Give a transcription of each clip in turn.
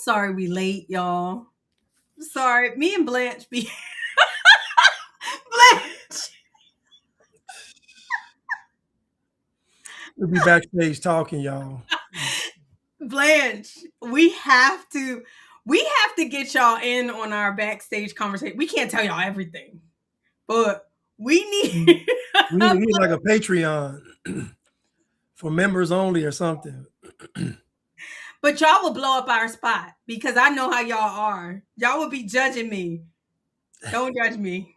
sorry we late, y'all. Sorry. Me and Blanche be Blanche. We'll be backstage talking, y'all. Blanche, we have to get y'all in on our backstage conversation. We can't tell y'all everything, but we need We need like a Patreon for members only or something. but y'all will blow up our spot because I know how y'all are. Y'all will be judging me. Don't judge me.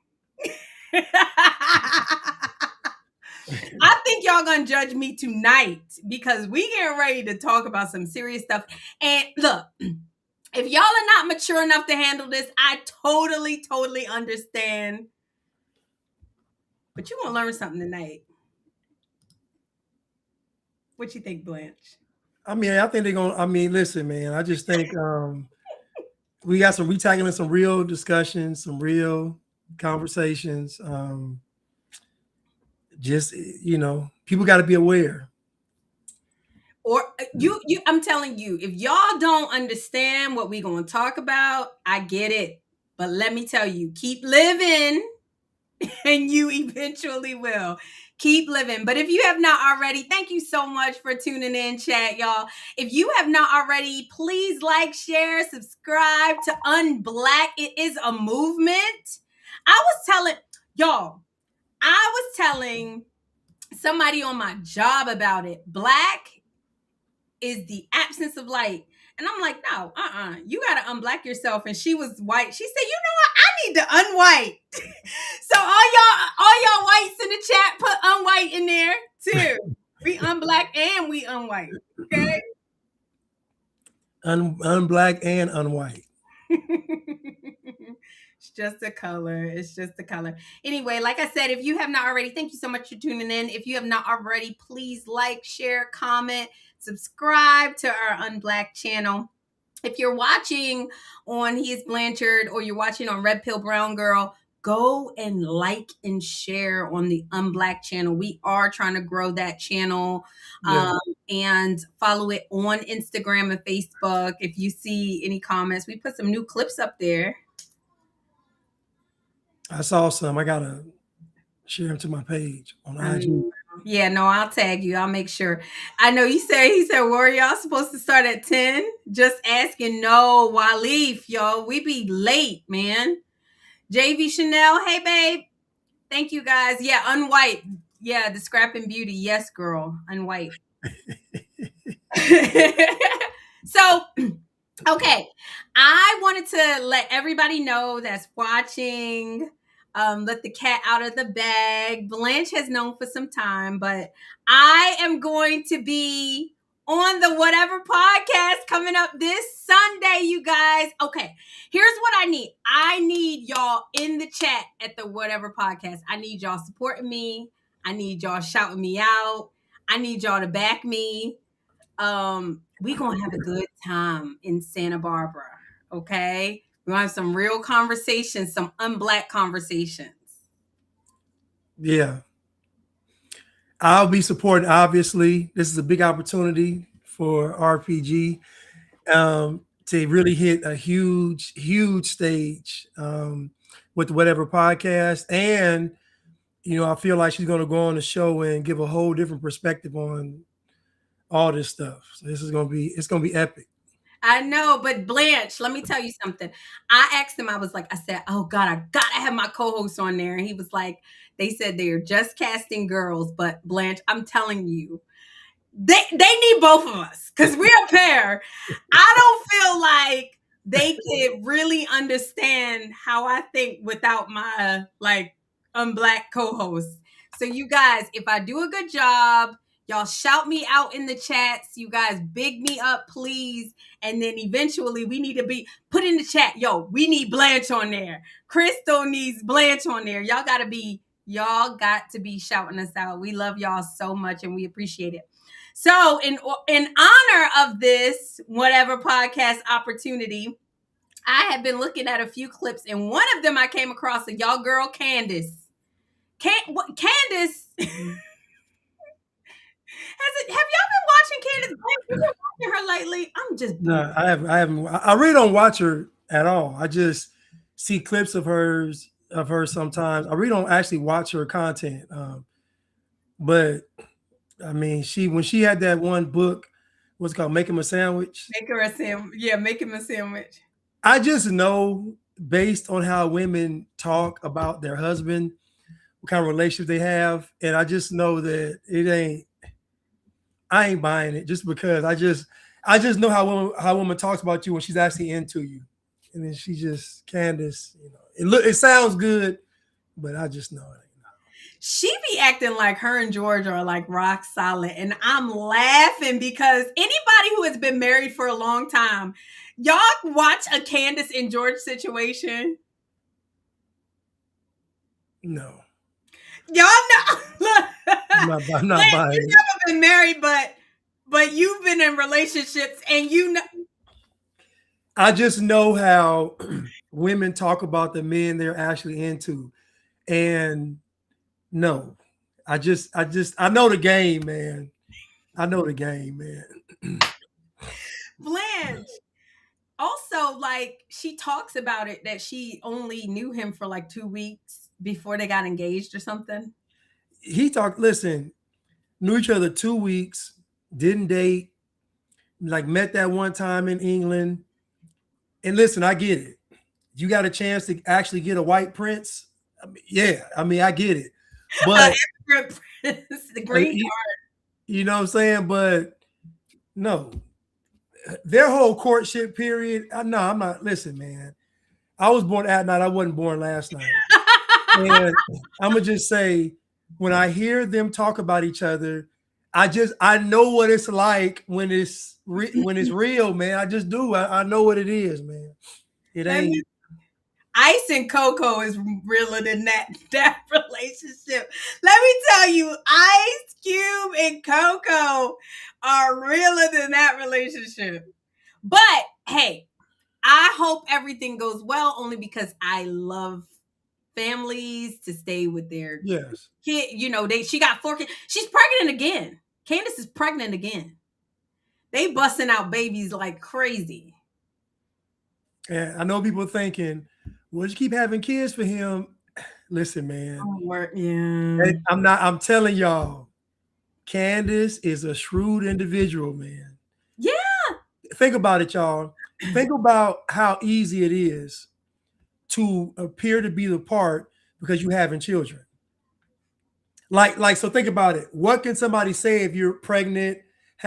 I think y'all gonna judge me tonight because we getting ready to talk about some serious stuff. And look, if y'all are not mature enough to handle this, I totally understand. But you're gonna learn something tonight. What you think, Blanche? I mean, I think they're gonna. I mean, listen, man. I just think we tackling some real discussions, some real conversations. Just people got to be aware. Or you I'm telling you, if y'all don't understand what we're gonna talk about, I get it. But let me tell you, keep living and you eventually will. Keep living. But if you have not already, thank you so much for tuning in, chat, y'all. If you have not already, please like, share, subscribe to Unblack. It is a movement. I was telling somebody on my job about it. Black is the absence of light. And I'm like, no, you got to unblack yourself. And she was white. She said, you know what? I need to unwhite. So all y'all whites in the chat, put unwhite in there too. We unblack and we unwhite. Okay. Unblack and unwhite. It's just a color. It's just a color. Anyway, like I said, if you have not already, thank you so much for tuning in. If you have not already, please like, share, comment, subscribe to our Unblack channel. If you're watching on He is Blanchard or you're watching on Red Pill Brown Girl, go and like and share on the Unblack channel. We are trying to grow that channel. Yeah. And follow it on Instagram and Facebook. If you see any comments, we put some new clips up there. I saw some. I gotta share them to my page on IG. Yeah, no, I'll tag you. I'll make sure. I know he said, were y'all supposed to start at 10? Just asking. No, Walif, yo, we be late, man. JV Chanel, hey, babe. Thank you, guys. Yeah, unwhite. Yeah, the Scrapping Beauty. Yes, girl, unwhite. So, okay. I wanted to let everybody know that's watching. Let the cat out of the bag. Blanche has known for some time, but I am going to be on the Whatever podcast coming up this Sunday, you guys. Okay, here's what I need. I need y'all in the chat at the Whatever podcast. I need y'all supporting me. I need y'all shouting me out. I need y'all to back me. We gonna have a good time in Santa Barbara. Okay. We're gonna have some real conversations, some unblack conversations. Yeah. I'll be supporting, obviously. This is a big opportunity for RPG to really hit a huge stage with the Whatever podcast. And, I feel like she's going to go on the show and give a whole different perspective on all this stuff. So it's going to be epic. I know, but Blanche, let me tell you something. I asked him, I said, oh God, I gotta have my co-host on there. And he was like, they said they're just casting girls, but Blanche, I'm telling you, they need both of us because we're a pair. I don't feel like they could really understand how I think without my unblack co-host. So you guys, if I do a good job, y'all shout me out in the chats. You guys big me up, please. And then eventually we need to be put in the chat. Yo, we need Blanche on there. Crystal needs Blanche on there. Y'all got to be shouting us out. We love y'all so much and we appreciate it. So in honor of this Whatever podcast opportunity, I have been looking at a few clips and one of them I came across of y'all girl, Candace. Candace... Have y'all been watching Candace? watching her lately? I'm just bored. No, I haven't. I haven't. I really don't watch her at all. I just see clips of her sometimes. I really don't actually watch her content. But I mean, when she had that one book, what's it called, "Make Him a Sandwich." Make her a sandwich. Yeah, make him a sandwich. I just know based on how women talk about their husband, what kind of relationship they have, and I just know that it ain't. I ain't buying it just because I just know how woman talks about you when she's actually into you, and then she just Candace. It sounds good, but I just know it. She be acting like her and George are like rock solid. And I'm laughing because anybody who has been married for a long time, y'all watch a Candace and George situation. No, Y'all know. Look, I'm not Lance, buying you've it. never been married, but you've been in relationships and you know. I just know how women talk about the men they're actually into, and no, I know the game, man. I know the game, man. Blanche. Also, like she talks about it that she only knew him for like 2 weeks before they got engaged or something. Listen, knew each other 2 weeks, didn't date, like met that one time in England. And listen, I get it. You got a chance to actually get a white prince. I mean, yeah, I mean, I get it. But The green you, you know what I'm saying? But no, their whole courtship period. No, I'm not. Listen, man. I was born at night. I wasn't born last night. card. And I'm gonna just say, when I hear them talk about each other, I know what it's like when it's real, man. I just do. I know what it is, man. It Let me ain't. Ice and Coco is realer than that relationship. Let me tell you, Ice Cube and Coco are realer than that relationship. But hey, I hope everything goes well only because I love families to stay with their Yes. kid. You know, she got 4 kids. She's pregnant again. Candace is pregnant again. They busting out babies like crazy. And I know people thinking, well, you keep having kids for him. Listen, man. Oh, yeah. I'm telling y'all, Candace is a shrewd individual, man. Yeah. Think about it, y'all. Think about how easy it is to appear to be the part because you having children. So think about it. What can somebody say if you're pregnant?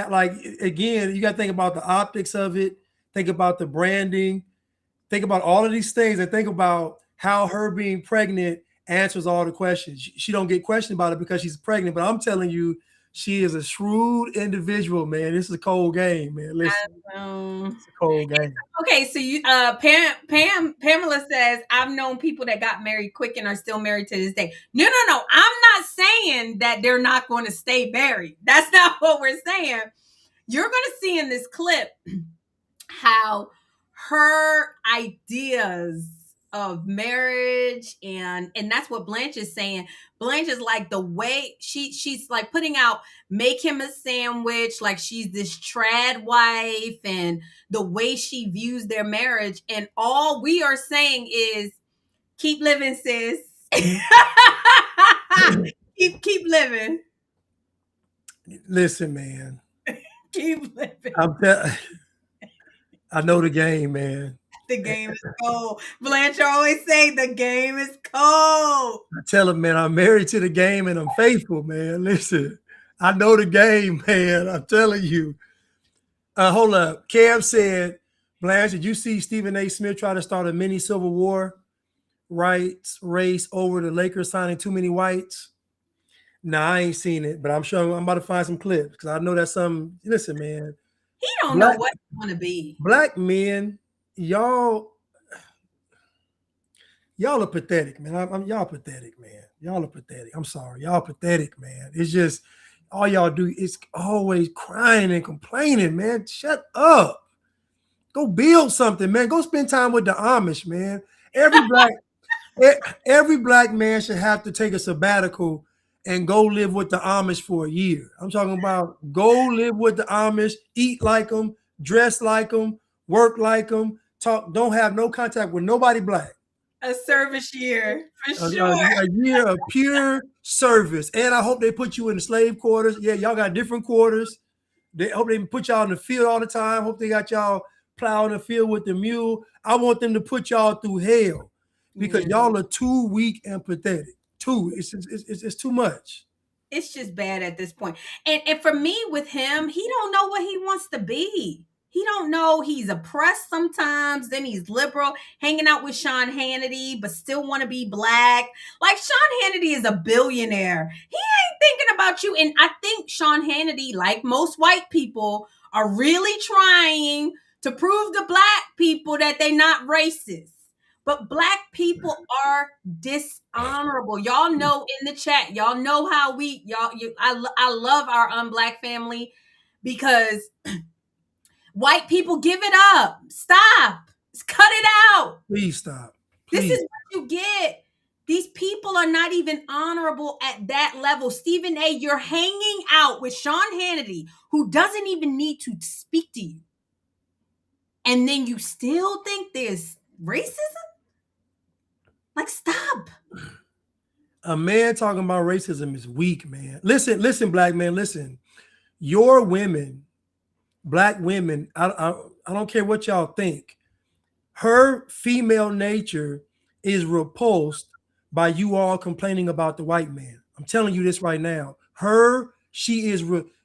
Like again, you got to think about the optics of it. Think about the branding. Think about all of these things, and think about how her being pregnant answers all the questions. She don't get questioned about it because she's pregnant. But I'm telling you, she is a shrewd individual, man. This is a cold game, man. Listen, Um, it's a cold game. okay, so you Pamela says I've known people that got married quick and are still married to this day. No, no, no. I'm not saying that they're not going to stay married. That's not what we're saying. You're going to see in this clip how her ideas of marriage and that's what Blanche is saying. Blanche is like the way she's like putting out make him a sandwich, like she's this trad wife, and the way she views their marriage, and all we are saying is keep living, sis. keep living. Listen, man. Keep living. I know the game, man. The game is cold. Blanche always say the game is cold. I tell him, man, I'm married to the game and I'm faithful, man. Listen, I know the game, man. I'm telling you. Hold up. Cam said, Blanche, did you see Stephen A. Smith try to start a mini Civil War rights race over the Lakers signing too many whites? Nah, I ain't seen it, but I'm sure I'm about to find some clips because I know that's some. Listen, man, He don't know black what he want to be. black men, y'all are pathetic, man. Y'all pathetic, man. Y'all are pathetic. I'm sorry, y'all pathetic, man. It's just all y'all do is always crying and complaining, man. Shut up. Go build something, man. Go spend time with the Amish, man. Every black man should have to take a sabbatical and go live with the Amish for a year. I'm talking about go live with the Amish, eat like them, dress like them, work like them, talk, don't have no contact with nobody black. A service year for A, sure. a year of pure service. And I hope they put you in the slave quarters. Yeah, y'all got different quarters. They hope they put y'all in the field all the time. Hope they got y'all plowing the field with the mule. I want them to put y'all through hell because Yeah. y'all are too weak and pathetic. It's too much. It's just bad at this point. And for me with him, he don't know what he wants to be. He don't know, he's oppressed sometimes, then he's liberal, hanging out with Sean Hannity, but still want to be black. Like Sean Hannity is a billionaire. He ain't thinking about you. And I think Sean Hannity, like most white people, are really trying to prove to black people that they're not racist. But black people are dishonorable. Y'all know in the chat, y'all know how I love our unblack family because white people give it up. Stop. Cut it out. Please stop. This Please. is what you get. These people are not even honorable at that level. Stephen A., you're hanging out with Sean Hannity, who doesn't even need to speak to you. And then you still think there's racism? Like, stop. A man talking about racism is weak, man. Listen, black man, listen. Your women, black women, I don't care what y'all think. Her female nature is repulsed by you all complaining about the white man. I'm telling you this right now.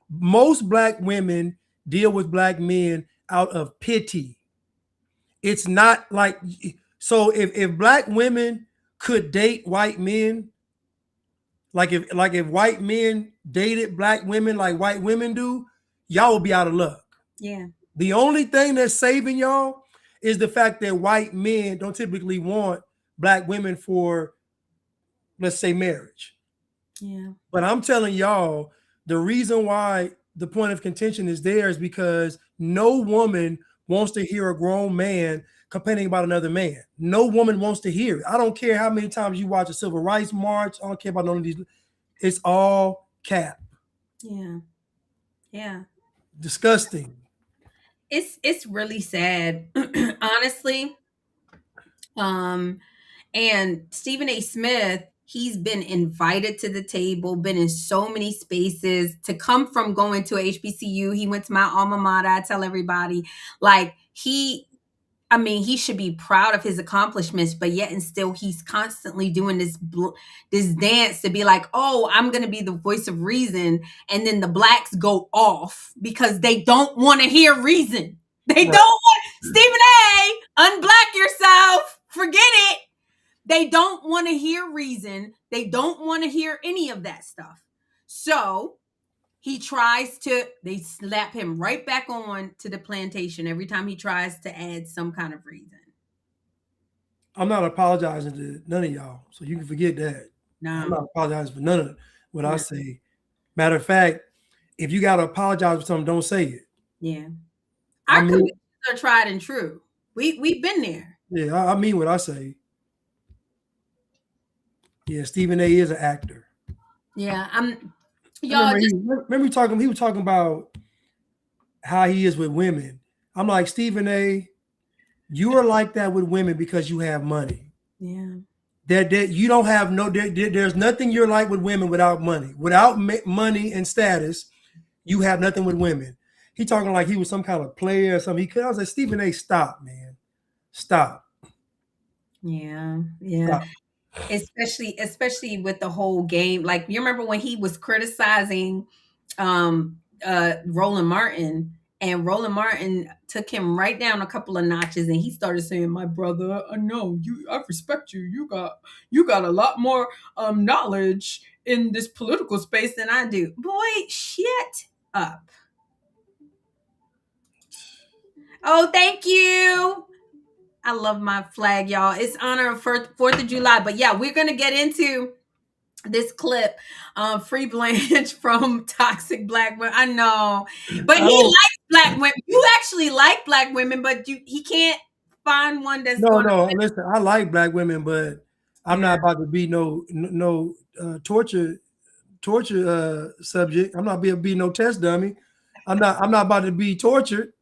Most black women deal with black men out of pity. It's not like, so if black women could date white men, like if white men dated black women like white women do, y'all will be out of luck. Yeah. The only thing that's saving y'all is the fact that white men don't typically want black women for, let's say, marriage. Yeah. But I'm telling y'all, the reason why the point of contention is there is because no woman wants to hear a grown man complaining about another man. No woman wants to hear it. I don't care how many times you watch a civil rights march. I don't care about none of these. It's all cap. Yeah. Yeah. Disgusting. It's really sad, honestly. And Stephen A. Smith, he's been invited to the table, been in so many spaces to come from going to HBCU. He went to my alma mater. I tell everybody, like he should be proud of his accomplishments, but yet and still he's constantly doing this dance to be like, oh, I'm going to be the voice of reason. And then the blacks go off because they don't want to hear reason. They don't want Stephen A., unblack yourself. Forget it. They don't want to hear reason. They don't want to hear any of that stuff. So they slap him right back on to the plantation every time he tries to add some kind of reason. I'm not apologizing to none of y'all, so you can forget that. No. I'm not apologizing for none of what I say. Matter of fact, if you got to apologize for something, don't say it. Yeah. Our convictions are tried and true. We've been there. Yeah, I mean what I say. Yeah, Stephen A. is an actor. Yeah, remember he was talking about how he is with women. I'm like, Stephen A., you are like that with women because you have money. Yeah. That you don't have there's nothing you're like with women without money. Without money and status, you have nothing with women. He talking like he was some kind of player or something. I was like, Stephen A., stop, man. Stop. Yeah. Yeah. Stop. Especially with the whole game. Like, you remember when he was criticizing Roland Martin, and Roland Martin took him right down a couple of notches, and he started saying, "My brother, I know you. I respect you. You got a lot more knowledge in this political space than I do." Boy, shut up. Oh, thank you. I love my flag, y'all. It's honor of 4th of July. But yeah, we're gonna get into this clip, Free Blanche from Toxic Black Women. I know, but he likes black women. You actually like black women, but he can't find one that's no. Listen, I like black women, but I'm not about to be no torture torture subject. I'm not be no test dummy. I'm not about to be tortured.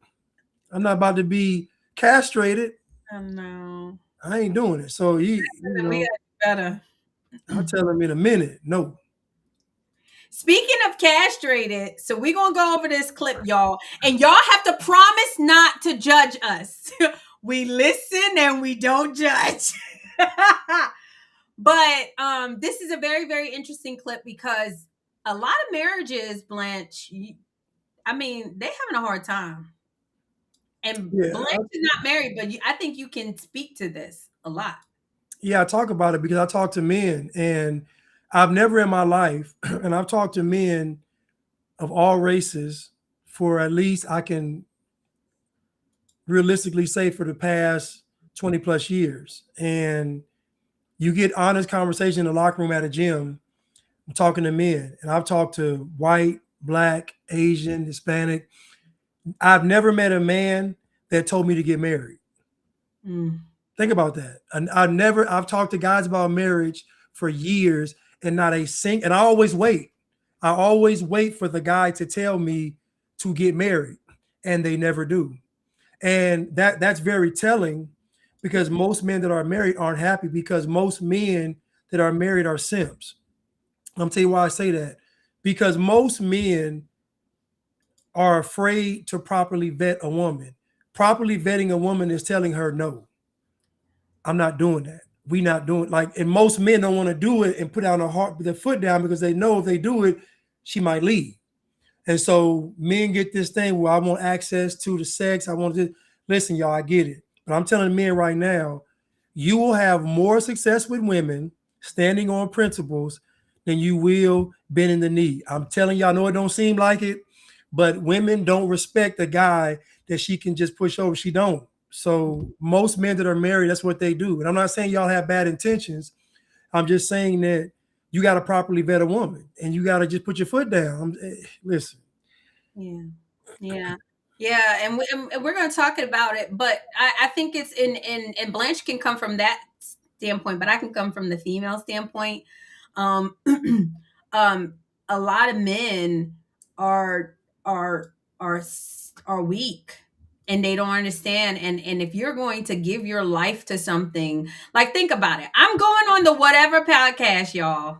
I'm not about to be castrated. Oh no. I ain't doing it. So you We know, got better. I'll tell him in a minute. No. Speaking of castrated, so we're gonna go over this clip, y'all, and y'all have to promise not to judge us. We listen and we don't judge. But this is a very, very interesting clip because a lot of marriages, Blanche, I mean, they're having a hard time. And Yeah, Blanche is not married, but I think you can speak to this a lot. Yeah, I talk about it because I talk to men, and I've never in my life, and I've talked to men of all races for at least I can realistically say for the past 20 plus years. And you get honest conversation in the locker room at a gym. I'm talking to men, and I've talked to white, black, Asian, Hispanic. I've never met a man that told me to get married. Think about that. And I've talked to guys about marriage for years and not a sing. And I always wait. I always wait for the guy to tell me to get married, and they never do. And that's very telling because most men that are married aren't happy because most men that are married are simps. I'm tell you why I say that. Because most men are afraid to properly vet a woman. Properly vetting a woman is telling her no. I'm not doing that. We not doing like, and most men don't want to do it and put out their foot down because they know if they do it, she might leave. And so men get this thing where I want access to the sex. I want to listen, y'all, I get it. But I'm telling men right now, you will have more success with women standing on principles than you will bending the knee. I'm telling y'all, I know it don't seem like it, but women don't respect a guy that she can just push over. She don't. So most men that are married, that's what they do. And I'm not saying y'all have bad intentions. I'm just saying that you got to properly vet a woman and you got to just put your foot down. Listen. Yeah. And we're going to talk about it, but I think it's and Blanche can come from that standpoint, but I can come from the female standpoint. A lot of men are weak and they don't understand. And if you're going to give your life to something, like think about it. I'm going on the Whatever podcast, y'all.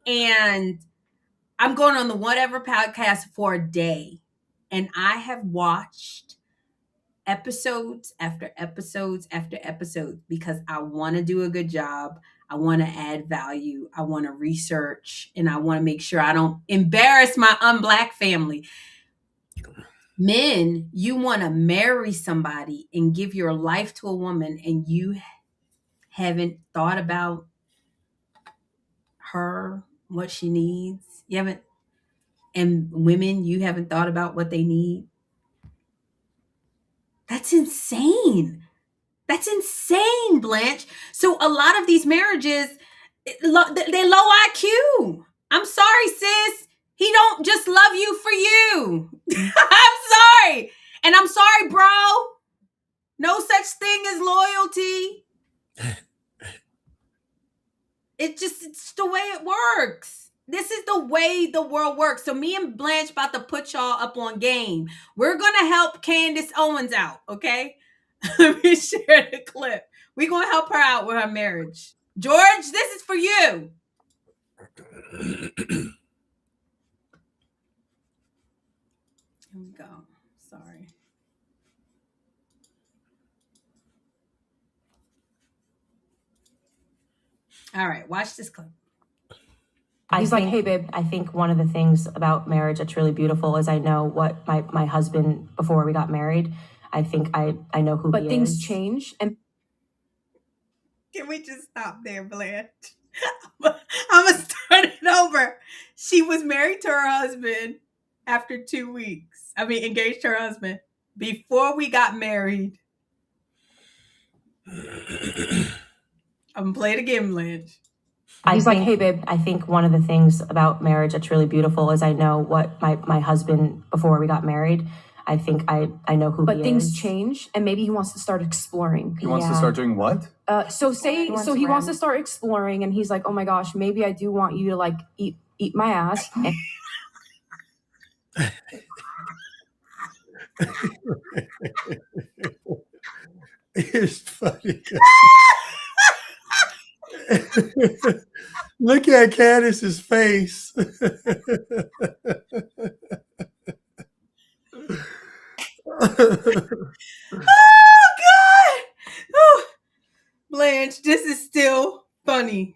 And I'm going on the Whatever podcast for a day. And I have watched episodes after episodes after episodes because I want to do a good job. I want to add value. I want to research and I want to make sure I don't embarrass my unblack family. Men, you want to marry somebody and give your life to a woman and you haven't thought about her, what she needs. You haven't, and women, you haven't thought about what they need. That's insane. That's insane, Blanche. So a lot of these marriages, they're low IQ. I'm sorry, sis. He don't just love you for you. I'm sorry. And I'm sorry, bro. No such thing as loyalty. It's the way it works. This is the way the world works. So me and Blanche about to put y'all up on game. We're going to help Candace Owens out, okay? Let me share the clip. We're going to help her out with her marriage. George, this is for you. Here we go. Sorry. All right, watch this clip. He's like, hey, babe, I think one of the things about marriage that's really beautiful is I know what my husband, before we got married, I think I know who he is. But things change. And can we just stop there, Blanche? I'm going to start it over. She was married to her husband after 2 weeks. I mean, engaged to her husband before we got married. I'm going to play it again, Blanche. He's like, hey, babe, I think one of the things about marriage that's really beautiful is I know what my husband, before we got married, I think I know who he is. But things change, and maybe he wants to start exploring. He wants to start doing what? He wants to start exploring, and he's like, oh my gosh, maybe I do want you to like eat eat my ass. It's funny. Look at Candace's face. Oh God! Whew. Blanche, this is still funny.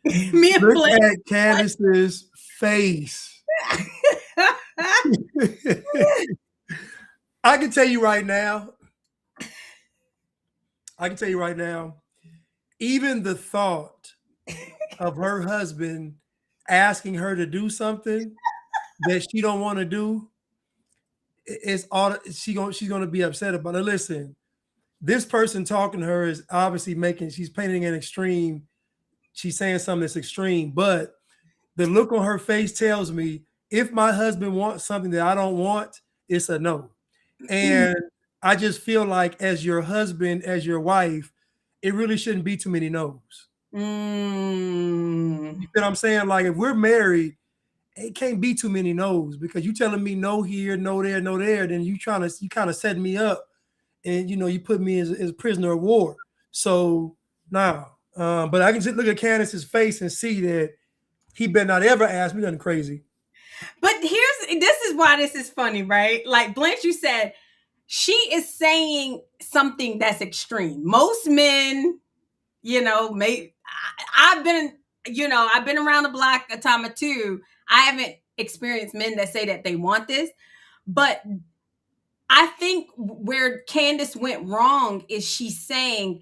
Me and Look Blanche. at Candace's face. I can tell you right now, even the thought of her husband asking her to do something that she don't want to do, she's gonna be upset about it. Listen, this person talking to her is obviously she's painting an extreme. She's saying something that's extreme, but the look on her face tells me if my husband wants something that I don't want, it's a no. And I just feel like as your husband, as your wife, it really shouldn't be too many no's. You know what I'm saying? Like if we're married, it can't be too many no's because you telling me no here, no there, no there, then you kind of set me up and you put me as a prisoner of war. So now, but I can just look at Candace's face and see that he better not ever ask me nothing crazy. But this is why this is funny, right? Like Blanche, you said, she is saying something that's extreme. Most men, I've been around the block a time or two. I haven't experienced men that say that they want this, but I think where Candace went wrong is she's saying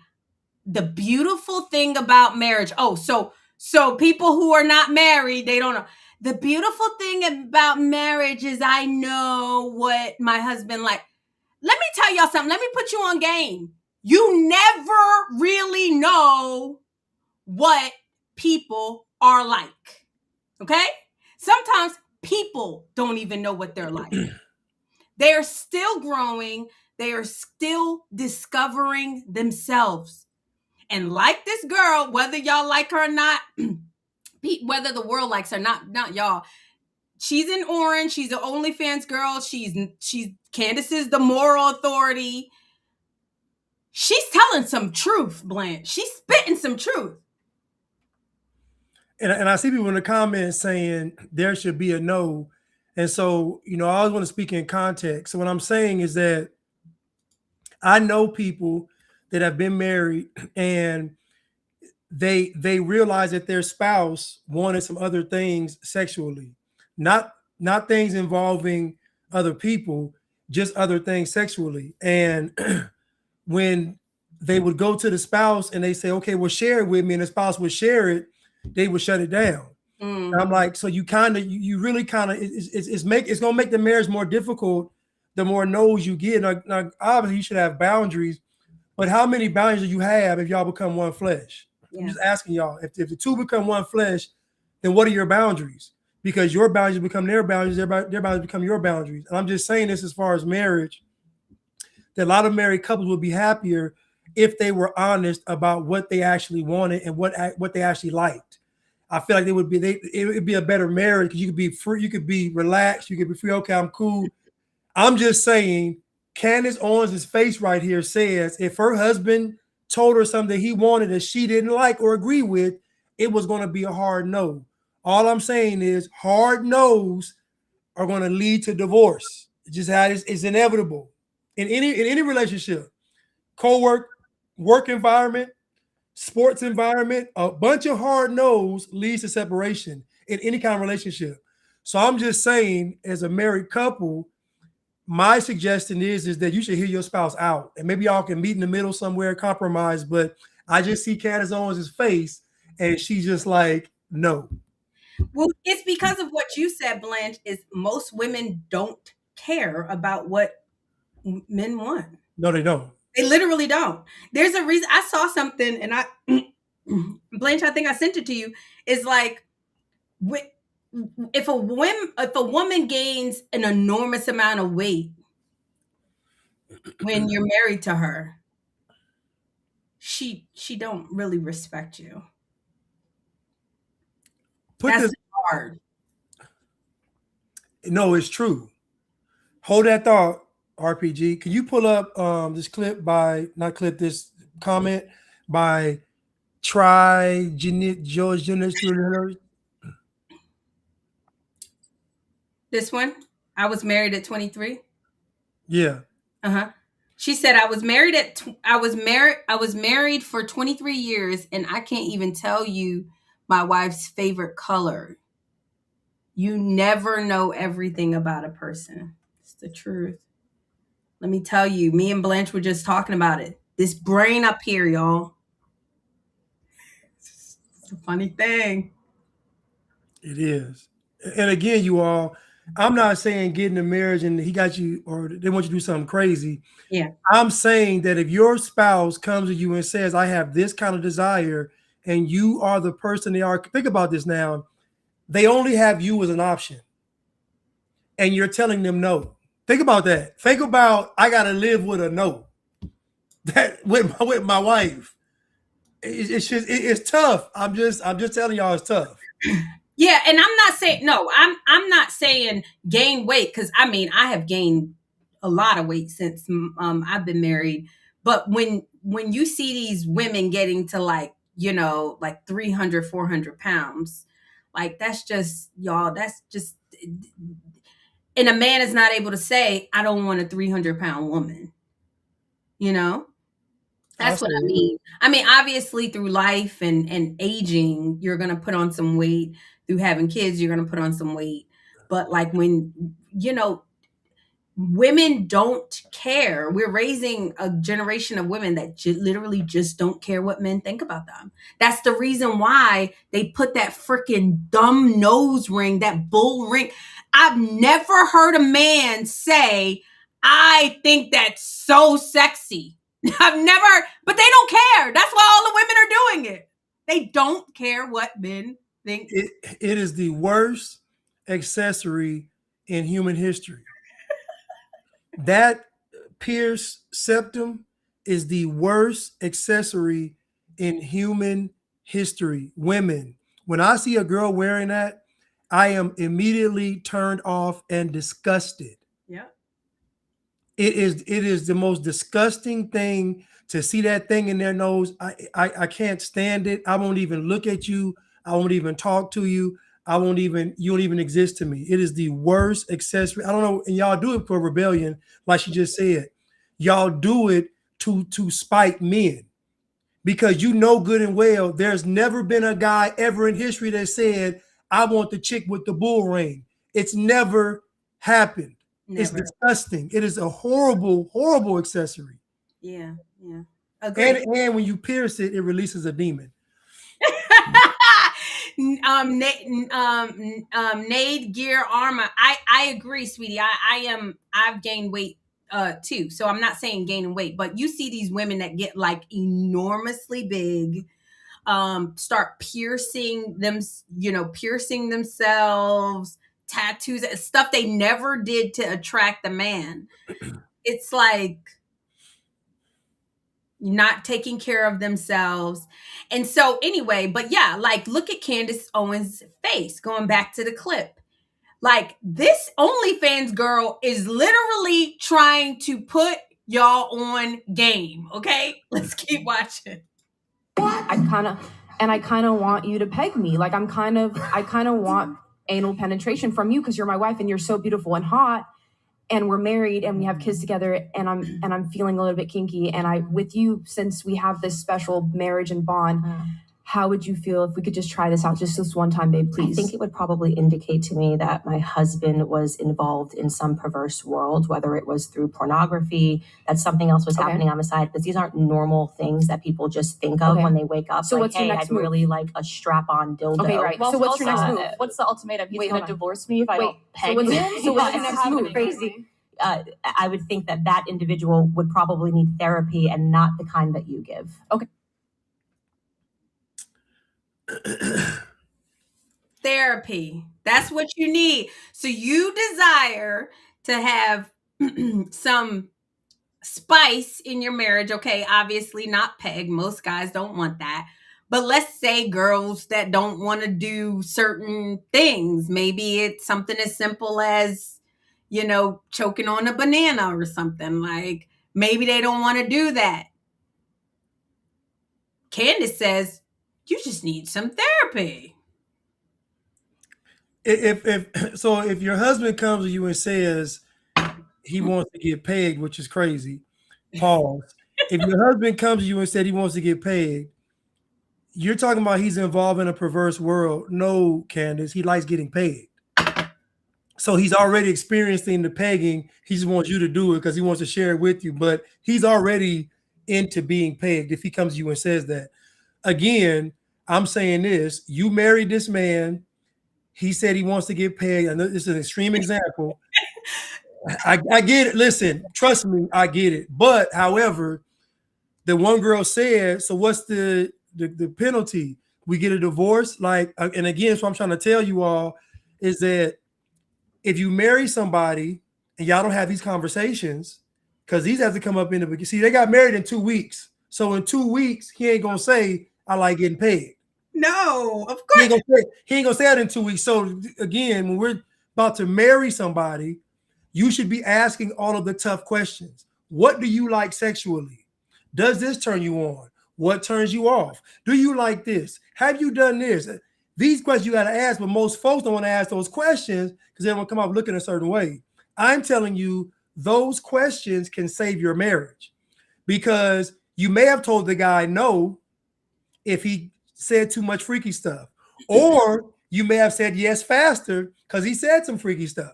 the beautiful thing about marriage. Oh, so people who are not married, they don't know. The beautiful thing about marriage is I know what my husband like. Let me tell y'all something. Let me put you on game. You never really know what people are like. Okay? Sometimes people don't even know what they're like. They're still growing. They are still discovering themselves. And like this girl, whether y'all like her or not, whether the world likes her, not y'all. She's in orange. She's an OnlyFans girl. She's Candace is the moral authority. She's telling some truth, Blanche. She's spitting some truth. And I see people in the comments saying there should be a no. And so, I always want to speak in context. So what I'm saying is that I know people that have been married and they realize that their spouse wanted some other things sexually, not things involving other people, just other things sexually. And when they would go to the spouse and they say, okay, well, share it with me, and the spouse would share it, they would shut it down. And I'm like, so you really it's gonna make the marriage more difficult the more no's you get. Now obviously you should have boundaries, but how many boundaries do you have if y'all become one flesh? Yeah. I'm just asking y'all, if the two become one flesh, then what are your boundaries? Because your boundaries become their boundaries, their boundaries become your boundaries. And I'm just saying this as far as marriage, that a lot of married couples would be happier if they were honest about what they actually wanted and what they actually liked. I feel like it would be a better marriage because you could be free, you could be relaxed, you could be free. Okay, I'm cool. I'm just saying, Candace Owens' face right here says if her husband told her something that he wanted that she didn't like or agree with, it was going to be a hard no. All I'm saying is hard no's are going to lead to divorce. It's just how it's inevitable in any relationship, work environment, sports environment. A bunch of hard no's leads to separation in any kind of relationship. So I'm just saying, as a married couple, my suggestion is that you should hear your spouse out, and maybe y'all can meet in the middle somewhere, compromise. But I just see Candace Owens' face, and she's just like, no. Well, it's because of what you said, Blanche. Is most women don't care about what men want. No, they don't. They literally don't. There's a reason. I saw something, and Blanche, I think I sent it to you. Is like, if a woman gains an enormous amount of weight when you're married to her, she don't really respect you. That's the hard. No, it's true. Hold that thought, RPG. Can you pull up this clip by not clip this comment by George Jonas? This one, I was married at 23. Yeah. She said I was married for 23 years and I can't even tell you my wife's favorite color. You never know everything about a person. It's the truth. Let me tell you, me and Blanche were just talking about it. This brain up here, y'all. It's a funny thing. It is. And again, you all, I'm not saying get in a marriage and he got you or they want you to do something crazy. Yeah. I'm saying that if your spouse comes to you and says, I have this kind of desire, and you are the person they are, think about this now. They only have you as an option. And you're telling them no. Think about that. Think about I gotta live with a no. That with my wife. It's tough. I'm just telling y'all it's tough. Yeah, and I'm not saying gain weight, because I mean I have gained a lot of weight since I've been married. But when you see these women getting to like 300, 400 pounds, like that's just and a man is not able to say, I don't want a 300-pound woman. That's what I mean. I mean, obviously through life and aging, you're going to put on some weight. Through having kids, you're going to put on some weight. But like when, women don't care. We're raising a generation of women that literally just don't care what men think about them. That's the reason why they put that freaking dumb nose ring, that bull ring. I've never heard a man say, I think that's so sexy. I've never, but they don't care. That's why all the women are doing it. They don't care what men think. It is the worst accessory in human history. That pierced septum is the worst accessory in human history. Women, when I see a girl wearing that, I am immediately turned off and disgusted. Yeah. It is the most disgusting thing to see that thing in their nose. I can't stand it. I won't even look at you. I won't even talk to you. You don't even exist to me. It is the worst accessory. I don't know. And y'all do it for rebellion, like she just said. Y'all do it to spite men. Because you know good and well, there's never been a guy ever in history that said, I want the chick with the bull ring. It's never happened. Never. It's disgusting. It is a horrible, horrible accessory. Yeah. And when you pierce it, it releases a demon. Nade Gear Armor. I agree, sweetie. I've gained weight too. So I'm not saying gaining weight, but you see these women that get like enormously big, start piercing themselves, tattoos, stuff they never did to attract the man. It's like not taking care of themselves. And so anyway, but yeah, like look at Candace Owens' face, going back to the clip. Like this OnlyFans girl is literally trying to put y'all on game. Okay, let's keep watching. I kind of want you to peg me. Like I kind of want anal penetration from you because you're my wife and you're so beautiful and hot. And we're married and we have kids together and I'm feeling a little bit kinky. And with you, since we have this special marriage and bond, how would you feel if we could just try this out just this one time, babe, please? I think it would probably indicate to me that my husband was involved in some perverse world, whether it was through pornography, that something else was happening on the side, because these aren't normal things that people just think of when they wake up. So like, what's your next move? Really like a strap-on dildo. Okay, right. Well, so what's your next move? What's the ultimatum? He's going to divorce me if I don't peg him. So what's your next move? Crazy. I would think that individual would probably need therapy and not the kind that you give. Okay. Therapy. That's what you need. So you desire to have some spice in your marriage. Okay, obviously not peg. Most guys don't want that. But let's say girls that don't want to do certain things. Maybe it's something as simple as, choking on a banana or something. Like maybe they don't want to do that. Candace says, you just need some therapy. If your husband comes to you and says he wants to get pegged, which is crazy, pause. If your husband comes to you and said he wants to get pegged, you're talking about he's involved in a perverse world. No, Candace, he likes getting pegged. So he's already experiencing the pegging. He just wants you to do it because he wants to share it with you. But he's already into being pegged if he comes to you and says that. Again, I'm saying this. You married this man. He said he wants to get pegged. I know this is an extreme example. I get it. Listen, trust me, I get it. But however, the one girl said, so what's the penalty? We get a divorce? And again, so I'm trying to tell you all is that if you marry somebody and y'all don't have these conversations, because these have to come up in the beginning. See, they got married in 2 weeks. So in 2 weeks, he ain't gonna say, I like getting paid. No, of course. He ain't gonna say that in 2 weeks. So again, when we're about to marry somebody, you should be asking all of the tough questions. What do you like sexually? Does this turn you on? What turns you off? Do you like this? Have you done this? These questions you got to ask, but most folks don't want to ask those questions because they don't come up looking a certain way. I'm telling you, those questions can save your marriage because you may have told the guy no if he said too much freaky stuff, or you may have said yes faster because he said some freaky stuff.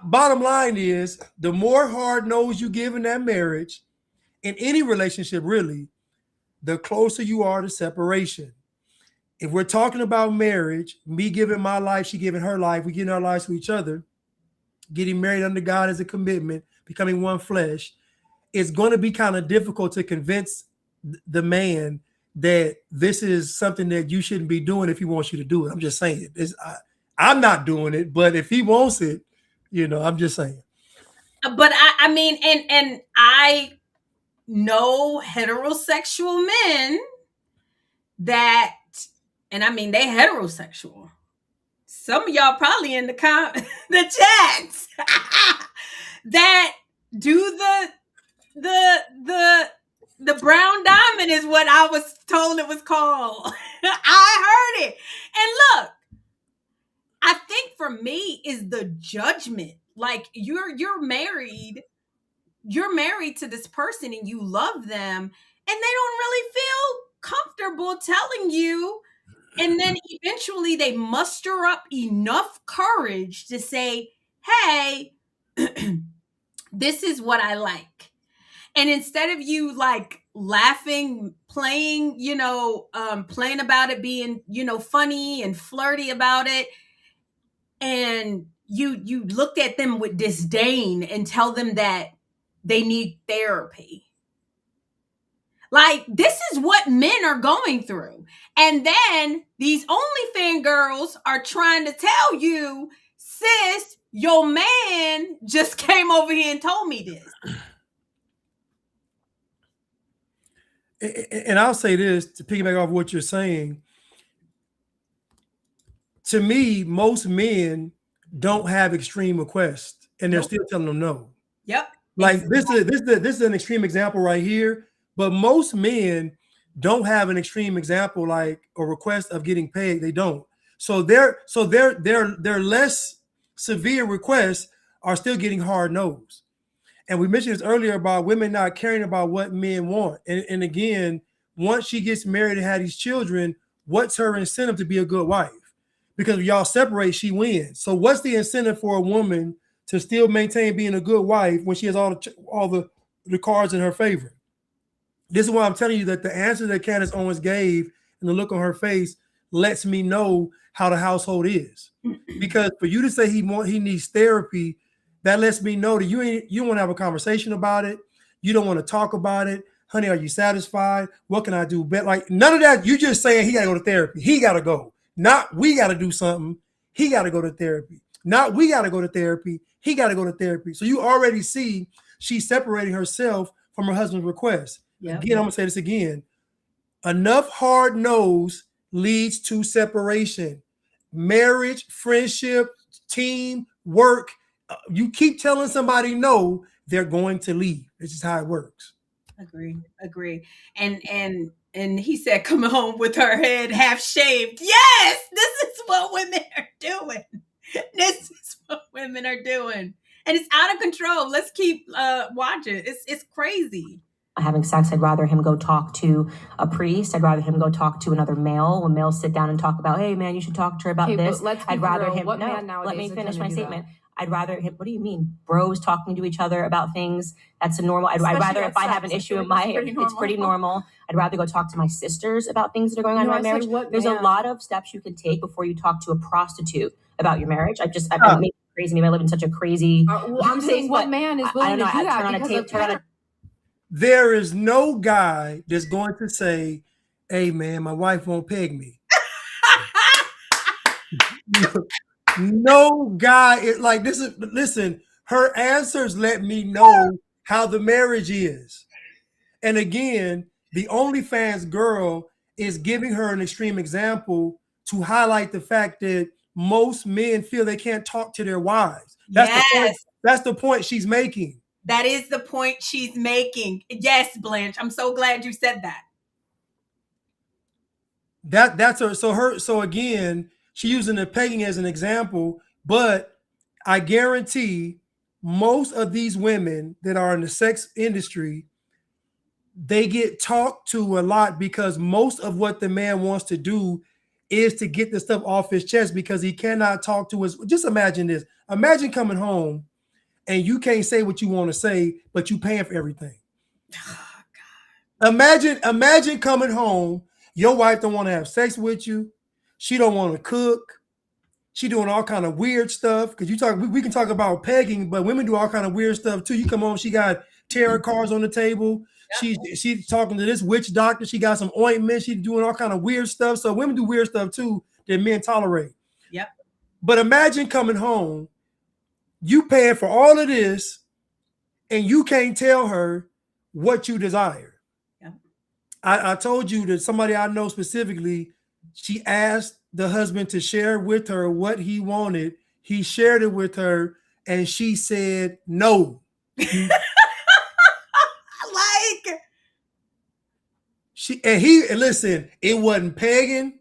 Bottom line is, the more hard no's you give in that marriage, in any relationship really, the closer you are to separation. If we're talking about marriage, me giving my life, she giving her life, we giving our lives to each other, getting married under God as a commitment, becoming one flesh, it's going to be kind of difficult to convince the man that this is something that you shouldn't be doing if he wants you to do it. I'm just saying. I'm not doing it, but if he wants it, I'm just saying. But I mean, and I know heterosexual men that, and I mean, they heterosexual. Some of y'all probably in the chats that do the brown diamond is what I was told it was called. I heard it. And look, I think for me is the judgment. Like you're married to this person and you love them and they don't really feel comfortable telling you. And then eventually they muster up enough courage to say, hey, this is what I like. And instead of you like laughing, playing, playing about it, being, funny and flirty about it, and you looked at them with disdain and tell them that they need therapy. Like, this is what men are going through. And then these OnlyFans girls are trying to tell you, sis, your man just came over here and told me this. And I'll say this to piggyback off what you're saying. To me, most men don't have extreme requests, and they're still telling them no. Yep. Like this is an extreme example right here, but most men don't have an extreme example like a request of getting paid. They don't. So their less severe requests are still getting hard no's. And we mentioned this earlier about women not caring about what men want. And again, once she gets married and had these children, what's her incentive to be a good wife? Because if y'all separate, she wins. So what's the incentive for a woman to still maintain being a good wife when she has all the cards in her favor? This is why I'm telling you that the answer that Candace Owens gave and the look on her face lets me know how the household is. Because for you to say he needs therapy, that lets me know that you don't want to have a conversation about it. You don't want to talk about it. Honey, are you satisfied? What can I do better? Like none of that. You just saying he got to go to therapy. He got to go. Not we got to do something. He got to go to therapy. Not we got to go to therapy. He got to go to therapy. So you already see she's separating herself from her husband's request. Yep. Again, I'm going to say this again. Enough hard no's leads to separation. Marriage, friendship, team, work. You keep telling somebody no, they're going to leave. This is how it works. Agree. And he said, coming home with her head half shaved. Yes, this is what women are doing. This is what women are doing. And it's out of control. Let's keep watching. It's crazy. Having sex, I'd rather him go talk to a priest. I'd rather him go talk to another male. When males sit down and talk about, hey man, you should talk to her about this. I'd rather him. No, let me finish my statement. I'd rather him. What do you mean, bros talking to each other about things? That's a normal. I'd rather if I have an issue in my, it's pretty normal. I'd rather go talk to my sisters about things that are going on in my marriage. There's a lot of steps you can take before you talk to a prostitute about your marriage. I've been crazy. Maybe I live in such a crazy. Well, I'm saying, what man is willing to do that? There is no guy that's going to say, hey man, my wife won't peg me. No guy is like this. Listen, her answers let me know how the marriage is. And again, the OnlyFans girl is giving her an extreme example to highlight the fact that most men feel they can't talk to their wives. That's the point she's making. That is the point she's making. Yes, Blanche. I'm so glad you said that. That's her. So again, she's using the pegging as an example, but I guarantee most of these women that are in the sex industry, they get talked to a lot because most of what the man wants to do is to get the stuff off his chest because he cannot talk to his. Just imagine this. Imagine coming home and you can't say what you want to say, but you paying for everything. Oh, God. Imagine coming home, your wife don't want to have sex with you. She don't want to cook. She doing all kind of weird stuff. Because we can talk about pegging, but women do all kind of weird stuff too. You come home, she got tarot cards on the table. Yep. She's talking to this witch doctor. She got some ointment. She's doing all kind of weird stuff. So women do weird stuff too that men tolerate. Yep. But imagine coming home, you paying for all of this, and you can't tell her what you desire. Yeah. I told you that somebody I know specifically, she asked the husband to share with her what he wanted. He shared it with her, and she said no. Listen, it wasn't pegging.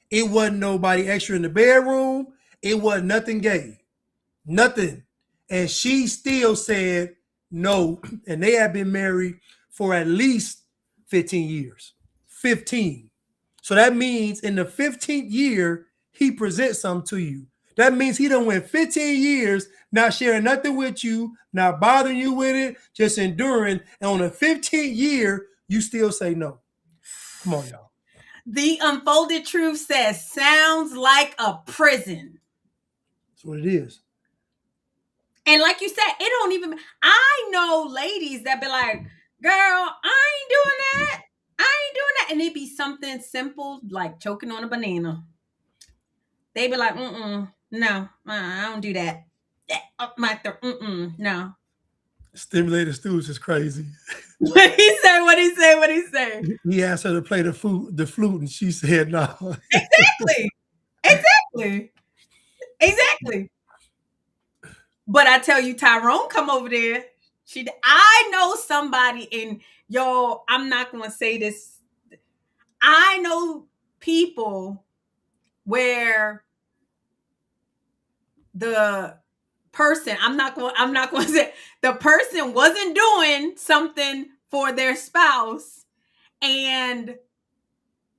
It wasn't nobody extra in the bedroom. It wasn't nothing gay. Nothing. And she still said no. And they have been married for at least 15 years. 15. So that means in the 15th year, he presents something to you. That means he done went 15 years not sharing nothing with you, not bothering you with it, just enduring. And on the 15th year, you still say no. Come on, y'all. The Unfolded Truth says, sounds like a prison. That's what it is. And like you said, it don't even, I know ladies that be like, girl, I ain't doing that. And it be something simple like choking on a banana. They be like, no, I don't do that. Up my throat, no. Stimulated stools is crazy. What he say? He asked her to play the flute, and she said no. Exactly. But I tell you, Tyrone come over there. I know somebody in, yo, I'm not going to say this. I know people where the person, I'm not going to say, the person wasn't doing something for their spouse and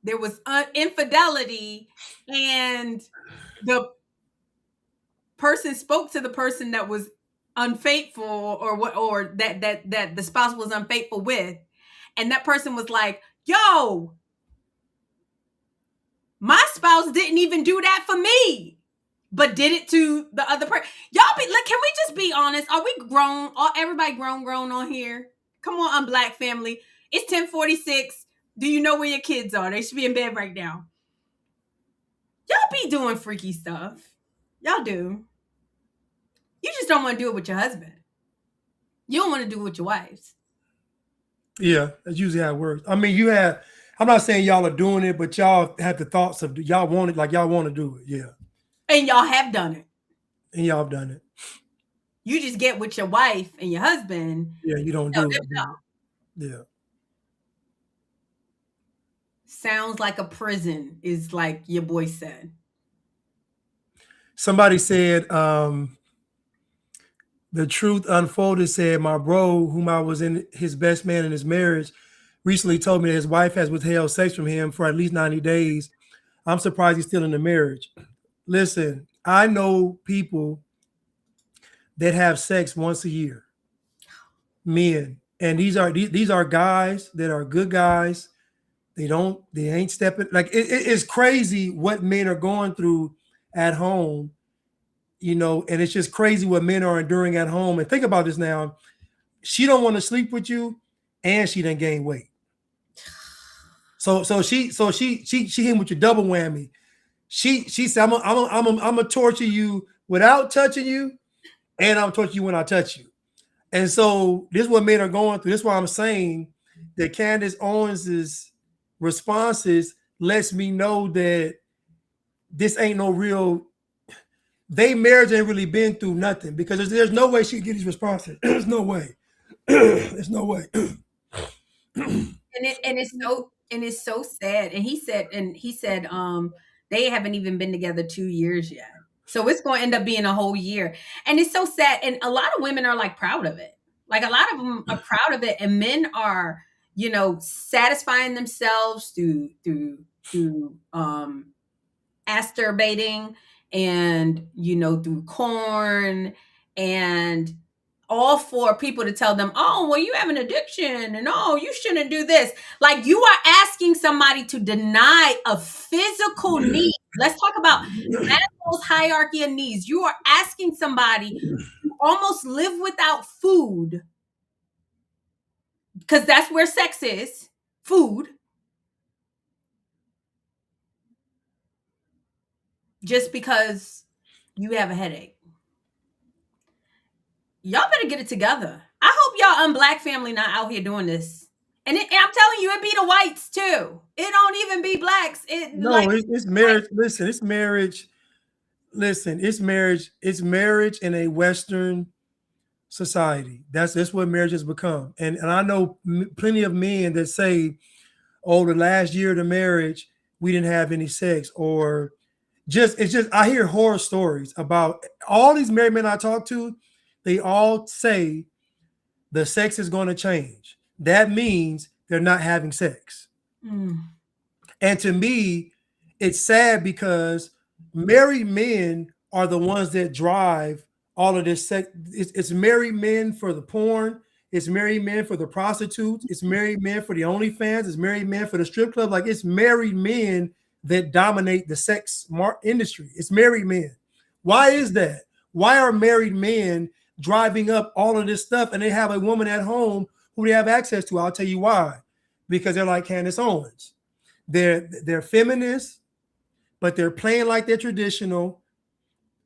there was infidelity and the person spoke to the person that was unfaithful or that the spouse was unfaithful with, and that person was like, yo, my spouse didn't even do that for me, but did it to the other person. Y'all can we just be honest? Are we grown? Everybody grown on here? Come on, Black family. It's 10:46. Do you know where your kids are? They should be in bed right now. Y'all be doing freaky stuff. Y'all do. You just don't want to do it with your husband. You don't want to do it with your wives. Yeah, that's usually how it works. I mean, I'm not saying y'all are doing it, but y'all have the thoughts of y'all want it, like y'all want to do it. Yeah. And y'all have done it. And y'all have done it. You just get with your wife and your husband. Yeah, you don't do it. Yeah. Sounds like a prison, is like your boy said. Somebody said, the truth unfolded, said my bro, whom I was in his best man in his marriage, recently told me that his wife has withheld sex from him for at least 90 days. I'm surprised he's still in the marriage. Listen, I know people that have sex once a year, men, and these are guys that are good guys. They ain't stepping, like it's crazy what men are going through at home, and it's just crazy what men are enduring at home. And think about this now. She don't want to sleep with you, and she done gain weight. So she hit with your double whammy. She said, I'm gonna torture you without touching you, and I'm torture you when I touch you. And so this is what men are going through. This is why I'm saying that Candace Owens's responses lets me know that this ain't no real. They marriage ain't really been through nothing, because there's no way she could get these responses. There's no way. There's no way. And it's so sad. And he said they haven't even been together 2 years yet. So it's going to end up being a whole year. And it's so sad. And a lot of women are like proud of it. Like a lot of them are proud of it. And men are, satisfying themselves through masturbating and, through corn, and all for people to tell them, oh, well, you have an addiction and oh, you shouldn't do this. Like, you are asking somebody to deny a physical need. Let's talk about Maslow's hierarchy of needs. You are asking somebody to almost live without food, because that's where sex is, food, just because you have a headache. Y'all better get it together. I hope y'all unblack family not out here doing this. And I'm telling you, it be the whites too. It don't even be blacks. It's marriage. Listen, it's marriage. Listen, it's marriage. It's marriage in a Western society. That's what marriage has become. And I know plenty of men that say, oh, the last year of the marriage, we didn't have any sex, or I hear horror stories about all these married men I talk to. They all say the sex is going to change. That means they're not having sex. And to me, it's sad, because married men are the ones that drive all of this sex. It's married men for the porn. It's married men for the prostitutes. It's married men for the OnlyFans. It's married men for the strip club. Like, it's married men that dominate the sex industry. It's married men. Why is that? Why are married men driving up all of this stuff, and they have a woman at home who they have access to? I'll tell you why. Because they're like Candace Owens. They're feminists, but they're playing like they're traditional.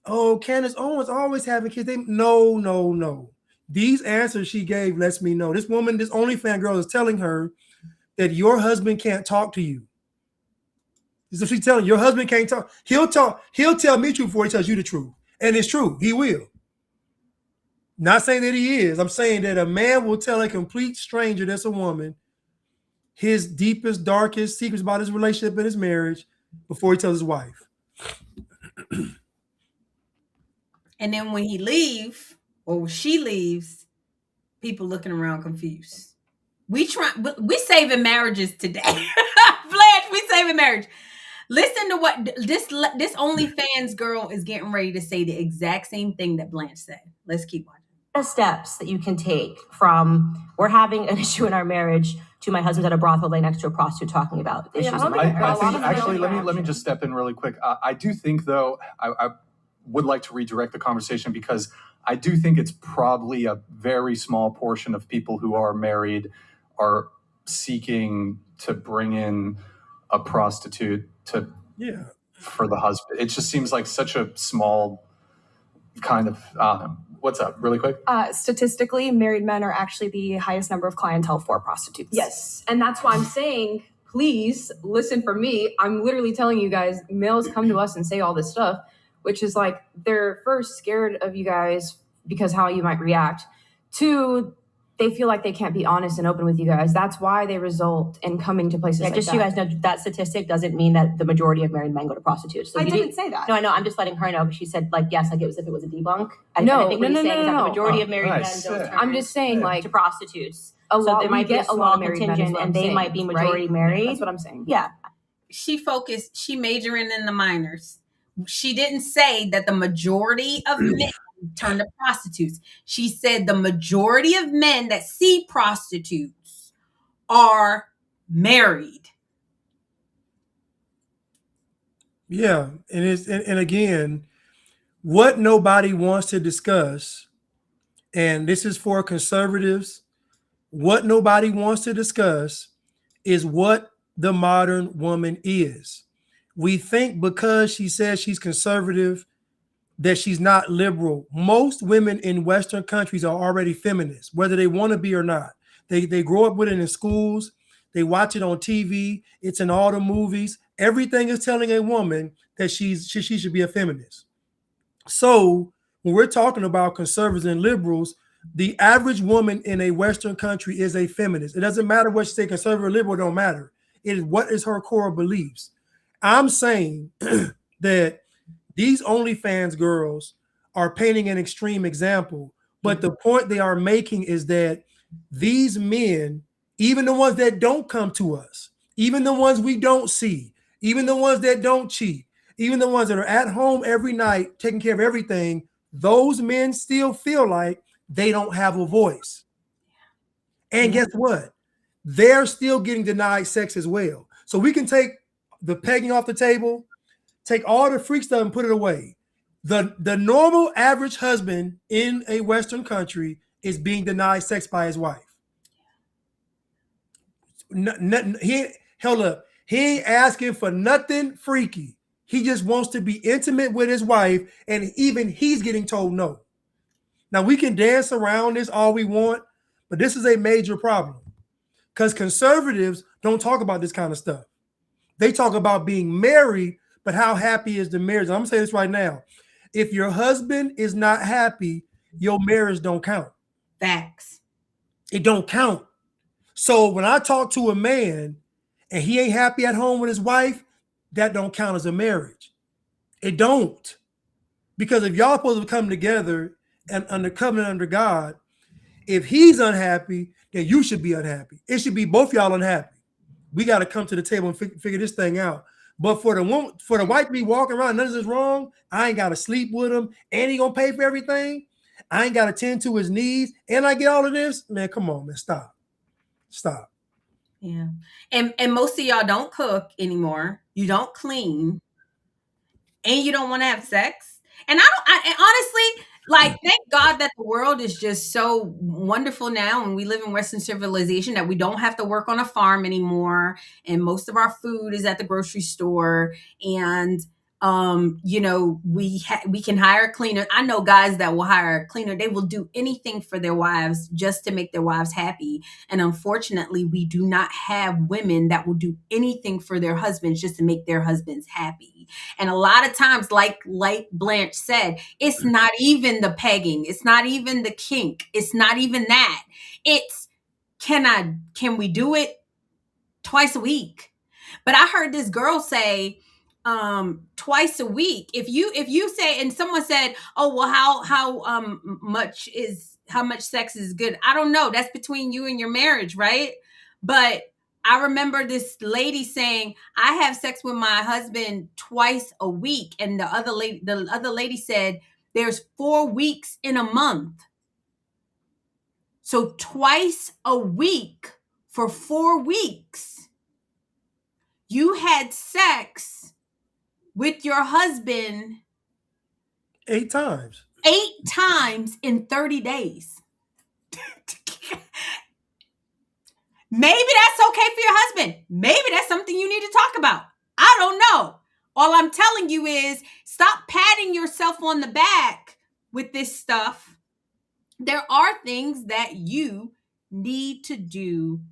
Oh, Candace Owens always having kids. No. These answers she gave lets me know. This woman, this OnlyFans girl, is telling her that your husband can't talk to you. This is what she's telling you. Your husband can't talk. He'll tell me truth before he tells you the truth. And it's true. He will. Not saying that he is. I'm saying that a man will tell a complete stranger that's a woman his deepest, darkest secrets about his relationship and his marriage before he tells his wife. And then when he leaves, or she leaves, people looking around confused. We saving marriages today. Blanche, we saving marriage. Listen to what this OnlyFans girl is getting ready to say, the exact same thing that Blanche said. Let's keep watching. Steps that you can take from we're having an issue in our marriage to my husband's at a brothel laying next to a prostitute talking about issues. I think actually, let me just step in really quick. I do think, though, I would like to redirect the conversation, because I do think it's probably a very small portion of people who are married are seeking to bring in a prostitute for the husband. It just seems like such a small kind of what's up, really quick? Statistically, married men are actually the highest number of clientele for prostitutes. Yes. And that's why I'm saying, please listen for me. I'm literally telling you guys, males come to us and say all this stuff, which is like, they're first scared of you guys because how you might react. Two, they feel like they can't be honest and open with you guys. That's why they result in coming to places like just that. so you guys know, that statistic doesn't mean that the majority of married men go to prostitutes. So I didn't say that. No, I know. I'm just letting her know. But she said, like, yes, like it was if it was a debunk. No, I think what he's saying is that the majority of married nice. men don't turn I'm just saying, like, to prostitutes. a So lot, there might be a small contingent, and they might be majority married. That's what I'm saying. Yeah. She majoring in the minors. She didn't say that the majority of men turn to prostitutes. She said the majority of men that see prostitutes are married. Yeah, and again, what nobody wants to discuss, and this is for conservatives, what nobody wants to discuss is what the modern woman is. We think because she says she's conservative that she's not liberal. Most women in Western countries are already feminists, whether they want to be or not. They grow up with it in schools. They watch it on TV. It's in all the movies. Everything is telling a woman that she should be a feminist. So when we're talking about conservatives and liberals, the average woman in a Western country is a feminist. It doesn't matter what she say, conservative or liberal, don't matter. It is what is her core beliefs. I'm saying that these OnlyFans girls are painting an extreme example, but the point they are making is that these men, even the ones that don't come to us, even the ones we don't see, even the ones that don't cheat, even the ones that are at home every night taking care of everything, those men still feel like they don't have a voice. And guess what? They're still getting denied sex as well. So we can take the pegging off the table, take all the freak stuff and put it away. The normal average husband in a Western country is being denied sex by his wife. Hold up. He ain't asking for nothing freaky. He just wants to be intimate with his wife, and even he's getting told no. Now, we can dance around this all we want, but this is a major problem because conservatives don't talk about this kind of stuff. They talk about being married, but how happy is the marriage? I'm going to say this right now. If your husband is not happy, your marriage don't count. Facts. It don't count. So when I talk to a man and he ain't happy at home with his wife, that don't count as a marriage. It don't. Because if y'all supposed to come together and under covenant under God, if he's unhappy, then you should be unhappy. It should be both y'all unhappy. We got to come to the table and figure this thing out. But for the woman, for the wife to be walking around, none of this wrong. I ain't got to sleep with him, and he gonna pay for everything. I ain't got to tend to his needs, and I get all of this. Man, come on, man, stop. Yeah, and most of y'all don't cook anymore. You don't clean, and you don't want to have sex. And and honestly, like, thank God that the world is just so wonderful now, and we live in Western civilization that we don't have to work on a farm anymore, and most of our food is at the grocery store, and you know, we can hire a cleaner. I know guys that will hire a cleaner. They will do anything for their wives just to make their wives happy. And unfortunately, we do not have women that will do anything for their husbands just to make their husbands happy. And a lot of times, like Blanche said, it's not even the pegging. It's not even the kink. It's not even that. It's, can we do it twice a week? But I heard this girl say, twice a week. If you say, and someone said, oh, well, how much sex is good? I don't know. That's between you and your marriage, right? But I remember this lady saying, I have sex with my husband twice a week. And the other lady said, there's 4 weeks in a month. So twice a week for 4 weeks, you had sex with your husband 8 times. 8 times in 30 days. Maybe that's okay for your husband. Maybe that's something you need to talk about. I don't know. All I'm telling you is stop patting yourself on the back with this stuff. There are things that you need to do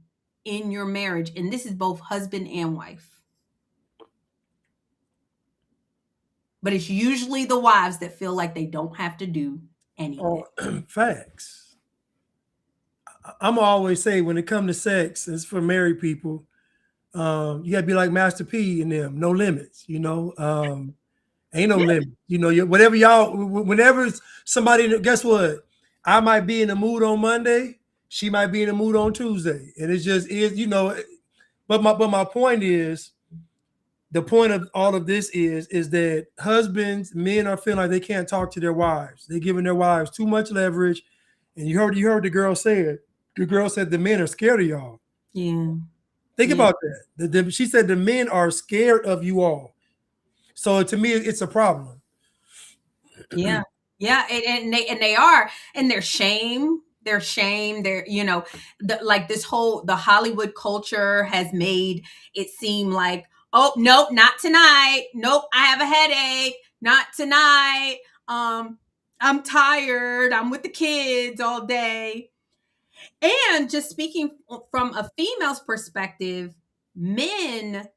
in your marriage, and this is both husband and wife. But it's usually the wives that feel like they don't have to do anything. Facts. I'm always say when it comes to sex, it's for married people. You gotta be like Master P and them, no limits. You know, ain't no limit. You know, whatever y'all. Whenever somebody, guess what? I might be in the mood on Monday. She might be in the mood on Tuesday, and it just is. You know, but my point is, the point of all of this is that husbands, men are feeling like they can't talk to their wives. They're giving their wives too much leverage. And you heard the girl say it. The girl said the men are scared of y'all. Yeah. Think about that. She said the men are scared of you all. So to me, it's a problem. Yeah. Yeah. And they are, and their shame, they're, you know, like this whole, the Hollywood culture has made it seem like, oh, nope, not tonight. Nope, I have a headache. Not tonight. I'm tired. I'm with the kids all day. And just speaking from a female's perspective, men,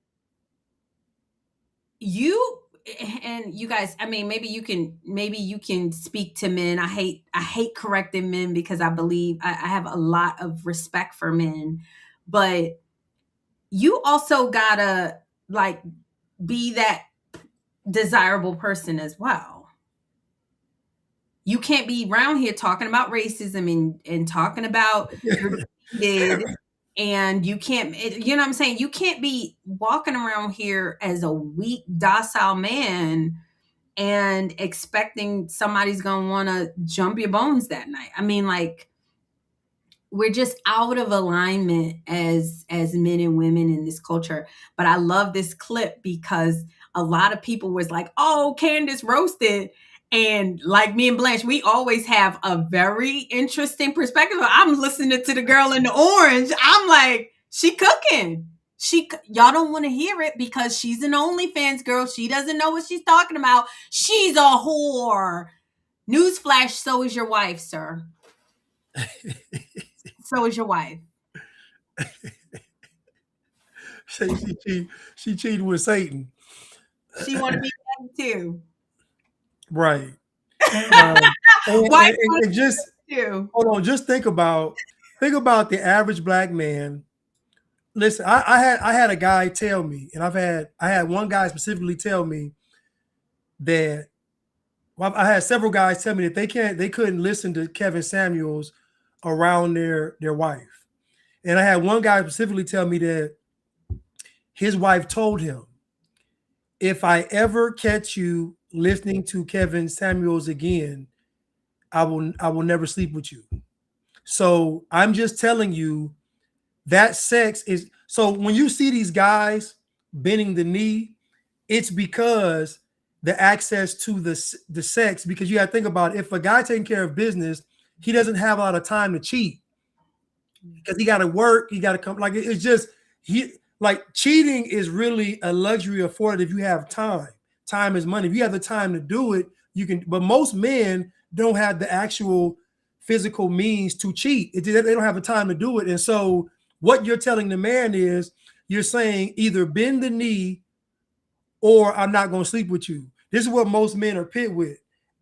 you guys, I mean, maybe you can speak to men. I hate correcting men because I believe I have a lot of respect for men, but you also gotta like be that desirable person as well. You can't be around here talking about racism and talking about your kid, and you can't, you know what I'm saying? You can't be walking around here as a weak, docile man and expecting somebody's gonna want to jump your bones that night. I mean, like, we're just out of alignment as men and women in this culture. But I love this clip because a lot of people was like, oh, Candace roasted. And like me and Blanche, we always have a very interesting perspective. I'm listening to the girl in the orange. I'm like, she cooking. Y'all don't want to hear it because she's an OnlyFans girl. She doesn't know what she's talking about. She's a whore. Newsflash, so is your wife, sir. So is your wife. She cheated with Satan. She want to be married too. Right. Wife and just too. Hold on. Just think about the average black man. Listen, I had a guy tell me, and I had one guy specifically tell me that, well, I had several guys tell me that they couldn't listen to Kevin Samuels around their wife. And I had one guy specifically tell me that his wife told him, if I ever catch you listening to Kevin Samuels again, I will never sleep with you. So I'm just telling you that sex is, so when you see these guys bending the knee, it's because the access to the sex, because you got to think about it. If a guy taking care of business, he doesn't have a lot of time to cheat because he got to work. He got to come. Like, it's just, cheating is really a luxury afforded if you have time. Time is money. If you have the time to do it, you can. But most men don't have the actual physical means to cheat. They don't have the time to do it. And so what you're telling the man is, you're saying either bend the knee or I'm not going to sleep with you. This is what most men are pit with.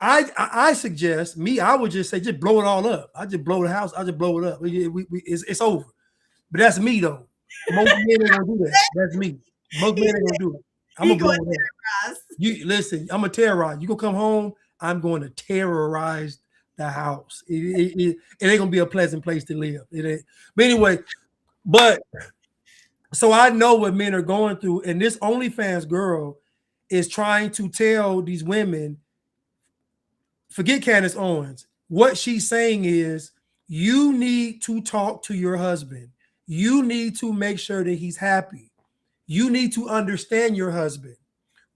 I suggest, I would just say, just blow it all up. I just blow the house. I just blow it up. It's over. But that's me, though. Most men ain't going to do that. That's me. Most men ain't going to do it. I'm going to blow it up. You listen, I'm going to terrorize. You going to come home, I'm going to terrorize the house. It ain't going to be a pleasant place to live. It ain't. But anyway, so I know what men are going through, and this OnlyFans girl is trying to tell these women, forget Candace Owens. What she's saying is, you need to talk to your husband. You need to make sure that he's happy. You need to understand your husband.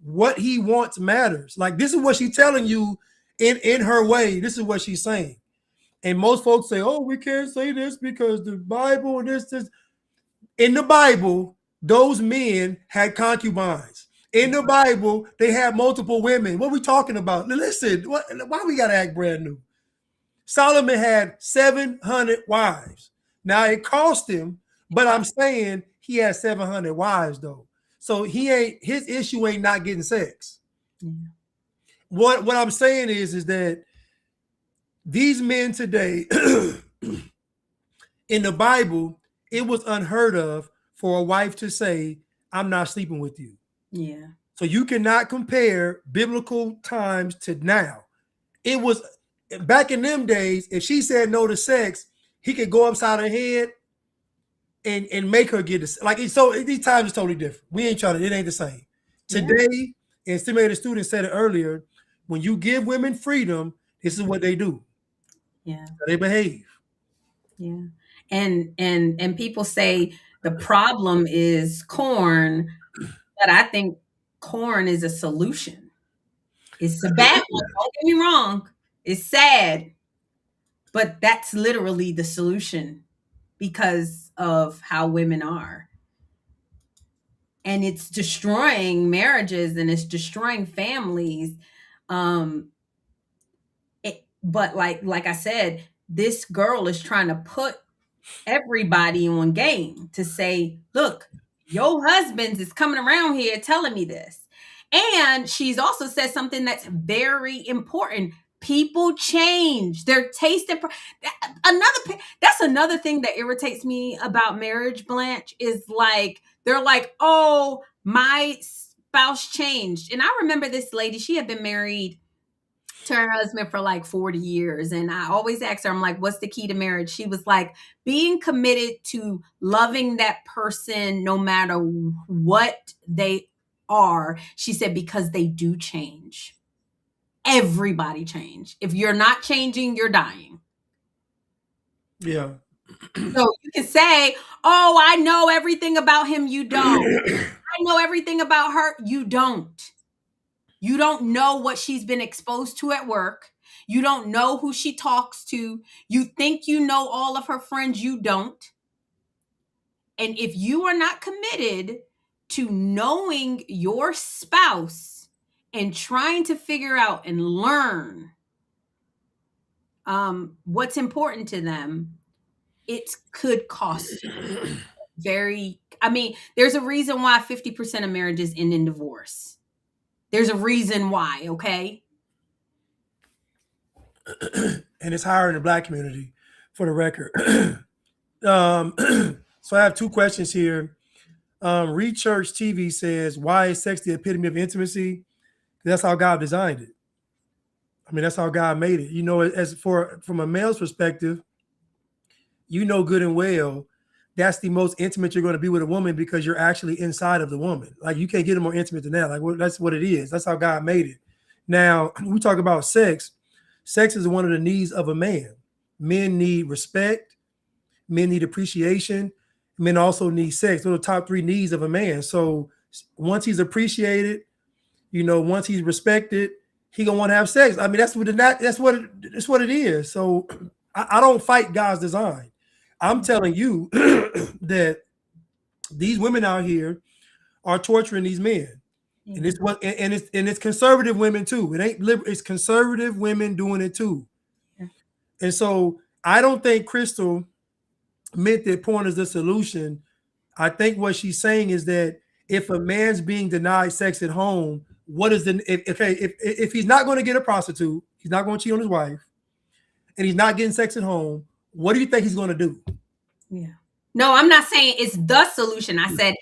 What he wants matters. Like, this is what she's telling you in her way. This is what she's saying. And most folks say, oh, we can't say this because the Bible and this. In the Bible, those men had concubines. In the Bible, they had multiple women. What are we talking about? Listen, why we got to act brand new? Solomon had 700 wives. Now, it cost him, But I'm saying he has 700 wives though. So his issue ain't not getting sex. Yeah. What I'm saying is that these men today in the Bible, it was unheard of for a wife to say, I'm not sleeping with you. Yeah. So you cannot compare biblical times to now. It was back in them days, if she said no to sex, he could go upside her head and make her get it. Like, so these times is totally different. We ain't trying to, it ain't the same. Yeah. Today, and Stimulated Student said it earlier, when you give women freedom, this is what they do. Yeah. They behave. Yeah. And people say the problem is corn, but I think corn is a solution. It's a bad one. Don't get me wrong. It's sad, but that's literally the solution because of how women are. And it's destroying marriages and it's destroying families. But like I said, this girl is trying to put everybody on game to say, look, your husband's is coming around here telling me this. And she's also said something that's very important. People change their taste and that's another thing that irritates me about marriage, Blanche, is like they're like, oh, my spouse changed. And I remember this lady, she had been married to her husband for like 40 years. And I always ask her, I'm like, what's the key to marriage? She was like, being committed to loving that person no matter what they are. She said, because they do change. Everybody change. If you're not changing, you're dying. Yeah. So you can say, oh, I know everything about him. You don't. I know everything about her. You don't. You don't know what she's been exposed to at work. You don't know who she talks to. You think you know all of her friends. You don't. And if you are not committed to knowing your spouse and trying to figure out and learn what's important to them, it could cost you. There's a reason why 50% of marriages end in divorce. There's a reason why, okay? And it's higher in the Black community, for the record. So I have two questions here. Reed Church TV says, why is sex the epitome of intimacy? That's how God designed it. I mean, that's how God made it. You know, from a male's perspective, you know good and well that's the most intimate you're going to be with a woman because you're actually inside of the woman. Like, you can't get more intimate than that. Like, that's what it is. That's how God made it. Now, we talk about sex. Sex is one of the needs of a man. Men need respect. Men need appreciation. Men also need sex. Those are the top three needs of a man. So once he's appreciated, you know, once he's respected, he gonna want to have sex. I mean, that's what it is. So I don't fight God's design. I'm telling you that these women out here are torturing these men. And it's conservative women too. It ain't liberal, it's conservative women doing it too. Yeah. And so I don't think Crystal meant that porn is the solution. I think what she's saying is that if a man's being denied sex at home, what is if he's not going to get a prostitute, he's not going to cheat on his wife, and he's not getting sex at home, what do you think he's going to do? Yeah. No, I'm not saying it's the solution. I said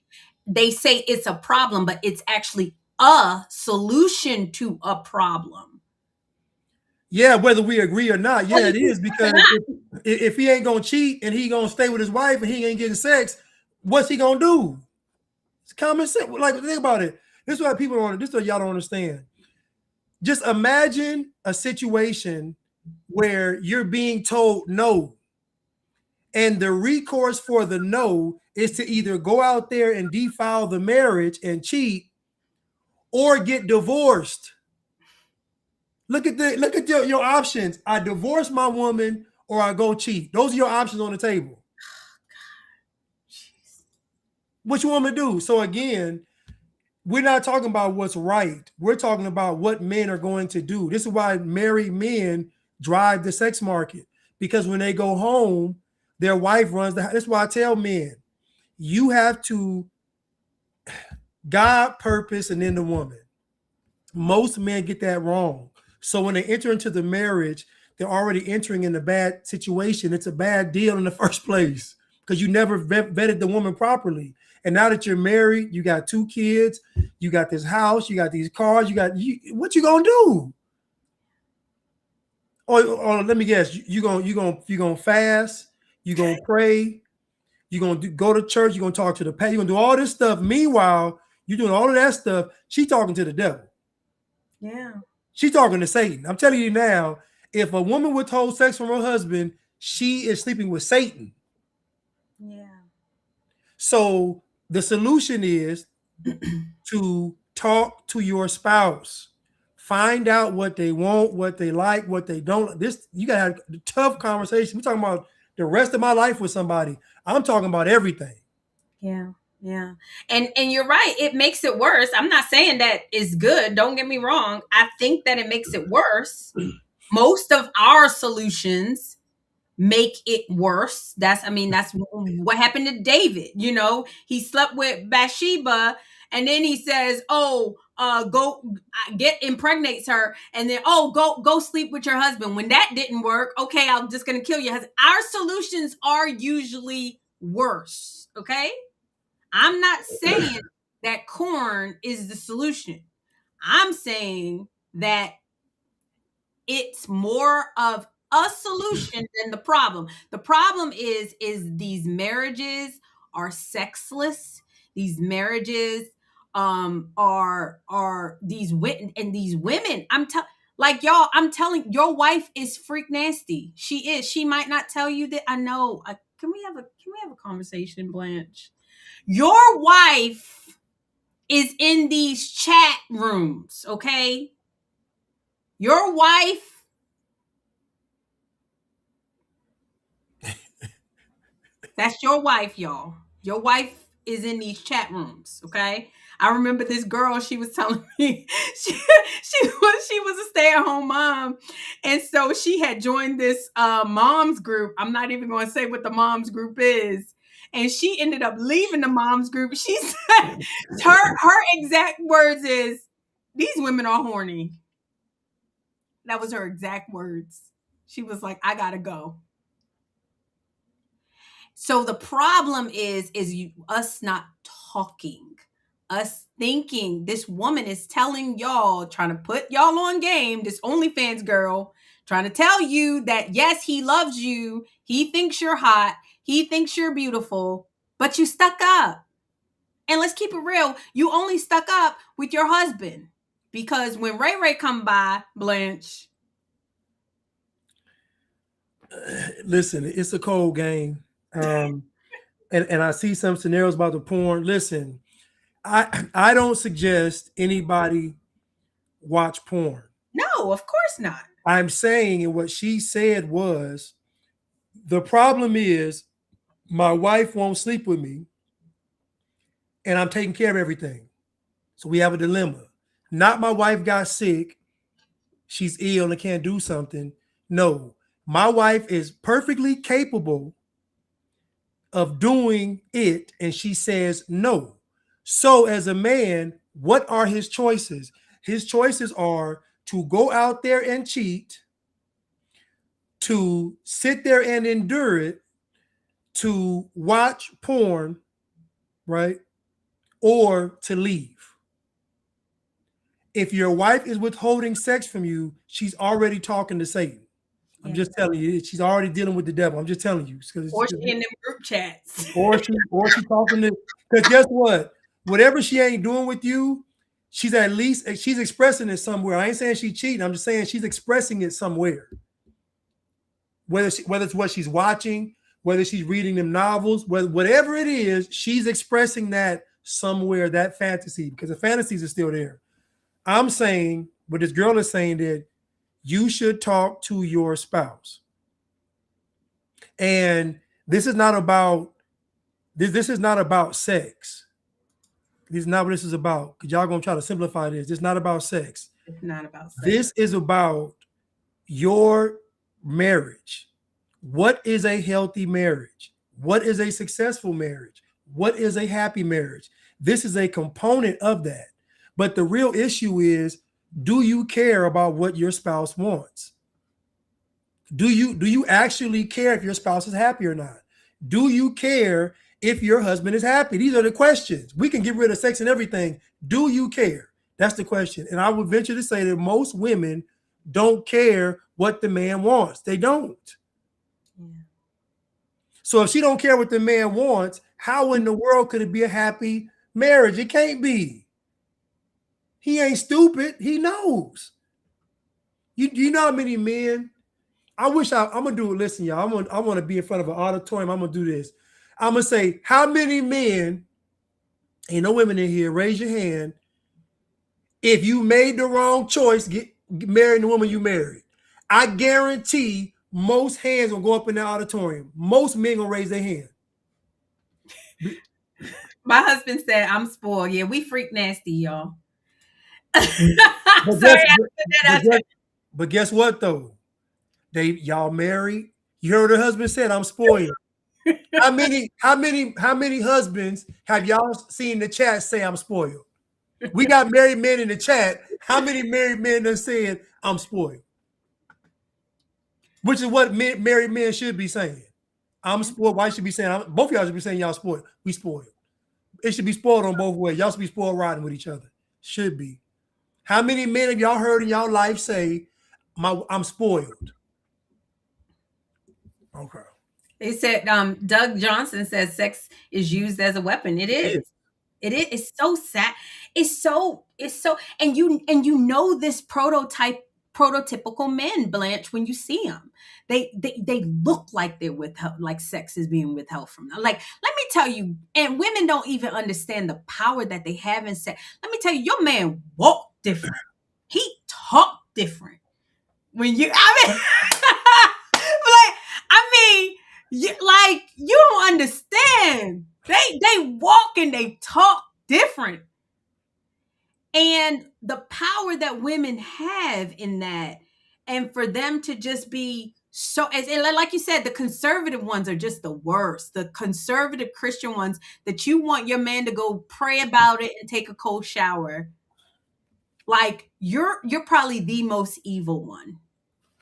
they say it's a problem, but it's actually a solution to a problem. Yeah, whether we agree or not. Yeah, it is, because if he ain't going to cheat and he going to stay with his wife and he ain't getting sex, what's he going to do? It's common sense. Like, think about it. This is what people don't. This is what y'all don't understand. Just imagine a situation where you're being told no, and the recourse for the no is to either go out there and defile the marriage and cheat, or get divorced. Look at your options. I divorce my woman, or I go cheat. Those are your options on the table. What you want me to do? So again, we're not talking about what's right. We're talking about what men are going to do. This is why married men drive the sex market, because when they go home, their wife runs the house. That's why I tell men, You have to God, purpose, and then the woman. Most men get that wrong. So when they enter into the marriage, they're already entering in a bad situation. It's a bad deal in the first place because you never vetted the woman properly. And now that you're married, you got 2 kids, you got this house, you got these cars, what you gonna do? Or let me guess, you gonna fast, you gonna pray, you gonna go to church, you gonna talk to the pastor, you gonna do all this stuff. Meanwhile, you're doing all of that stuff. She talking to the devil. Yeah. She's talking to Satan. I'm telling you now, if a woman withholds sex from her husband, she is sleeping with Satan. Yeah. So the solution is to talk to your spouse. Find out what they want, what they like, what they don't. You gotta have a tough conversation. We're talking about the rest of my life with somebody. I'm talking about everything. Yeah. Yeah. And you're right. It makes it worse. I'm not saying that is good. Don't get me wrong. I think that it makes it worse. Most of our solutions make it worse. That's what happened to David. You know, he slept with Bathsheba and then he says, "Oh, go impregnates her." And then, "Oh, go sleep with your husband." When that didn't work, okay, I'm just going to kill your husband. Our solutions are usually worse. Okay. I'm not saying that corn is the solution. I'm saying that it's more of a solution than the problem. The problem is these marriages are sexless. These marriages are these women. Like y'all, I'm telling your wife is freak nasty. She is. She might not tell you that. I know. Can we have a conversation, Blanche? Your wife is in these chat rooms, okay? Your wife that's your wife, y'all. Your wife is in these chat rooms, okay? I remember this girl, she was telling me she was a stay-at-home mom. And so she had joined this moms group. I'm not even going to say what the moms group is. And she ended up leaving the moms group. She said her exact words is, "These women are horny." That was her exact words. She was like, "I gotta go." So the problem is us not talking, us thinking. This woman is telling y'all, trying to put y'all on game. This OnlyFans girl trying to tell you that yes, he loves you. He thinks you're hot. He thinks you're beautiful, but you stuck up. And let's keep it real. You only stuck up with your husband because when Ray Ray come by, Blanche. Listen, it's a cold game. And I see some scenarios about the porn. Listen, I don't suggest anybody watch porn. No, of course not. I'm saying, and what she said was, the problem is my wife won't sleep with me and I'm taking care of everything. So we have a dilemma. Not my wife got sick, she's ill and can't do something. No, my wife is perfectly capable of doing it and she says no. So as a man, what are his choices? His choices are to go out there and cheat, to sit there and endure it, to watch porn, right? Or to leave. If your wife is withholding sex from you, she's already talking to Satan. I'm just telling you, she's already dealing with the devil. I'm just telling you. Or she in them group chats. Or she talking to, because guess what? Whatever she ain't doing with you, she's expressing it somewhere. I ain't saying she's cheating. I'm just saying she's expressing it somewhere. Whether it's what she's watching, whether she's reading them novels, whatever it is, she's expressing that somewhere, that fantasy, because the fantasies are still there. I'm saying, what this girl is saying, that you should talk to your spouse. And this is not about this is not about sex. This is not what this is about. Because y'all gonna try to simplify this. It's not about sex. It's not about sex. This is about your marriage. What is a healthy marriage? What is a successful marriage? What is a happy marriage? This is a component of that. But the real issue is, do you care about what your spouse wants? Do you actually care if your spouse is happy or not? Do you care if your husband is happy? These are the questions. We can get rid of sex and everything. Do you care? That's the question. And I would venture to say that most women don't care what the man wants. They don't. Yeah. So if she don't care what the man wants, how in the world could it be a happy marriage? It can't be. He ain't stupid. He knows. You know how many men? I'm gonna do it. Listen, y'all. I'm gonna be in front of an auditorium. I'm gonna do this. I'm gonna say, how many men? Ain't no women in here. Raise your hand. If you made the wrong choice, get married the woman you married. I guarantee most hands will go up in the auditorium. Most men gonna raise their hand. My husband said, I'm spoiled. Yeah, we freak nasty, y'all. But guess what though? Y'all married. You heard her husband said, I'm spoiled. How many husbands have y'all seen the chat say I'm spoiled? We got married men in the chat. How many married men have said I'm spoiled? Which is what married men should be saying. I'm spoiled. Why should be saying both of y'all should be saying y'all spoiled? We spoiled. It should be spoiled on both ways. Y'all should be spoiled riding with each other. Should be. How many men have y'all heard in y'all life say, I'm spoiled? Okay. They said, Doug Johnson says sex is used as a weapon. It is. It is. It's so sad. It's so, and you know this prototypical men, Blanche, when you see them. They look like they're withheld, like sex is being withheld from them. Like, let me tell you, and women don't even understand the power that they have in sex. Let me tell you, your man walked different. He talked different. When you, you don't understand. They walk and they talk different. And the power that women have in that, and for them to just be so, like you said, the conservative ones are just the worst. The conservative Christian ones that you want your man to go pray about it and take a cold shower. Like you're probably the most evil one.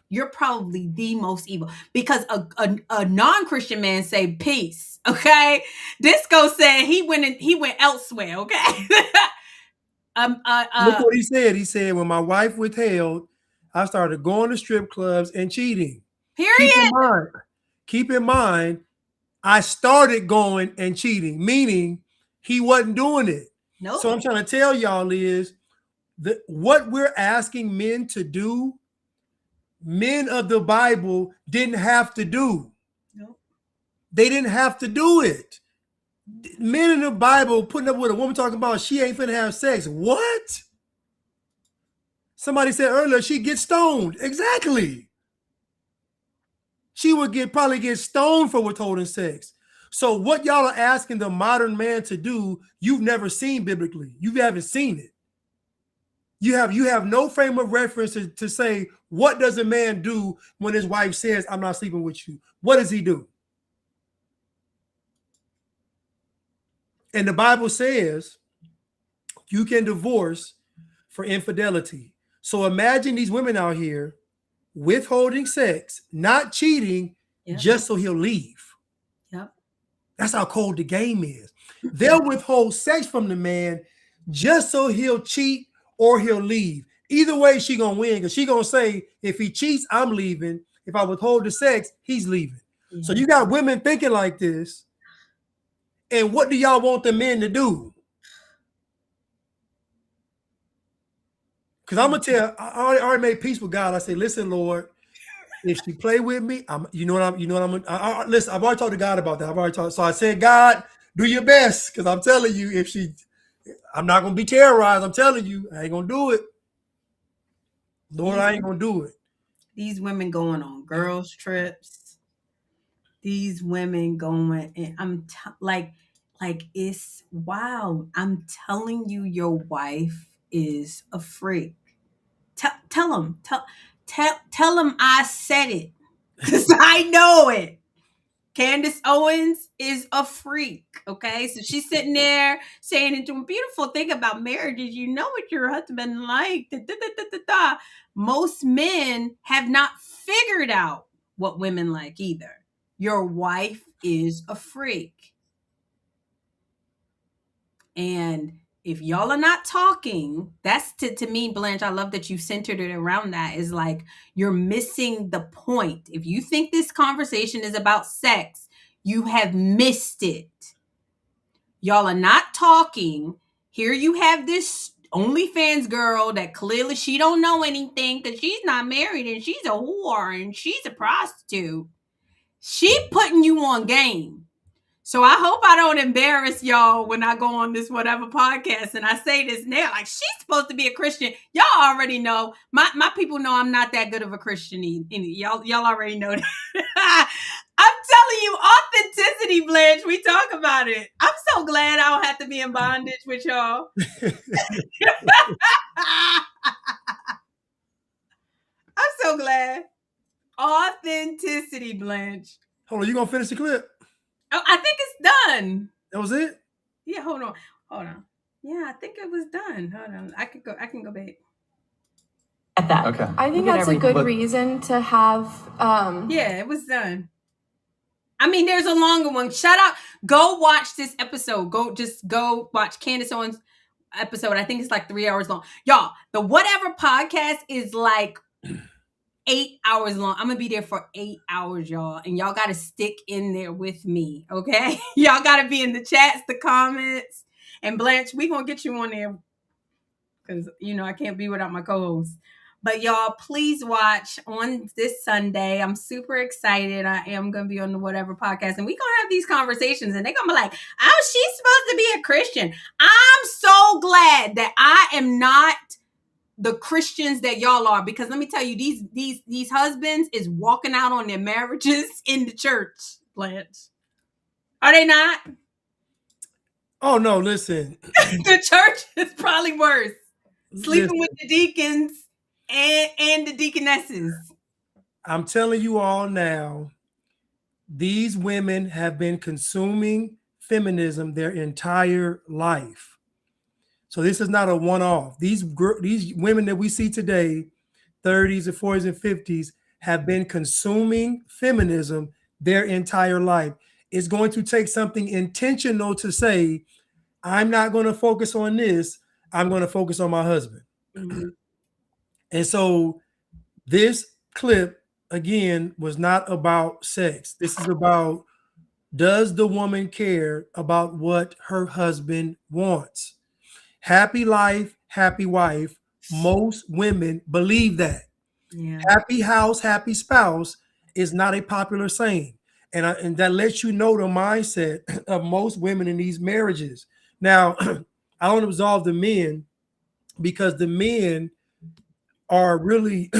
You're probably the most evil, because a non-Christian man say peace. Okay, Disco said he went elsewhere. Okay. Look what he said. He said, when my wife withheld, I started going to strip clubs and cheating. Period. Keep in mind, I started going and cheating, meaning he wasn't doing it. Nope. So I'm trying to tell y'all is that what we're asking men to do, men of the Bible didn't have to do. Nope. They didn't have to do it. Men in the Bible putting up with a woman talking about she ain't finna have sex. What? Somebody said earlier she gets stoned. Exactly. She would probably get stoned for withholding sex. So what y'all are asking the modern man to do, you've never seen biblically. You haven't seen it. You have no frame of reference to say, what does a man do when his wife says, I'm not sleeping with you? What does he do? And the Bible says you can divorce for infidelity. So imagine these women out here withholding sex, not cheating, just so he'll leave. Yep. That's how cold the game is. They'll withhold sex from the man just so he'll cheat or he'll leave. Either way, she gonna win, because she gonna say, if he cheats, I'm leaving. If I withhold the sex, he's leaving. Yeah. So you got women thinking like this. And what do y'all want the men to do? Because I'm gonna tell, I already made peace with God. I say, listen, Lord, if she play with me, listen, I've already talked to God about that. So I said, God, do your best, because I'm telling you, I'm not gonna be terrorized. I'm telling you, I ain't gonna do it. Lord, I ain't gonna do it. These women going on girls' trips. These women going, and I'm like it's wow. I'm telling you, your wife is a freak. Tell them I said it, because I know it. Candace Owens is a freak. Okay. So she's sitting there saying and doing beautiful thing about marriages. You know what your husband like. Da, da, da, da, da, da. Most men have not figured out what women like either. Your wife is a freak. And if y'all are not talking, that's to me, Blanche, I love that you centered it around that, is like you're missing the point. If you think this conversation is about sex, you have missed it. Y'all are not talking. Here you have this OnlyFans girl that clearly she don't know anything because she's not married and she's a whore and she's a prostitute. She putting you on game. So I hope I don't embarrass y'all when I go on this whatever podcast and I say this now. Like, she's supposed to be a Christian. Y'all already know. My people know I'm not that good of a Christian. Y'all already know that. I'm telling you, authenticity, Blanche. We talk about it. I'm so glad I don't have to be in bondage with y'all. I'm so glad. Authenticity, Blanche. Hold on, you gonna finish the clip? Oh, I think it's done. That was it? Yeah, hold on. Yeah, I think it was done. Hold on. I can go back. At that. Okay. I think that's a good reason to have. Yeah, it was done. I mean, there's a longer one. Shout out. Go watch this episode. Go watch Candace Owens episode. I think it's like 3 hours long. Y'all, the Whatever podcast is like 8 hours long. I'm gonna be there for 8 hours, y'all. And y'all gotta stick in there with me. Okay. Y'all gotta be in the chats, the comments. And Blanche, we gonna get you on there because I can't be without my co-host. But y'all, please watch on this Sunday. I'm super excited. I am going to be on the Whatever podcast. And we're going to have these conversations. And they're going to be like, oh, she's supposed to be a Christian. I'm so glad that I am not the Christians that y'all are. Because let me tell you, these husbands is walking out on their marriages in the church, Blanche. Are they not? Oh, no, listen. The church is probably worse. Sleeping with the deacons and the deaconesses. I'm telling you all now, these women have been consuming feminism their entire life. So this is not a one-off. These women that we see today, 30s and 40s and 50s, have been consuming feminism their entire life. It's going to take something intentional to say, I'm not going to focus on this. I'm going to focus on my husband. Mm-hmm. And so this clip, again, was not about sex. This is about, does the woman care about what her husband wants? Happy life, happy wife. Most women believe that. Yeah. Happy house, happy spouse is not a popular saying. And that lets you know the mindset of most women in these marriages. Now, I don't absolve the men, because the men are really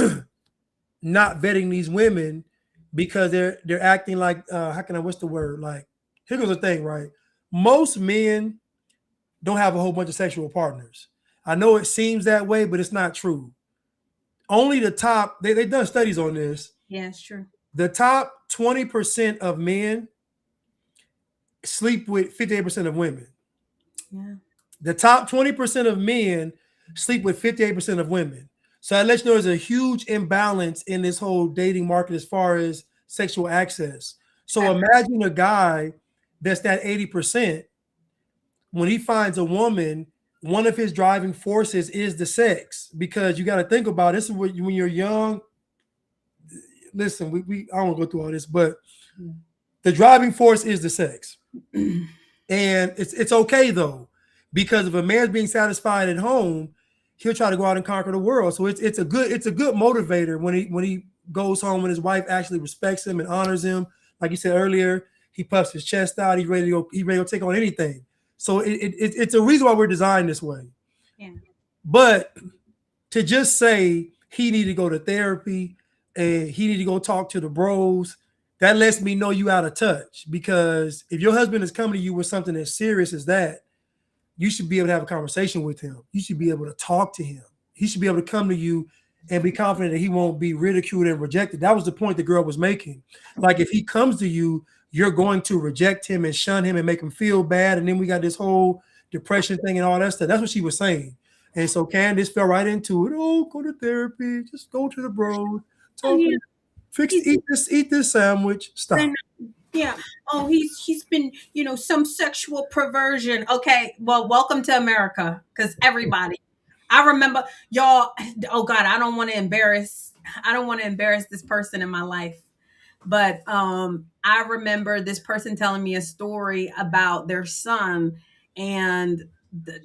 not vetting these women, because they're acting like what's the word? Like, here goes the thing, right? Most men don't have a whole bunch of sexual partners. I know it seems that way, but it's not true. Only the top, they've done studies on this. Yeah, it's true. The top 20% of men sleep with 58% of women. Yeah. The top 20% of men sleep with 58% of women. So that lets you know there's a huge imbalance in this whole dating market as far as sexual access. So imagine a guy that's that 80%. When he finds a woman, one of his driving forces is the sex, because you got to think about this is when you're young. Listen, I don't want to go through all this, but the driving force is the sex. And it's okay though, because if a man's being satisfied at home, he'll try to go out and conquer the world. So it's a good motivator when he goes home, when his wife actually respects him and honors him. Like you said earlier, he puffs his chest out. He's ready to go take on anything. So it's a reason why we're designed this way. Yeah. But to just say he need to go to therapy and he need to go talk to the bros, that lets me know you out of touch. Because if your husband is coming to you with something as serious as that, you should be able to have a conversation with him. You should be able to talk to him. He should be able to come to you and be confident that he won't be ridiculed and rejected. That was the point the girl was making. Like, if he comes to you, you're going to reject him and shun him and make him feel bad. And then we got this whole depression thing and all that stuff. That's what she was saying. And so Candace fell right into it. Oh, go to therapy. Just go to the bros. Talk to eat this sandwich. Stop. Yeah. Oh, he's been, some sexual perversion. Okay. Well, welcome to America. Because everybody, I remember y'all. Oh God, I don't want to embarrass this person in my life. But I remember this person telling me a story about their son, and the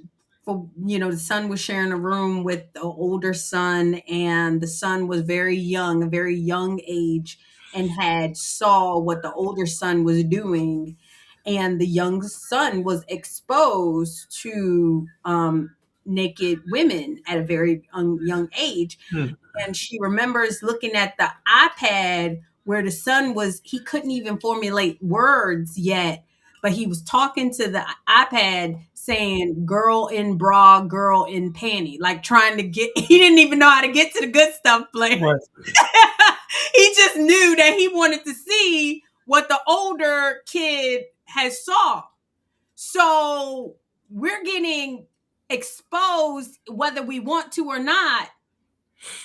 son was sharing a room with the older son, and the son was very young, a very young age, and had saw what the older son was doing, and the young son was exposed to naked women at a very young age. And she remembers looking at the iPad where the son he couldn't even formulate words yet, but he was talking to the iPad saying girl in bra, girl in panty, like trying to he didn't even know how to get to the good stuff, Blair. Right. He just knew that he wanted to see what the older kid has saw. So we're getting exposed whether we want to or not.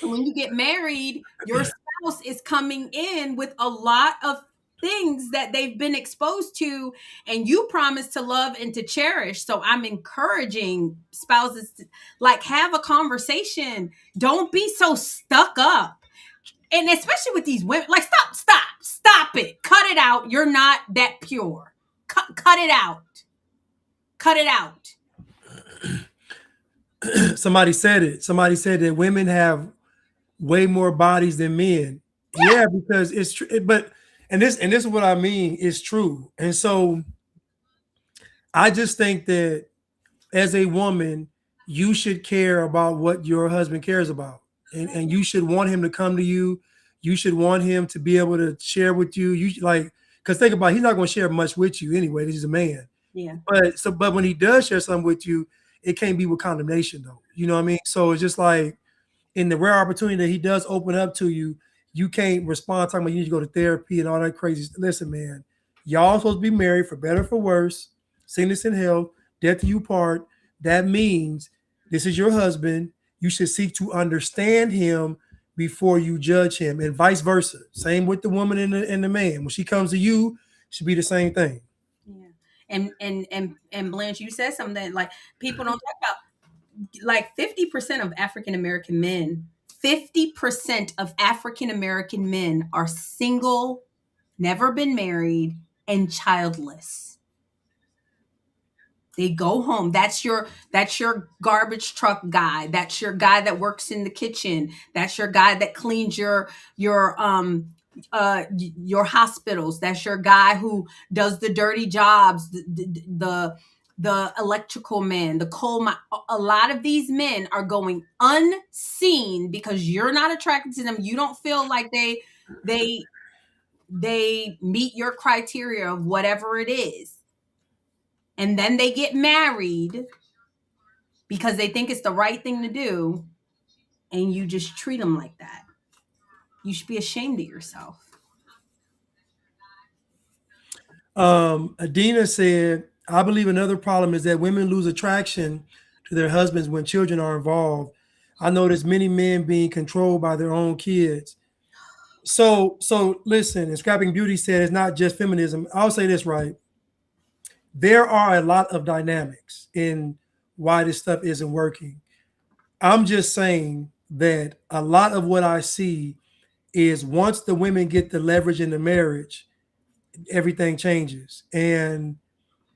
When you get married, your spouse is coming in with a lot of things that they've been exposed to, and you promise to love and to cherish. So I'm encouraging spouses to have a conversation. Don't be so stuck up. And especially with these women, stop it. Cut it out. You're not that pure. Cut it out. Cut it out. Somebody said it. Somebody said that women have way more bodies than men. Yeah, because it's true. And this is what I mean. It's true. And so I just think that as a woman, you should care about what your husband cares about. And you should want him to come to you. You should want him to be able to share with you. Because think about it, he's not going to share much with you anyway. He's a man. Yeah. But when he does share something with you, it can't be with condemnation though. You know what I mean? So it's just like in the rare opportunity that he does open up to you, you can't respond talking about you need to go to therapy and all that crazy. Listen, man, y'all supposed to be married for better, for worse, sickness and health, death do you part. That means this is your husband. You should seek to understand him before you judge him, and vice versa. Same with the woman and the man. When she comes to you, it should be the same thing. Yeah. And Blanche, you said something like people don't talk about. Like 50% of African American men, 50% of African American men are single, never been married, and childless. They go home. That's your garbage truck guy. That's your guy that works in the kitchen. That's your guy that cleans your hospitals. That's your guy who does the dirty jobs, the electrical man, the coal mine. A lot of these men are going unseen because you're not attracted to them. You don't feel like they meet your criteria of whatever it is. And then they get married because they think it's the right thing to do, and you just treat them like that. You should be ashamed of yourself. Adina said, I believe another problem is that women lose attraction to their husbands when children are involved. I notice many men being controlled by their own kids. So listen, and Scrapping Beauty said it's not just feminism. I'll say this, right? There are a lot of dynamics in why this stuff isn't working. I'm just saying that a lot of what I see is once the women get the leverage in the marriage, everything changes. And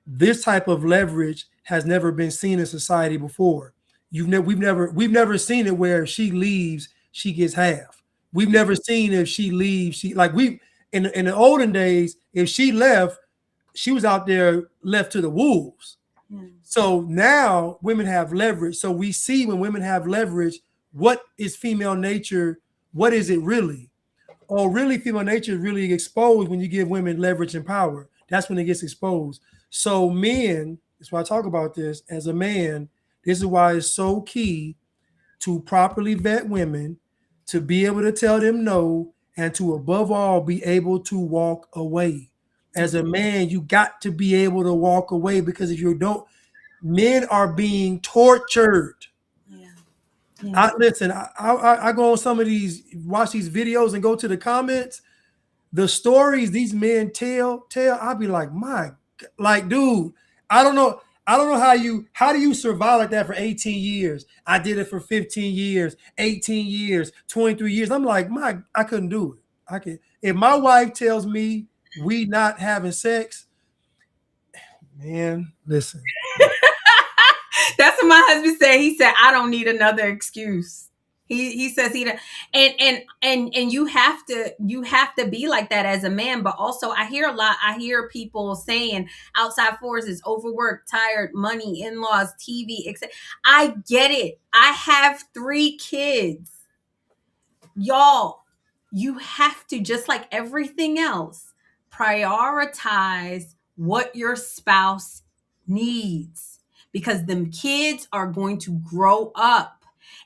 this type of leverage has never been seen in society before. We've never seen it where if she leaves, she gets half. We've never seen if she leaves, in the olden days, if she left, she was out there left to the wolves. So now women have leverage. So we see when women have leverage, what is female nature? What is it really? Oh, really, female nature is really exposed when you give women leverage and power. That's when it gets exposed. So men, that's why I talk about this as a man. This is why it's so key to properly vet women, to be able to tell them no, and to above all be able to walk away. As a man, you got to be able to walk away, because if you don't, men are being tortured. Yeah. Listen, I go on some of these, watch these videos and go to the comments. The stories these men tell, I'll be like, dude, I don't know how do you survive like that for 18 years? I did it for 15 years, 18 years, 23 years. I'm like, I couldn't do it. If my wife tells me we not having sex, man, listen. That's what my husband said. He said, I don't need another excuse. He says he don't, and you have to be like that as a man. But also I hear people saying outside forces, overworked, tired, money, in-laws, TV, etc. I get it. I have 3 kids. Y'all, you have to, just like everything else, prioritize what your spouse needs, because them kids are going to grow up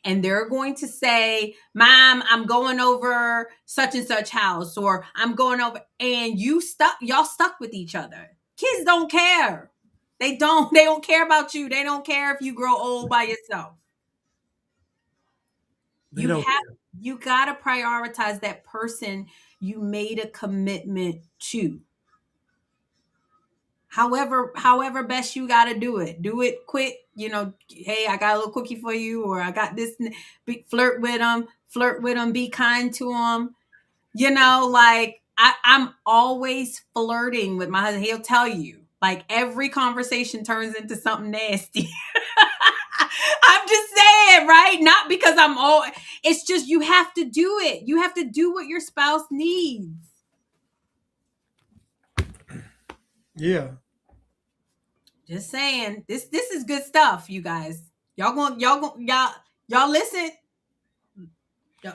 and they're going to say, Mom, I'm going over such and such house, or I'm going over, and y'all stuck with each other. Kids don't care. They don't care about you. They don't care if you grow old by yourself. You gotta prioritize that person you made a commitment to. However best you gotta do it. Do it quick. Hey, I got a little cookie for you, or I got this. Flirt with them. Be kind to them. Like I'm always flirting with my husband. He'll tell you, like, every conversation turns into something nasty. I'm just saying, right? Not because it's just, you have to do it. You have to do what your spouse needs. Yeah. Just saying. This is good stuff, you guys. Y'all listen.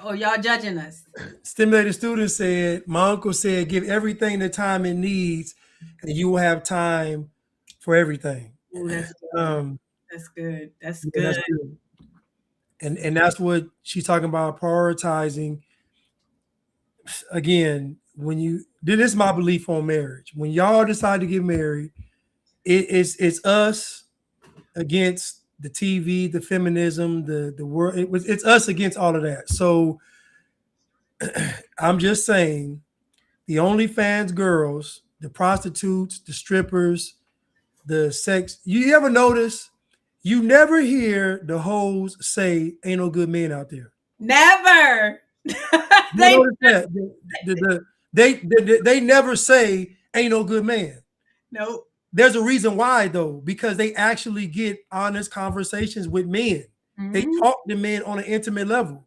Or y'all judging us. Stimulated Student said, my uncle said, give everything the time it needs, and you will have time for everything. Ooh, that's good. That's good. That's good. That's good. And that's what she's talking about, prioritizing. Again, this is my belief on marriage. When y'all decide to get married, it's us against the TV, the feminism, the world. It's us against all of that. So I'm just saying, the OnlyFans girls, the prostitutes, the strippers, the sex. You ever notice? You never hear the hoes say, "Ain't no good men out there." Never. They never say, "Ain't no good man." Nope. There's a reason why, though, because they actually get honest conversations with men. Mm-hmm. They talk to men on an intimate level.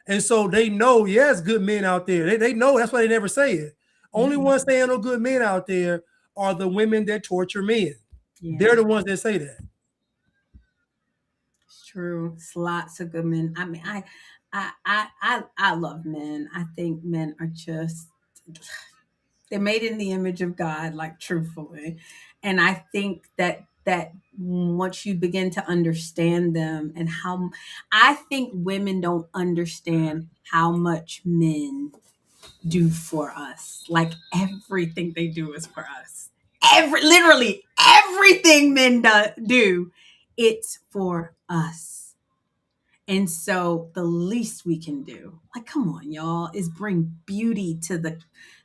And so they know, yes, good men out there. They know, that's why they never say it. Only ones saying no good men out there are the women that torture men. Yeah. They're the ones that say that. It's true. It's lots of good men. I mean, I love men. I think men are just, they're made in the image of God, like, truthfully. And I think that once you begin to understand them, and I think women don't understand how much men do for us. Like, everything they do is for us. Literally everything men do, it's for us. And so the least we can do, like, come on, y'all, is bring beauty to the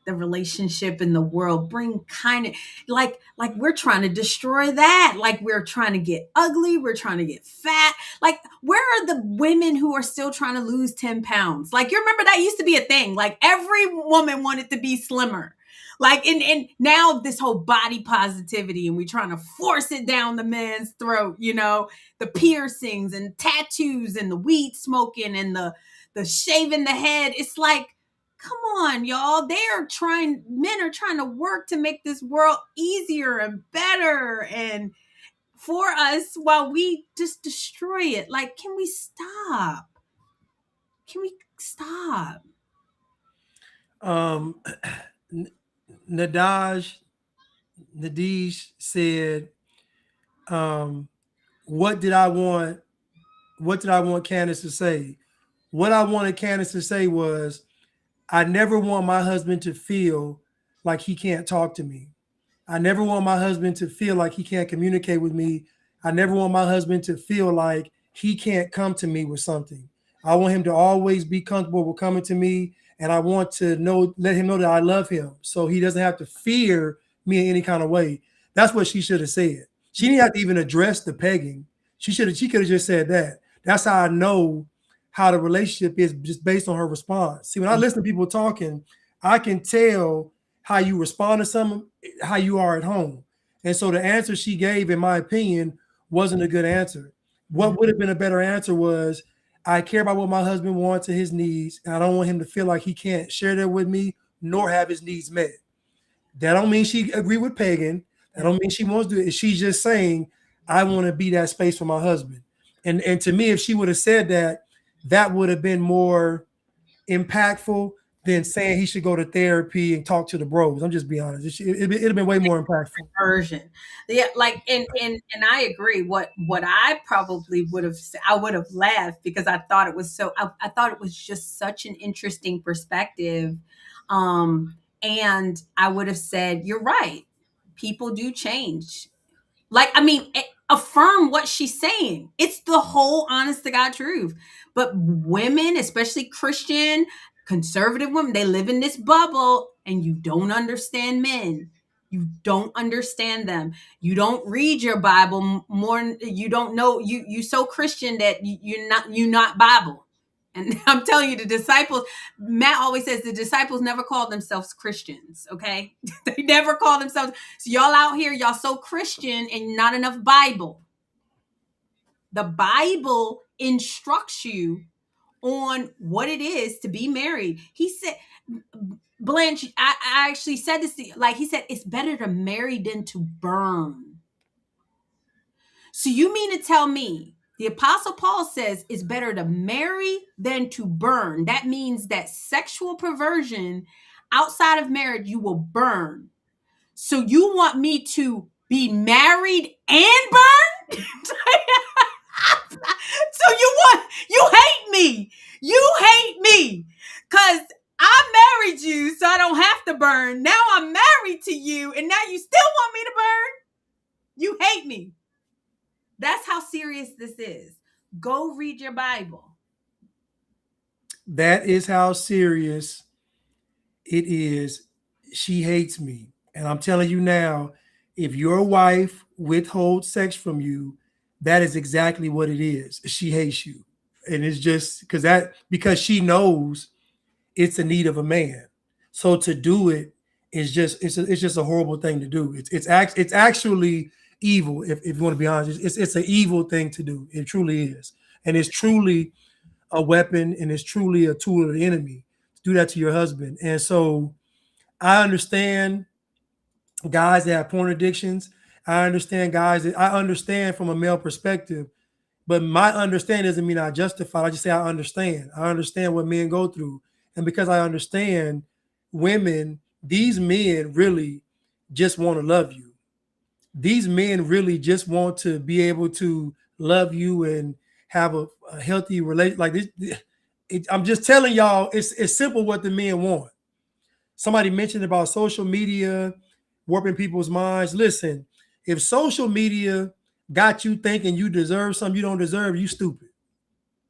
relationship in the world. Bring kind of, like we're trying to destroy that. Like, we're trying to get ugly. We're trying to get fat. Like, where are the women who are still trying to lose 10 pounds? Like, you remember that used to be a thing. Like, every woman wanted to be slimmer. Like, and now this whole body positivity, and we're trying to force it down the man's throat, the piercings and tattoos and the weed smoking and the shaving the head. It's like, come on, y'all. Men are trying to work to make this world easier and better and for us, while we just destroy it. Like, can we stop? Can we stop? Nadej said, what did I want Candace to say? What I wanted Candace to say was, I never want my husband to feel like he can't talk to me. I never want my husband to feel like he can't communicate with me. I never want my husband to feel like he can't come to me with something. I want him to always be comfortable with coming to me, and I want to let him know that I love him, so he doesn't have to fear me in any kind of way. That's what she should have said. She didn't have to even address the pegging. She could have just said that. That's how I know how the relationship is, just based on her response. See, when I listen to people talking, I can tell how you respond to something, how you are at home. And so the answer she gave, in my opinion, wasn't a good answer. What would have been a better answer was, I care about what my husband wants and his needs, and I don't want him to feel like he can't share that with me, nor have his needs met. That don't mean she agree with Pagan. That don't mean she wants to do it. She's just saying, I want to be that space for my husband. And to me, if she would have said that, that would have been more impactful than saying he should go to therapy and talk to the bros. I'm just being honest. It'd have been way more impactful. Version. Yeah, like and I agree. What I probably would have said, I would have laughed because I thought it was so I thought it was just such an interesting perspective. And I would have said, you're right. People do change. Like, I mean, affirm what she's saying. It's the whole honest to God truth. But women, especially Christian, conservative women, they live in this bubble and you don't understand men. You don't understand them. You don't read your Bible more. You don't know. You so Christian that you're not Bible. And I'm telling you, the disciples, Matt always says the disciples never called themselves Christians, okay? They never called themselves. So y'all out here, y'all so Christian and not enough Bible. The Bible instructs you on what it is to be married. He said, Blanche, I actually said this to you, like he said, it's better to marry than to burn. So you mean to tell me the Apostle Paul says it's better to marry than to burn? That means that sexual perversion outside of marriage, you will burn. So you want me to be married and burn? So you hate me. You hate me. Because I married you so I don't have to burn. Now I'm married to you and now you still want me to burn? You hate me. That's how serious this is. Go read your Bible. That is how serious it is. She hates me. And I'm telling you now, if your wife withholds sex from you, that is exactly what it is. She hates you. And it's just because she knows it's a need of a man. So to do it is just it's just a horrible thing to do. It's actually evil. If you want to be honest, it's an evil thing to do. It truly is, and it's truly a weapon, and it's truly a tool of the enemy to do that to your husband. And so I understand guys that have porn addictions. I understand from a male perspective, but my understanding doesn't mean I justify. I just say I understand. I understand what men go through. And because I understand women, these men really just want to love you. These men really just want to be able to love you and have a healthy relation. Like this, I'm just telling y'all, it's simple what the men want. Somebody mentioned about social media warping people's minds. Listen, if social media got you thinking you deserve something you don't deserve, you stupid.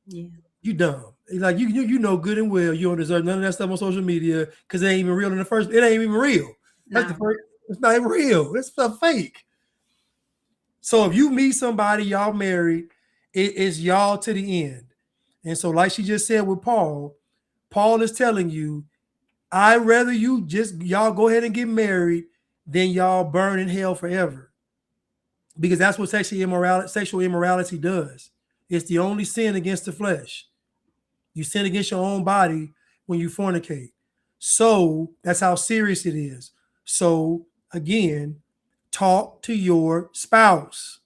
Yeah. You dumb. Like you know good and well you don't deserve none of that stuff on social media because it ain't even real in the first. It ain't even real. That's the first. It's not even real. It's stuff fake. So if you meet somebody, y'all married, it's y'all to the end. And so, like she just said with Paul is telling you, I'd rather y'all go ahead and get married than y'all burn in hell forever. Because that's what sexual immorality does. It's the only sin against the flesh. You sin against your own body when you fornicate. So that's how serious it is. So again, talk to your spouse.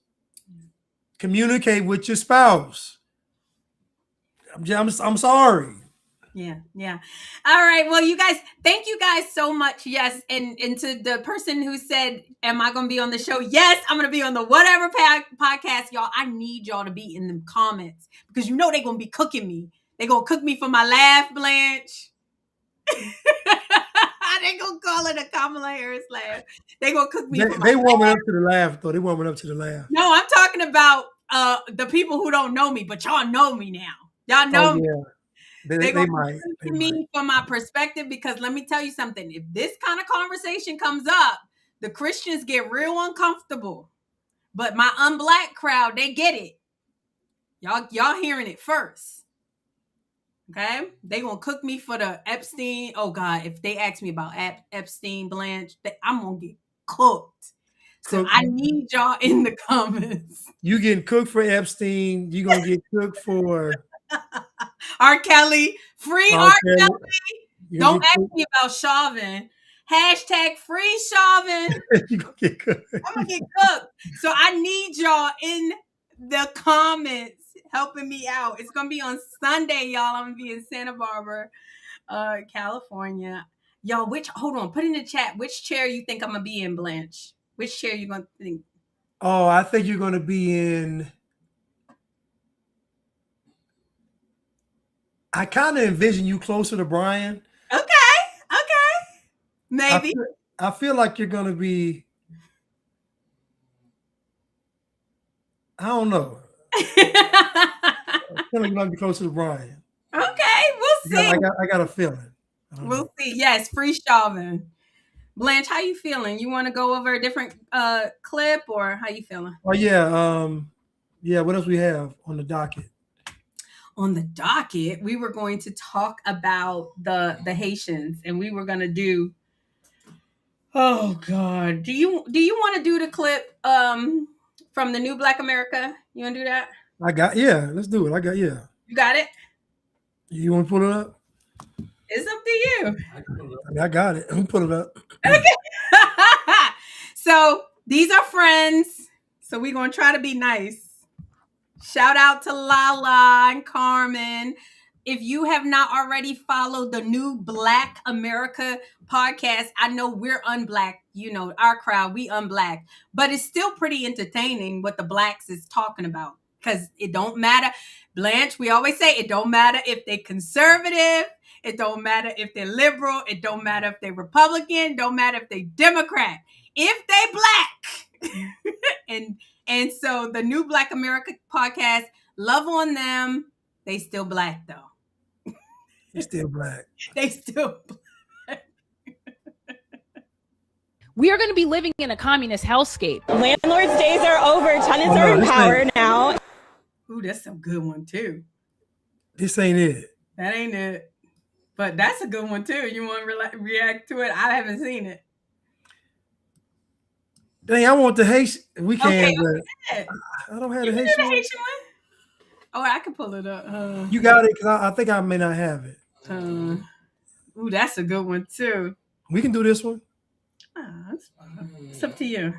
Communicate with your spouse. I'm sorry. Yeah. All right. Well, you guys, thank you guys so much. Yes. And to the person who said, am I going to be on the show? Yes, I'm going to be on the Whatever podcast. Y'all, I need y'all to be in the comments because you know they're going to be cooking me. They're going to cook me for my laugh, Blanche. They gonna call it a Kamala Harris laugh. They gonna cook me. They warming up to the laugh, though. They warming up to the laugh. No, I'm talking about the people who don't know me, but y'all know me now. Y'all know me. They might. They me from my perspective, because let me tell you something. If this kind of conversation comes up, the Christians get real uncomfortable. But my unblack crowd, they get it. Y'all hearing it first. Okay? They gonna cook me for the Epstein. Oh God, if they ask me about Epstein, Blanche, I'm gonna get cooked. So I need y'all in the comments. You getting cooked for Epstein. You gonna get cooked for R. Kelly. Free R. Kelly. Don't ask me about Chauvin. Hashtag free Chauvin. You gonna get cooked. I'm gonna get cooked. So I need y'all in the comments helping me out. It's gonna be on Sunday, y'all. I'm gonna be in Santa Barbara, California. Y'all, hold on, put in the chat which chair you think I'm gonna be in, Blanche. Which chair you gonna think? Oh, I think you're gonna be in. I kind of envision you closer to Brian. Okay. Maybe. I feel like you're gonna be. I don't know. I feel like you're gonna be closer to Brian. Okay, we'll see. I got a feeling. We'll see. Yes, free Chauvin. Blanche, how you feeling? You want to go over a different clip, or how you feeling? Oh yeah. What else we have on the docket? On the docket, we were going to talk about the Haitians, and we were gonna do. Oh God, do you want to do the clip from the New Black America? You want to do that? Let's do it. You got it? You want to pull it up? It's up to you. I got it. Let me pull it up. Okay. So these are friends. So we're going to try to be nice. Shout out to Lala and Carmen. If you have not already followed the New Black America podcast, I know we're unblack. You know, our crowd, we unblack. But it's still pretty entertaining what the blacks is talking about. Because it don't matter. Blanche, we always say it don't matter if they're conservative. It don't matter if they're liberal. It don't matter if they're Republican. Don't matter if they're Democrat. If they black. and so the New Black America podcast, love on them. They still black though. They still black. They still black. We are going to be living in a communist hellscape. Landlords' days are over. Tenants are in power now. Ooh, that's a good one too. This ain't it. That ain't it. But that's a good one too. You want to react to it? I haven't seen it. Dang, I want the Haitian. We can, but I don't have the Haitian one. Oh, I can pull it up. You got it, because I think I may not have it. Ooh, that's a good one too. We can do this one. That's fine. It's up to you.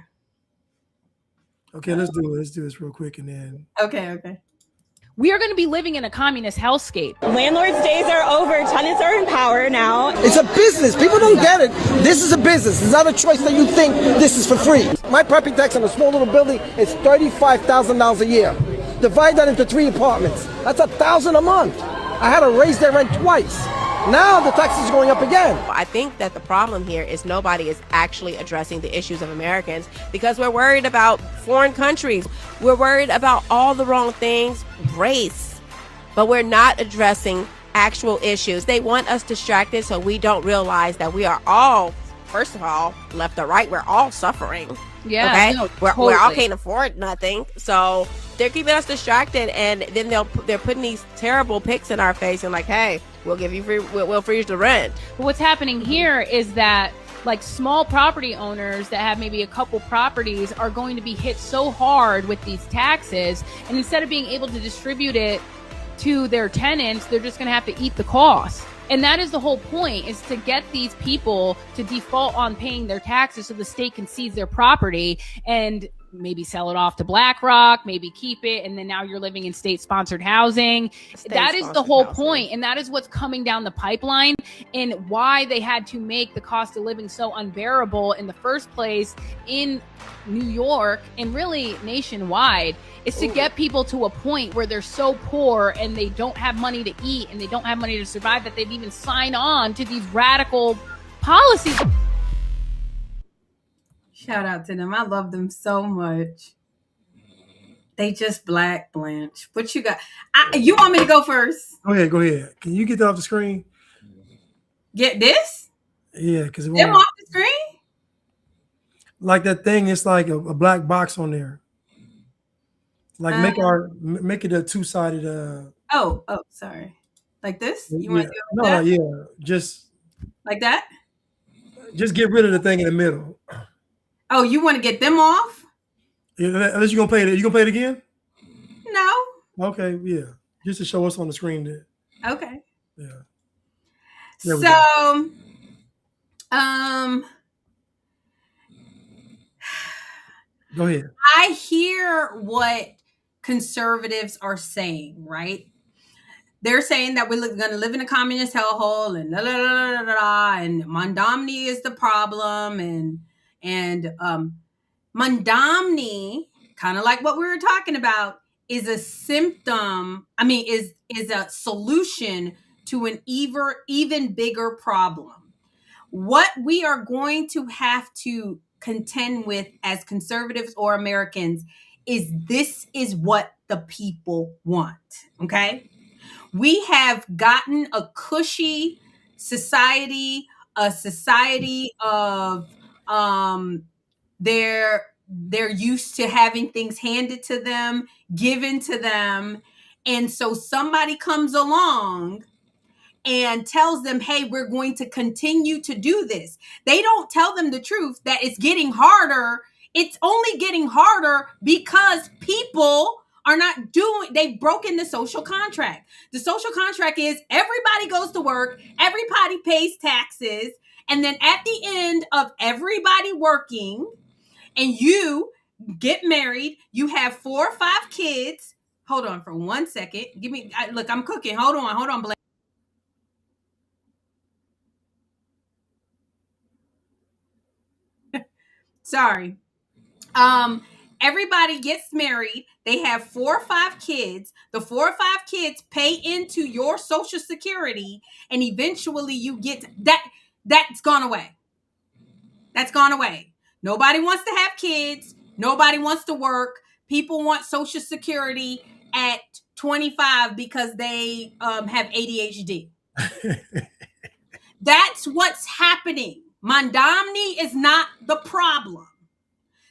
Okay, let's do it. Let's do this real quick and then. Okay. We are going to be living in a communist hellscape. Landlords' days are over. Tenants are in power now. It's a business. People don't get it. This is a business. It's not a choice that you think this is for free. My property tax on a small little building is $35,000 a year. Divide that into 3 apartments. That's $1,000 a month. I had to raise their rent twice. Now the tax is going up again. I think that the problem here is nobody is actually addressing the issues of Americans because we're worried about foreign countries. We're worried about all the wrong things, race, but we're not addressing actual issues. They want us distracted so we don't realize that we are all, first of all, left or right, we're all suffering. Yeah, okay? No, we all can't afford nothing. So they're keeping us distracted, and then they're putting these terrible pics in our face and like, hey, we'll give you free, we'll freeze the rent. But what's happening here is that like small property owners that have maybe a couple properties are going to be hit so hard with these taxes, and instead of being able to distribute it to their tenants, they're just going to have to eat the cost. And that is the whole point, is to get these people to default on paying their taxes so the state can seize their property and maybe sell it off to BlackRock, maybe keep it, and then now you're living in state-sponsored housing. That is the whole point, and that is what's coming down the pipeline and why they had to make the cost of living so unbearable in the first place in New York and really nationwide, is to get people to a point where they're so poor and they don't have money to eat and they don't have money to survive that they've even signed on to these radical policies. Shout out to them. I love them so much. They just black, Blanche. What you got? You want me to go first? Go ahead. Can you get that off the screen? Get this? Yeah, because them off the screen? Like that thing, it's like a black box on there. Like make it a two-sided Oh, sorry. Like this? You want to do it like that? Just like that? Just get rid of the thing in the middle. Oh, you want to get them off? Unless you're gonna play it. You gonna play it again? No. Okay, yeah. Just to show us on the screen there. Okay. Yeah. So go ahead. I hear what conservatives are saying, right? They're saying that we're going to live in a communist hellhole and and Mondomny is the problem, and Mondomny, kind of like what we were talking about, is a symptom. I mean, is a solution to an even bigger problem. What we are going to have to contend with as conservatives or Americans is this is what the people want. Okay. We have gotten a cushy society, a society of they're used to having things handed to them, given to them. And so somebody comes along and tells them, hey, we're going to continue to do this. They don't tell them the truth that it's getting harder. It's only getting harder because people are not they've broken the social contract. The social contract is everybody goes to work, everybody pays taxes, and then at the end of everybody working and you get married, you have 4 or 5 kids. Hold on for 1 second. Look, I'm cooking. Hold on, Blake. Sorry. Everybody gets married. They have 4 or 5 kids. The 4 or 5 kids pay into your Social Security, and eventually you get that. That's gone away. That's gone away. Nobody wants to have kids. Nobody wants to work. People want Social Security at 25 because they have ADHD. That's what's happening. Mondomny is not the problem.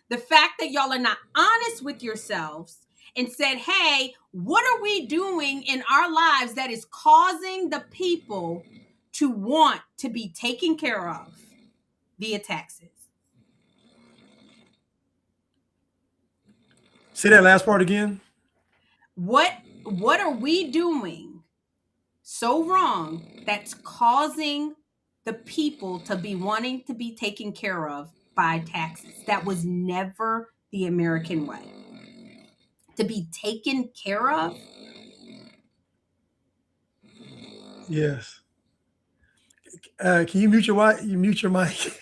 The fact that y'all are not honest with yourselves and said, hey, what are we doing in our lives that is causing the people to want to be taken care of via taxes? Say that last part again. What are we doing so wrong that's causing the people to be wanting to be taken care of by taxes? That was never the American way. To be taken care of? Yes. Can you mute your mic? You mute your mic.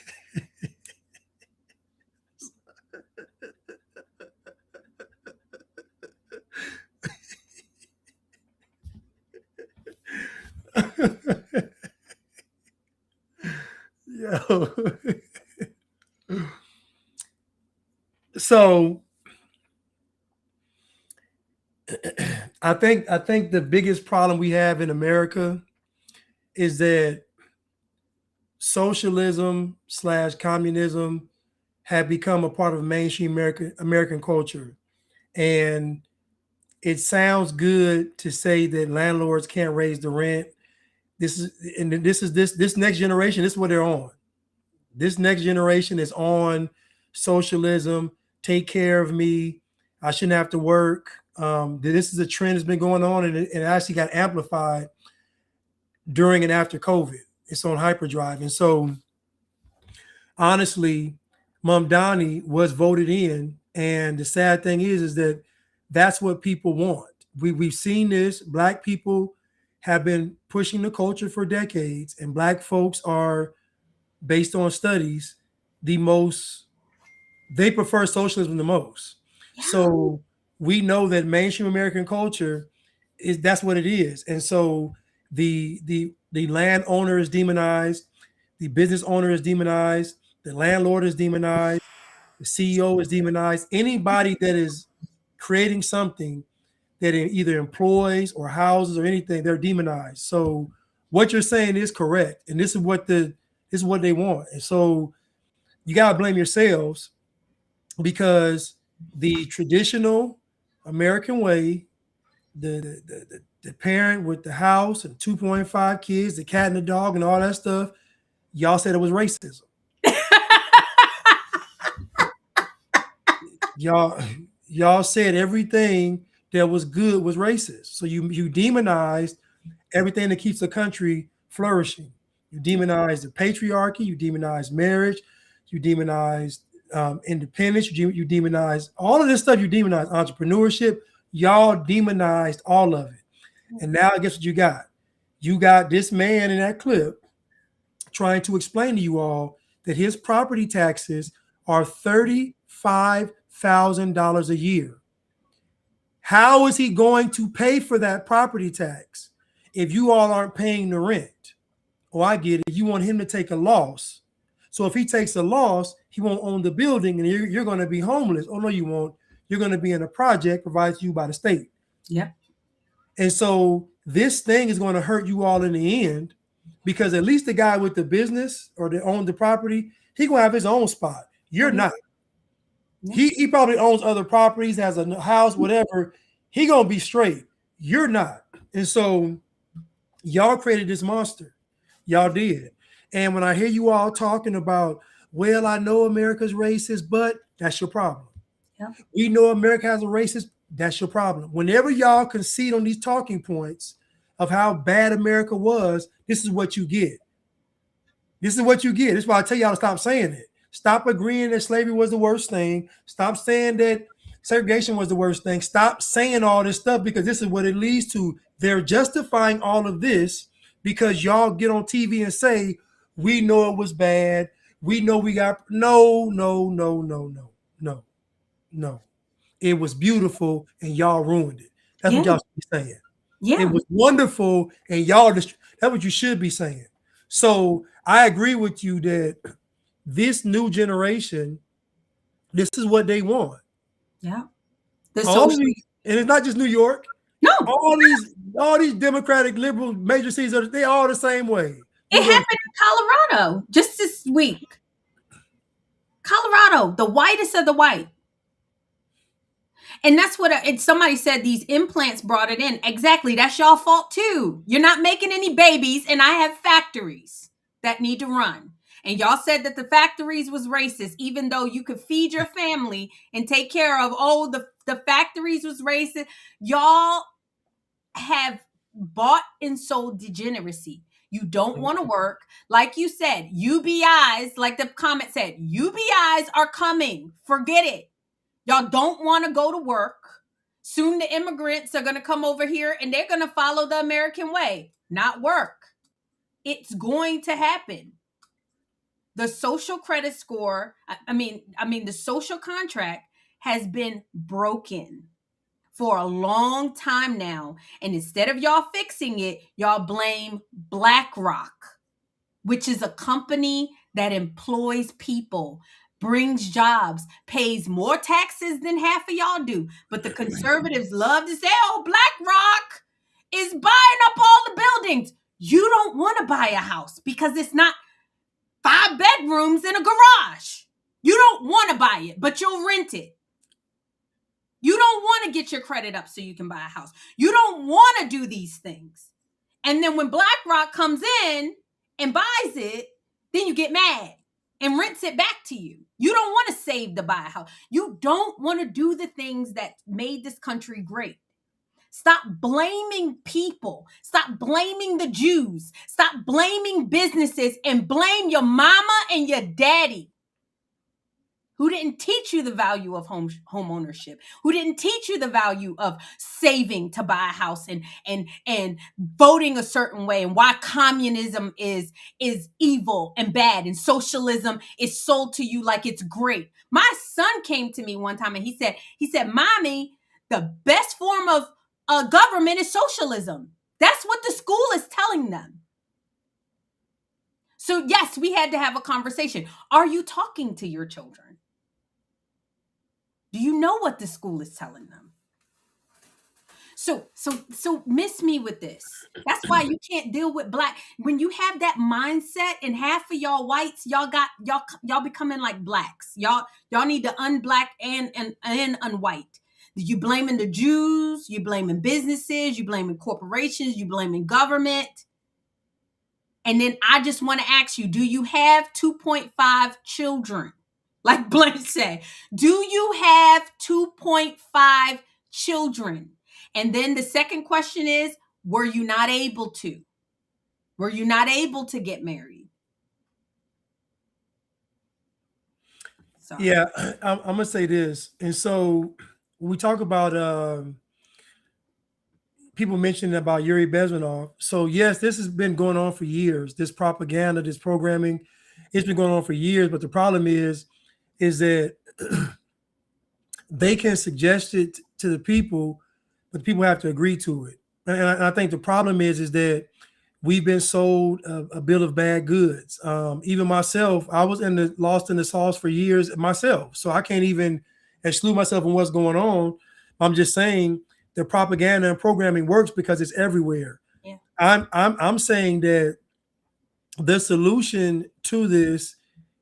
Yo. So I think the biggest problem we have in America is that socialism / communism have become a part of mainstream American culture. And it sounds good to say that landlords can't raise the rent. This next generation, this is what they're on. This next generation is on socialism. Take care of me. I shouldn't have to work. This is a trend that's been going on, and it actually got amplified during and after COVID. It's on hyperdrive. And so, honestly, Mondomny was voted in, and the sad thing is that that's what people want. We've seen this. Black people have been pushing the culture for decades, and Black folks are, based on studies, they prefer socialism the most. Yeah. So we know that mainstream American culture that's what it is. And so the landowner is demonized, The business owner is demonized. The landlord is demonized. The CEO is demonized. Anybody that is creating something that either employs or houses or anything, they're demonized. So what you're saying is correct, and this is what they want. And so you gotta blame yourselves, because the traditional American way, the parent with the house and 2.5 kids, the cat and the dog and all that stuff, y'all said it was racism. y'all said everything that was good was racist. So you demonized everything that keeps the country flourishing. You demonized the patriarchy, you demonized marriage, you demonized independence, you demonized all of this stuff, you demonized entrepreneurship, y'all demonized all of it. And now guess what you got? You got this man in that clip trying to explain to you all that his property taxes are $35,000 a year. How is he going to pay for that property tax if you all aren't paying the rent? Oh, I get it. You want him to take a loss. So if he takes a loss, he won't own the building and you're going to be homeless. Oh, no, you won't. You're going to be in a project provided to you by the state. Yep. And so this thing is going to hurt you all in the end, because at least the guy with the business or that owned the property, he going to have his own spot. You're not. He probably owns other properties, has a house, whatever. He going to be straight. You're not. And so y'all created this monster. Y'all did. And when I hear you all talking about, well, I know America's racist, but that's your problem. Yep. We know America has a racist. That's your problem. Whenever y'all concede on these talking points of how bad America was, this is what you get. This is what you get. This is why I tell y'all to stop saying it. Stop agreeing that slavery was the worst thing. Stop saying that segregation was the worst thing. Stop saying all this stuff, because this is what it leads to. They're justifying all of this because y'all get on TV and say, we know it was bad. We know we got no. It was beautiful and y'all ruined it. That's what y'all should be saying. Yeah. It was wonderful and y'all that's what you should be saying. So I agree with you that this new generation, this is what they want. Yeah. And it's not just New York. No. All these Democratic liberal major cities, they all the same way. It happened in Colorado just this week. Colorado, the whitest of the white. And that's what somebody said, these implants brought it in. Exactly. That's y'all fault too. You're not making any babies, and I have factories that need to run. And y'all said that the factories was racist, even though you could feed your family and take care of, the factories was racist. Y'all have bought and sold degeneracy. You don't want to work. Like you said, UBIs, like the comment said, UBIs are coming. Forget it. Y'all don't want to go to work. Soon the immigrants are going to come over here and they're going to follow the American way, not work. It's going to happen. The social credit score, the social contract has been broken for a long time now. And instead of y'all fixing it, y'all blame BlackRock, which is a company that employs people, brings jobs, pays more taxes than half of y'all do. But the conservatives love to say, oh, BlackRock is buying up all the buildings. You don't want to buy a house because it's not 5 bedrooms in a garage. You don't want to buy it, but you'll rent it. You don't want to get your credit up so you can buy a house. You don't want to do these things. And then when BlackRock comes in and buys it, then you get mad and rents it back to you. You don't want to save to buy a house. You don't want to do the things that made this country great. Stop blaming people. Stop blaming the Jews. Stop blaming businesses and blame your mama and your daddy, who didn't teach you the value of home ownership, who didn't teach you the value of saving to buy a house and voting a certain way, and why communism is evil and bad and socialism is sold to you like it's great. My son came to me one time and he said, Mommy, the best form of government is socialism. That's what the school is telling them. So yes, we had to have a conversation. Are you talking to your children? Do you know what the school is telling them? So miss me with this. That's why you can't deal with black. When you have that mindset, and half of y'all whites, y'all becoming like blacks. Y'all need to unblack and unwhite. You blaming the Jews, you blaming businesses, you blaming corporations, you blaming government. And then I just want to ask you, do you have 2.5 children? Like Blanche said, do you have 2.5 children? And then the second question is, were you not able to? Were you not able to get married? Sorry. Yeah, I'm going to say this. And so when we talk about people mentioning about Yuri Bezmenov. So yes, this has been going on for years. This propaganda, this programming, it's been going on for years. But the problem is that they can suggest it to the people, but people have to agree to it. And I think the problem is that we've been sold a bill of bad goods. Even myself, I was lost in the sauce for years myself. So I can't even exclude myself from what's going on. I'm just saying the propaganda and programming works because it's everywhere. Yeah. I'm saying that the solution to this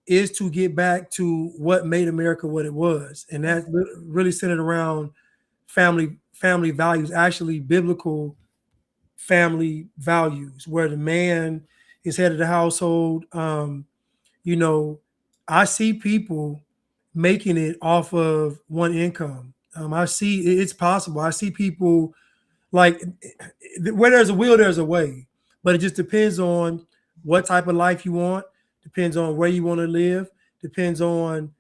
is to get back to what made America what it was. And that's really centered around family values, actually biblical family values, where the man is head of the household. I see people making it off of one income. I see it's possible. I see people like where there's a will, there's a way, but it just depends on what type of life you want, depends on where you want to live, depends on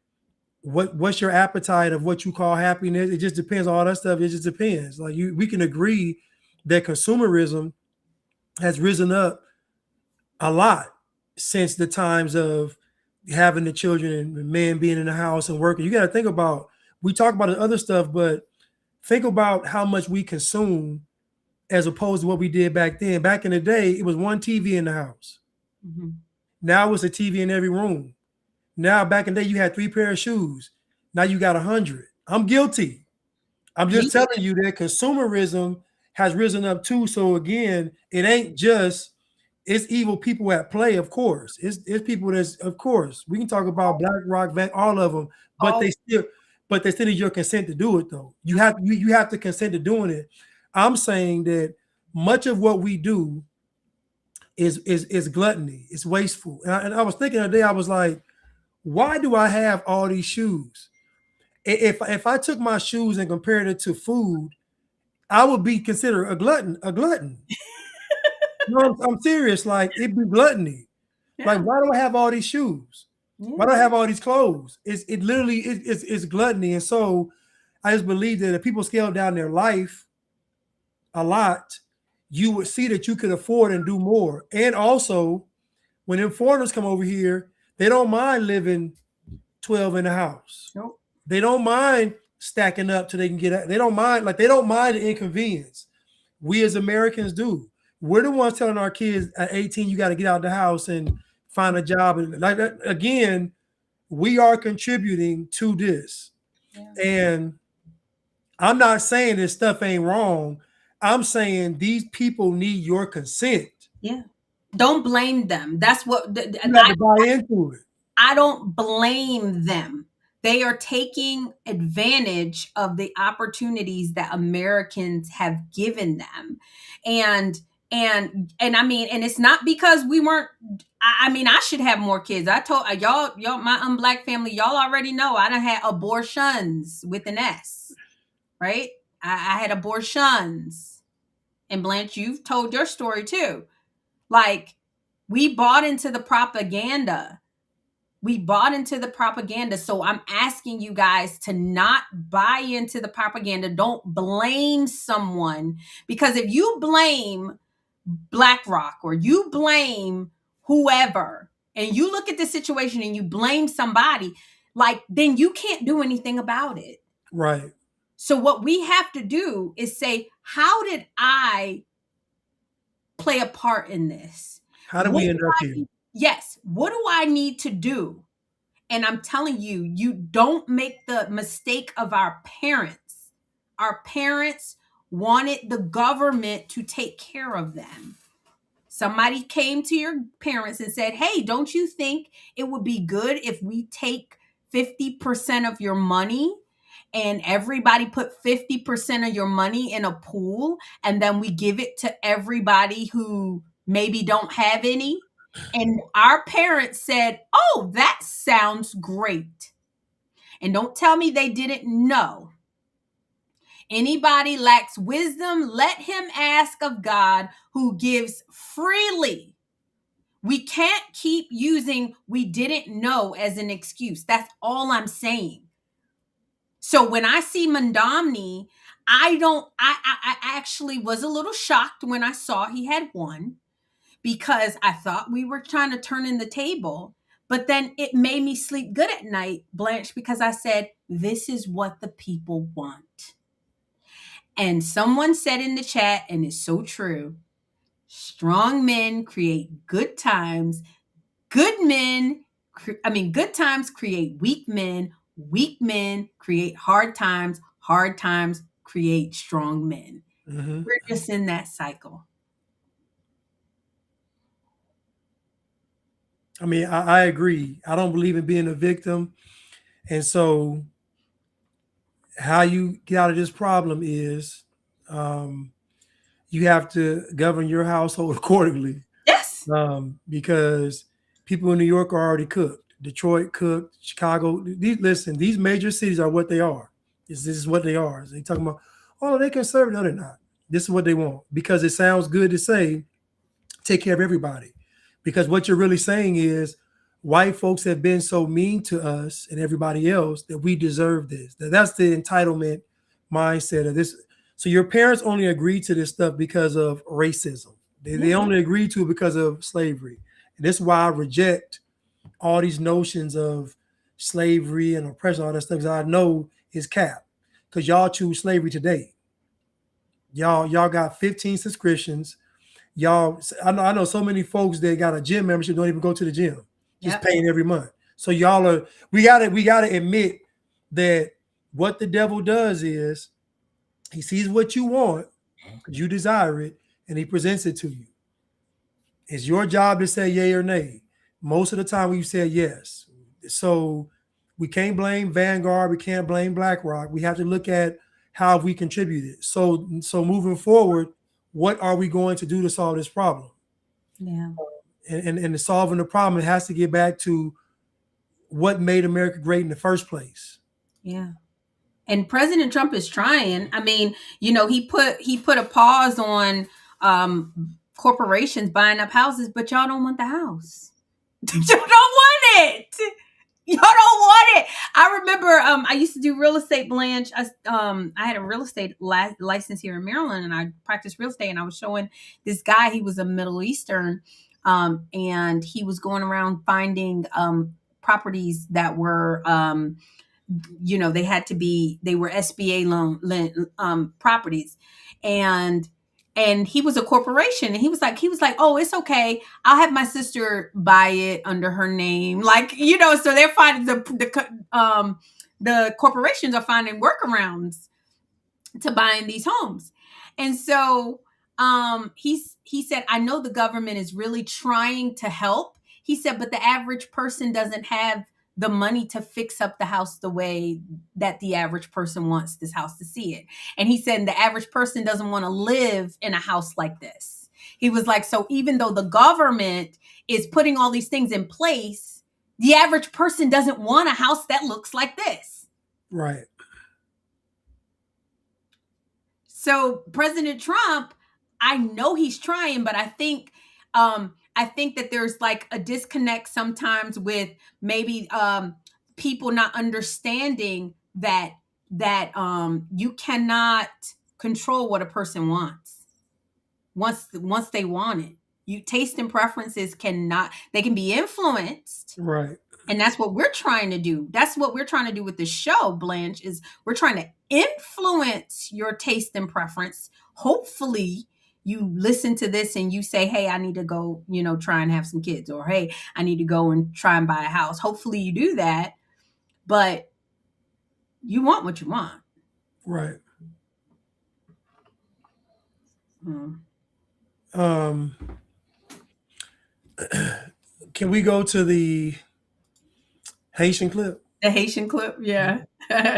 what's your appetite of what you call happiness. It just depends on all that stuff. It just depends. Like we can agree that consumerism has risen up a lot since the times of having the children and men being in the house and working. You got to think about, we talk about the other stuff, but think about how much we consume as opposed to what we did back then. Back in the day, it was one TV in the house. Mm-hmm. Now it's a TV in every room. Now, back in the day, you had 3 pairs of shoes. Now you got 100. I'm guilty. I'm just telling you that consumerism has risen up too. So again, it ain't just, it's evil people at play, of course. It's people that's, of course, we can talk about BlackRock, all of them, but they still need your consent to do it though. You have to consent to doing it. I'm saying that much of what we do is gluttony, it's wasteful. And I was thinking the other day, I was like, why do I have all these shoes? If I took my shoes and compared it to food, I would be considered a glutton. No, I'm serious. Like, it'd be gluttony. Yeah. Like, why do I have all these shoes? Yeah. Why do I have all these clothes? It literally is gluttony. And so I just believe that if people scale down their life a lot, you would see that you could afford and do more. And also, when them foreigners come over here, they don't mind living 12 in the house. Nope. They don't mind stacking up till they can get out. They don't mind the inconvenience. We as Americans do. We're the ones telling our kids at 18, you got to get out of the house and find a job. And like that, again, we are contributing to this. Yeah. And I'm not saying this stuff ain't wrong. I'm saying these people need your consent. Yeah. Don't blame them. That's what you have to buy into it. I don't blame them. They are taking advantage of the opportunities that Americans have given them. And I mean, and it's not because we weren't, I mean, I should have more kids. I told y'all, my unblack family, y'all already know I done had abortions with an S, right? I had abortions. And Blanche, you've told your story too. Like, we bought into the propaganda. So I'm asking you guys to not buy into the propaganda. Don't blame someone, because if you blame BlackRock or you blame whoever and you look at the situation and you blame somebody, like, then you can't do anything about it. Right. So what we have to do is say, how did I play a part in this? How did we end up here? Yes. What do I need to do? And I'm telling you, you don't make the mistake of our parents. Our parents wanted the government to take care of them. Somebody came to your parents and said, hey, don't you think it would be good if we take 50% of your money and everybody put 50% of your money in a pool and then we give it to everybody who maybe don't have any? And our parents said, oh, that sounds great. And don't tell me they didn't know. Anybody lacks wisdom, let him ask of God who gives freely. We can't keep using we didn't know as an excuse. That's all I'm saying. So when I see Mondomni, I actually was a little shocked when I saw he had won, because I thought we were trying to turn in the table. But then it made me sleep good at night, Blanche, because I said, this is what the people want. And someone said in the chat, and it's so true, strong men create good times. Good times create weak men. Weak men create hard times. Hard times create strong men. Mm-hmm. We're just in that cycle. I mean, I agree. I don't believe in being a victim. And so how you get out of this problem is you have to govern your household accordingly. Yes. Because people in New York are already cooked. Detroit cooked, Chicago. These major cities are what they are. This is what they are. They talking about, oh, they conservative. No, they're not. This is what they want, because it sounds good to say, take care of everybody. Because what you're really saying is, white folks have been so mean to us and everybody else that we deserve this. That's the entitlement mindset of this. So your parents only agreed to this stuff because of racism. They only agreed to it because of slavery. And this is why I reject all these notions of slavery and oppression, all that stuff, because I know is cap. Because y'all choose slavery today. Y'all got 15 subscriptions. Y'all, I know so many folks that got a gym membership don't even go to the gym, just paying every month. So y'all are, we gotta admit that what the devil does is he sees what you want, because you desire it, and he presents it to you. It's your job to say yay or nay. Most of the time we say yes. So we can't blame Vanguard, we can't blame BlackRock. We have to look at how we contributed. So moving forward, what are we going to do to solve this problem? Yeah. And solving the problem, it has to get back to what made America great in the first place. Yeah. And President Trump is trying. I mean, you know, he put a pause on corporations buying up houses, but y'all don't want the house. Y'all don't want it. Y'all don't want it. I remember I used to do real estate, Blanche. I had a real estate license here in Maryland, and I practiced real estate. And I was showing this guy. He was a Middle Eastern, and he was going around finding properties that were, you know, they were SBA loan properties, and he was a corporation, and he was like, oh, it's okay, I'll have my sister buy it under her name, like, you know. So they're finding the corporations are finding workarounds to buying these homes. And so he said, I know the government is really trying to help. He said, but the average person doesn't have the money to fix up the house the way that the average person wants this house to see it. And he said, the average person doesn't want to live in a house like this. He was like, so even though the government is putting all these things in place, the average person doesn't want a house that looks like this. Right. So President Trump, I know he's trying, but I think that there's like a disconnect sometimes with maybe people not understanding that you cannot control what a person wants once they want it. You taste and preferences they can be influenced. Right. And that's what we're trying to do. That's what we're trying to do with the show, Blanche, is we're trying to influence your taste and preference. Hopefully you listen to this and you say, hey, I need to go, try and have some kids, or hey, I need to go and try and buy a house. Hopefully you do that, but you want what you want. Right. Can we go to the Haitian clip? The Haitian clip? Yeah.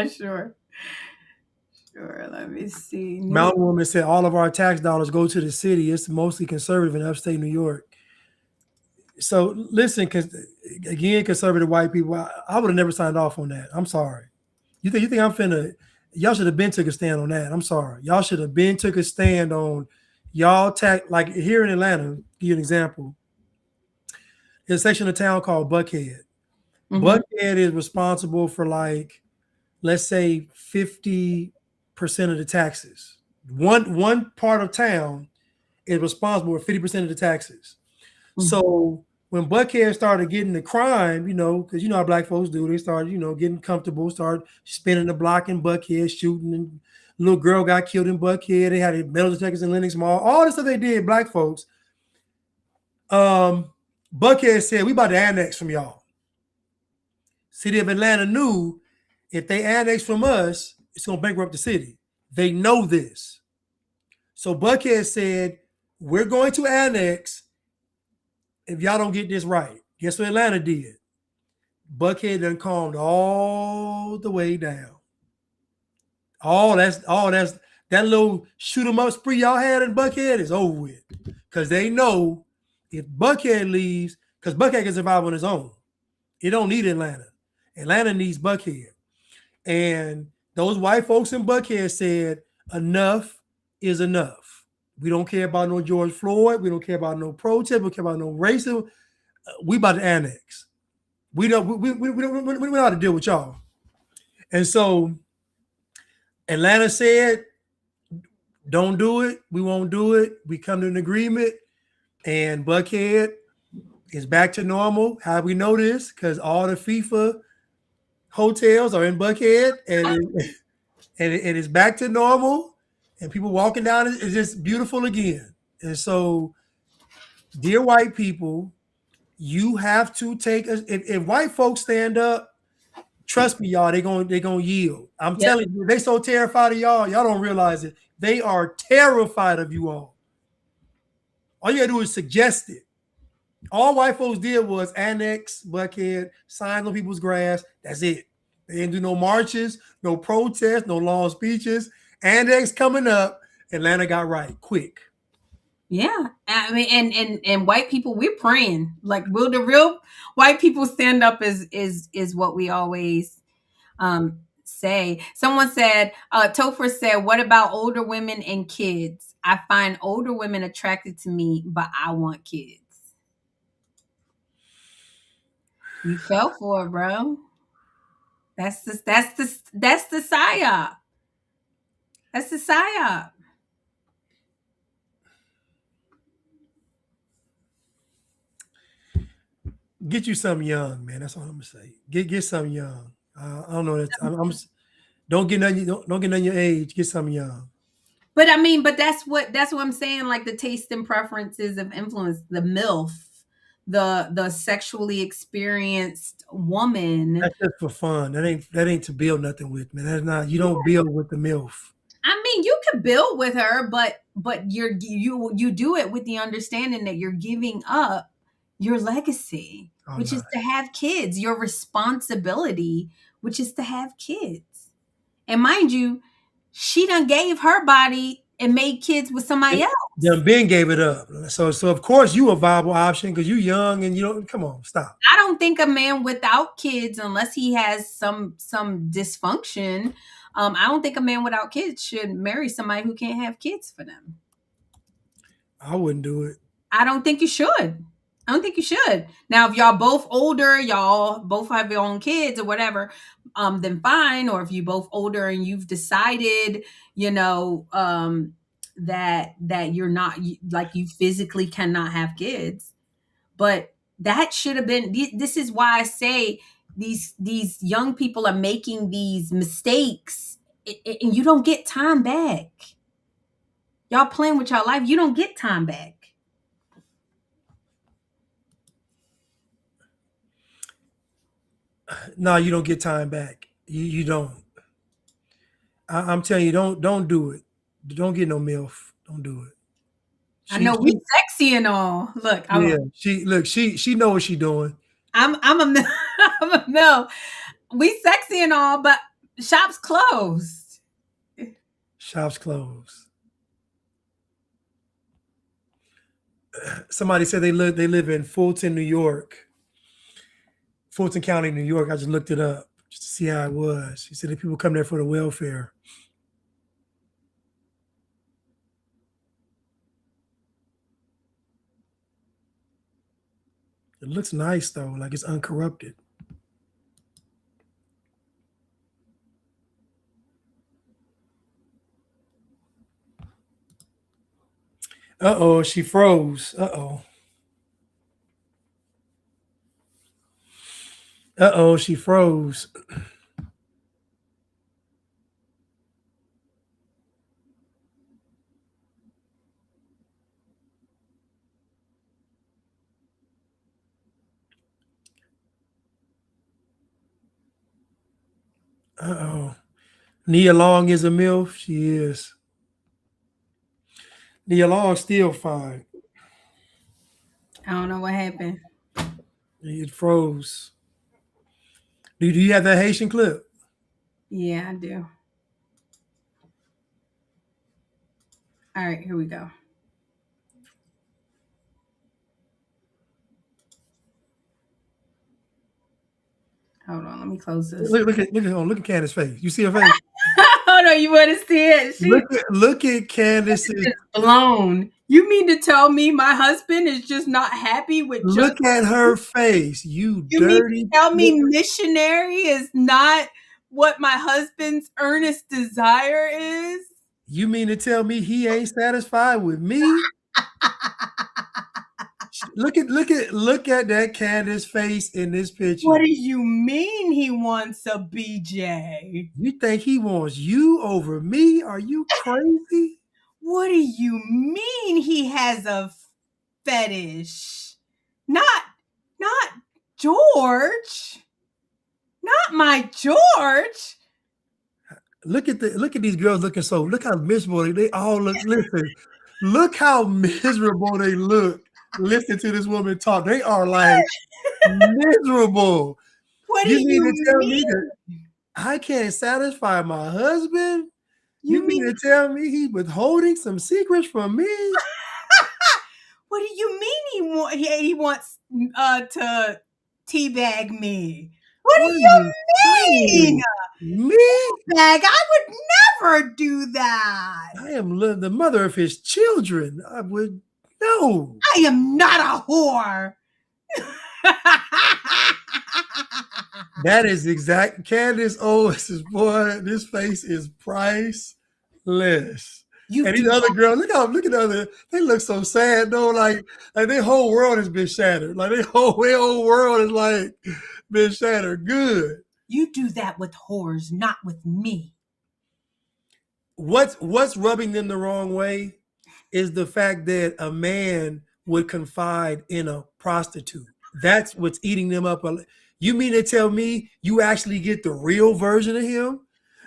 Sure. Let me see. Mountain Woman said all of our tax dollars go to the city. It's mostly conservative in upstate New York. So listen, because again, conservative white people, I would have never signed off on that. I'm sorry. You think I'm finna? Y'all should have been took a stand on that. I'm sorry. Y'all should have been took a stand on y'all tax. Like here in Atlanta, give you an example. There's a section of town called Buckhead. Mm-hmm. Buckhead is responsible for, like, let's say 50% of the taxes. One part of town is responsible for 50% of the taxes. Mm-hmm. So when Buckhead started getting the crime, because how black folks do, they started, getting comfortable, started spinning the block in Buckhead, shooting, and a little girl got killed in Buckhead. They had metal detectors in Lenox Mall, all the stuff they did, black folks. Buckhead said, we about to annex from y'all. City of Atlanta knew if they annex from us, it's going to bankrupt the city. They know this. So Buckhead said, we're going to annex if y'all don't get this right. Guess what Atlanta did? Buckhead done calmed all the way down. That little shoot 'em up spree y'all had in Buckhead is over with. Because they know if Buckhead leaves, because Buckhead can survive on his own. It don't need Atlanta. Atlanta needs Buckhead. And those white folks in Buckhead said, enough is enough. We don't care about no George Floyd. We don't care about no protest. We don't care about no racism. We about to annex. We don't know how to deal with y'all. And so Atlanta said, don't do it. We won't do it. We come to an agreement. And Buckhead is back to normal. How do we know this? Because all the FIFA hotels are in Buckhead, and it is back to normal. And people walking down it is just beautiful again. And so, dear white people, you have to take us. If white folks stand up, trust me, y'all, they're gonna yield. I'm telling you, they so terrified of y'all. Y'all don't realize it. They are terrified of you all. All you gotta do is suggest it. All white folks did was annex Buckhead, sign on people's grass. That's it. They didn't do no marches, no protests, no long speeches. Annex coming up. Atlanta got right quick. Yeah, I mean, and white people, we're praying. Like, will the real white people stand up? Is what we always say. Someone said, Topher said, what about older women and kids? I find older women attracted to me, but I want kids. You fell for it, bro. That's the psyop. That's the psyop. Get you something young, man. That's all I'm gonna say. Get something young. I don't know. Don't get none your age. Get something young. But I mean, that's what I'm saying. Like the taste and preferences of influence, the MILF, the sexually experienced woman. That's just for fun. That ain't to build nothing with, man. That's not. You don't build with the MILF. I mean, you could build with her, but you do it with the understanding that you're giving up your legacy, which is to have kids, your responsibility, which is to have kids. And mind you, she done gave her body and made kids with somebody else. Done Ben gave it up. So of course you a viable option because you young and you don't. Come on, stop. I don't think a man without kids, unless he has some dysfunction, I don't think a man without kids should marry somebody who can't have kids for them. I wouldn't do it. I don't think you should. Now, if y'all both older, y'all both have your own kids or whatever, then fine. Or if you both older and you've decided, that you're not, like, you physically cannot have kids. But that should have been, this is why I say these young people are making these mistakes and you don't get time back. Y'all playing with your life. You don't get time back. No, you don't get time back. You don't. I'm telling you, don't do it. Don't get no MILF. Don't do it. I know we sexy and all. Look, she know what she doing. I'm a I'm a no. We sexy and all, but shop's closed. Shop's closed. Somebody said they live in Fulton, New York. Fulton County, New York. I just looked it up just to see how it was. He said that people come there for the welfare. It looks nice though, like it's uncorrupted. Uh-oh, she froze. Uh-oh. Uh-oh, she froze. Uh-oh. Nia Long is a MILF. She is. Nia Long still fine. I don't know what happened. It froze. Do you have that Haitian clip? Yeah, I do. All right, here we go. Hold on, let me close this. Look at Candace's face. You see her face? Hold on, you want to see it? Look at Candace's blown. You mean to tell me my husband is just not happy with look at her face? You dirty. Mean to tell me missionary is not what my husband's earnest desire is? You mean to tell me he ain't satisfied with me? Look at that Candace face in this picture. What do you mean he wants a BJ? You think he wants you over me? Are you crazy? What do you mean he has a fetish? Not George. Not my George. Look at these girls looking so. Look how miserable they all look. Listen, look how miserable they look. Listen to this woman talk. They are like miserable. What do you mean to tell me that I can't satisfy my husband? You mean to tell me he's withholding some secrets from me? What do you mean he wants to teabag me? What do you mean? Me? Teabag? I would never do that. I am the mother of his children. I would no. I am not a whore. That is exact. Candace Owens, boy, this face is priceless. And these other girls, look at the other. They look so sad though. Like their whole world has been shattered. Like their whole world is like been shattered. Good. You do that with whores, not with me. What's rubbing them the wrong way is the fact that a man would confide in a prostitute. That's what's eating them up. You mean to tell me you actually get the real version of him?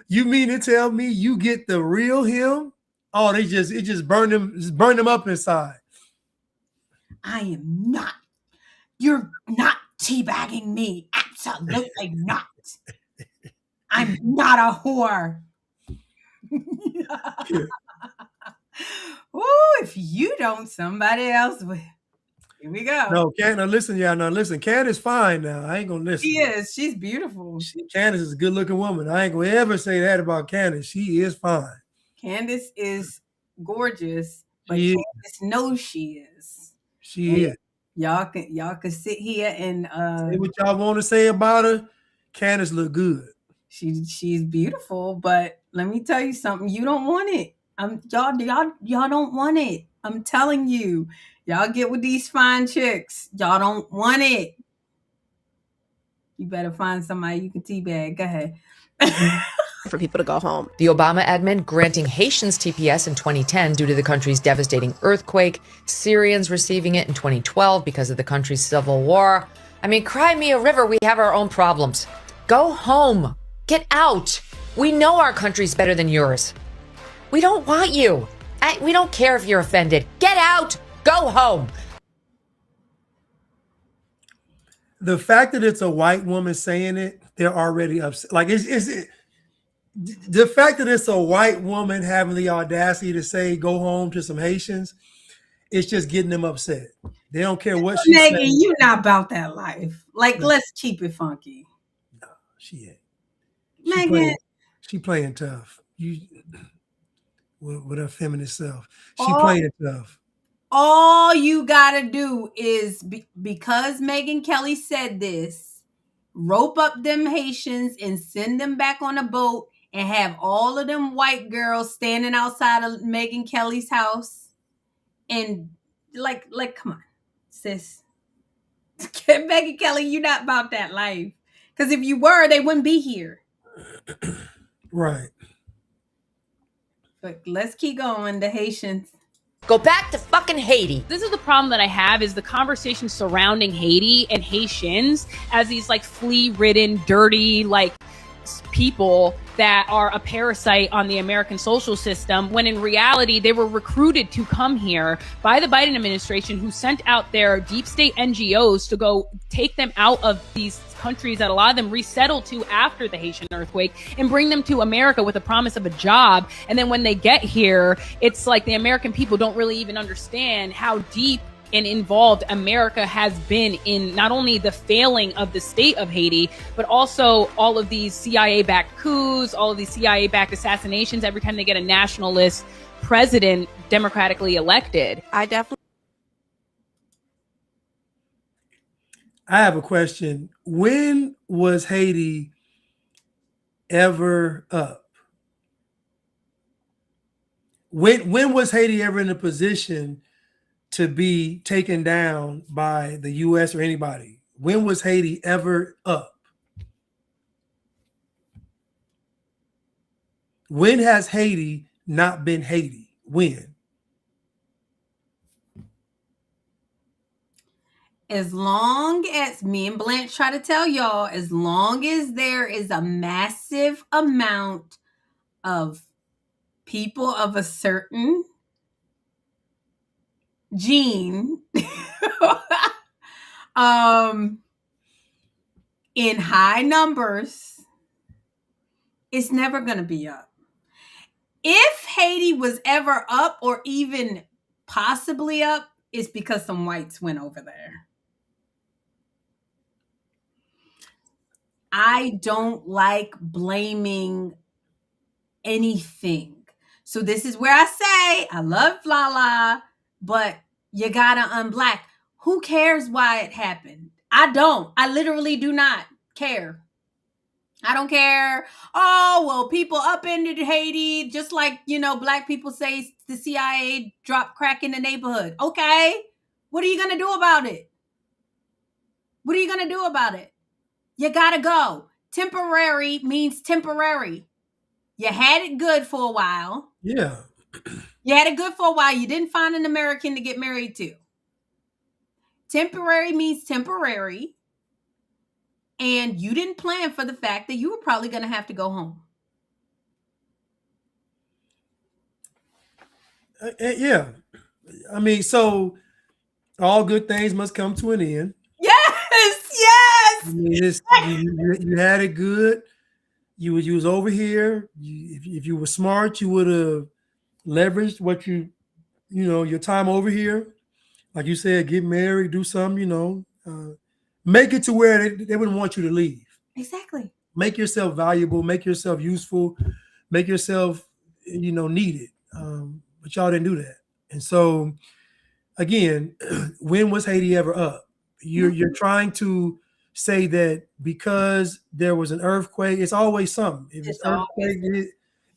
You mean to tell me you get the real him? Oh, it just burned them up inside. I am not. You're not teabagging me. Absolutely not. I'm not a whore. Ooh, if you don't, somebody else will. Here we go. No, listen. Candace fine now. I ain't gonna listen. She is. She's beautiful. Candace is a good looking woman. I ain't gonna ever say that about Candace. She is fine. Candace is gorgeous, but Candace knows she is. She is. Y'all can sit here and say what y'all want to say about her. Candace look good. She's beautiful, but let me tell you something. You don't want it. Y'all don't want it. I'm telling you. Y'all get with these fine chicks. Y'all don't want it. You better find somebody you can teabag. Go ahead. for people to go home. The Obama admin granting Haitians TPS in 2010 due to the country's devastating earthquake, Syrians receiving it in 2012 because of the country's civil war. I mean, cry me a river, we have our own problems. Go home. Get out. We know our country's better than yours. We don't want you. We don't care if you're offended. Get out. Go home. The fact that it's a white woman saying it, they're already upset. Like, the fact that it's a white woman having the audacity to say go home to some Haitians, it's just getting them upset. They don't care what she's Megan, saying. you're not about that life. Like, let's keep it funky. No, she ain't. Megan, she playing tough. With her feminist self, she playing tough. All you gotta do is because Megyn Kelly said this, rope up them Haitians and send them back on a boat and have all of them white girls standing outside of Megyn Kelly's house. And like, come on, sis. Megyn Kelly, you're not about that life. Because if you were, they wouldn't be here. Right. But let's keep going. The Haitians. Go back to fucking Haiti. This is the problem that I have, is the conversation surrounding Haiti and Haitians as these like flea-ridden, dirty, like people that are a parasite on the American social system, when in reality they were recruited to come here by the Biden administration, who sent out their deep state NGOs to go take them out of these countries that a lot of them resettled to after the Haitian earthquake and bring them to America with a promise of a job. And then when they get here, it's like the American people don't really even understand how deep and involved America has been in not only the failing of the state of Haiti, but also all of these CIA-backed coups, all of these CIA-backed assassinations every time they get a nationalist president democratically elected. I have a question. When was Haiti ever up? When was Haiti ever in a position to be taken down by the U.S. or anybody? When was Haiti ever up? When has Haiti not been Haiti? When? As long as, me and Blanche try to tell y'all, as long as there is a massive amount of people of a certain gene in high numbers, it's never going to be up. If Haiti was ever up or even possibly up, it's because some whites went over there. I don't like blaming anything. So this is where I say, I love Lala, but you gotta unblack. Who cares why it happened? I don't. I literally do not care. I don't care. Oh, well, people upended Haiti, just like, black people say the CIA dropped crack in the neighborhood. Okay. What are you going to do about it? What are you going to do about it? You got to go. Temporary means temporary. You had it good for a while. Yeah. You had it good for a while. You didn't find an American to get married to. Temporary means temporary. And you didn't plan for the fact that you were probably going to have to go home. Yeah. I mean, so all good things must come to an end. Yes. I mean, you had it good. You was over here. If you were smart, you would have leveraged what your time over here. Like you said, get married, do something, make it to where they wouldn't want you to leave. Exactly. Make yourself valuable, make yourself useful, make yourself, needed. But y'all didn't do that. And so, again, when was Haiti ever up? You're trying to say that because there was an earthquake, it's always something. If it's earthquake,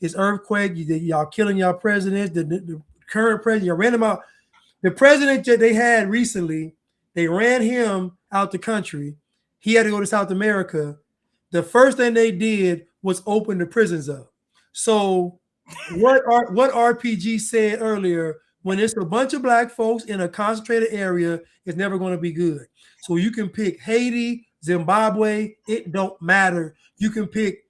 it's earthquake. Y'all killing y'all president, the current president. You ran him out. The president that they had recently, they ran him out the country. He had to go to South America. The first thing they did was open the prisons up. So what RPG said earlier, when it's a bunch of black folks in a concentrated area, it's never going to be good. So you can pick Haiti, Zimbabwe, it don't matter. You can pick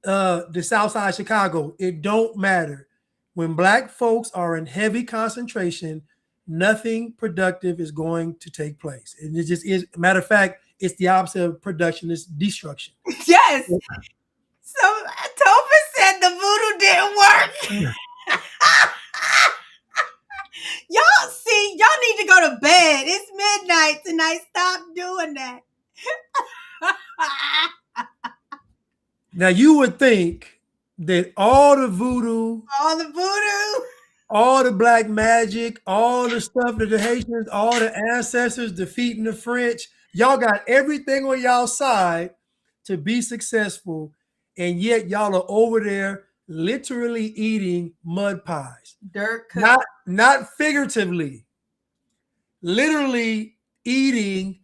the South Side of Chicago, it don't matter. When black folks are in heavy concentration, nothing productive is going to take place. And it just is. Matter of fact, it's the opposite of production, it's destruction. Yes. So Topher said the voodoo didn't work. Y'all need to go to bed. It's midnight tonight. Stop doing that. Now you would think that all the voodoo, all the black magic, all the stuff that the Haitians, all the ancestors defeating the French, y'all got everything on y'all side to be successful, and yet y'all are over there literally eating mud pies. Dirt cookies. Not figuratively, literally eating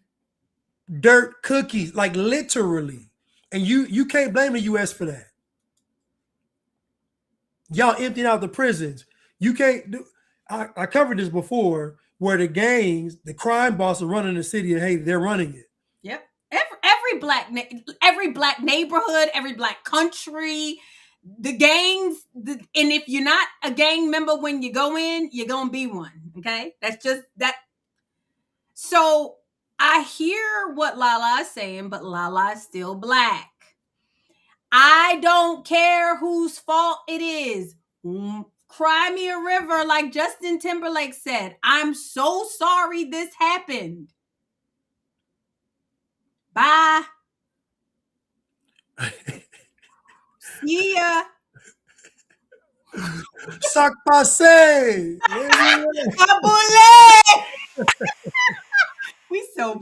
dirt cookies, like literally. And you can't blame the U.S. for that. Y'all emptying out the prisons. You can't do. I covered this before, where the gangs, the crime bosses are running the city of Haiti. They're running it. Yep. Every black neighborhood, every black country, the gangs. And if you're not a gang member when you go in, you're gonna be one. Okay, that's just that. So I hear what Lala is saying, but Lala is still black. I don't care whose fault it is. Cry me a river, like Justin Timberlake said. I'm so sorry this happened. Bye. See ya. Sac passe. We so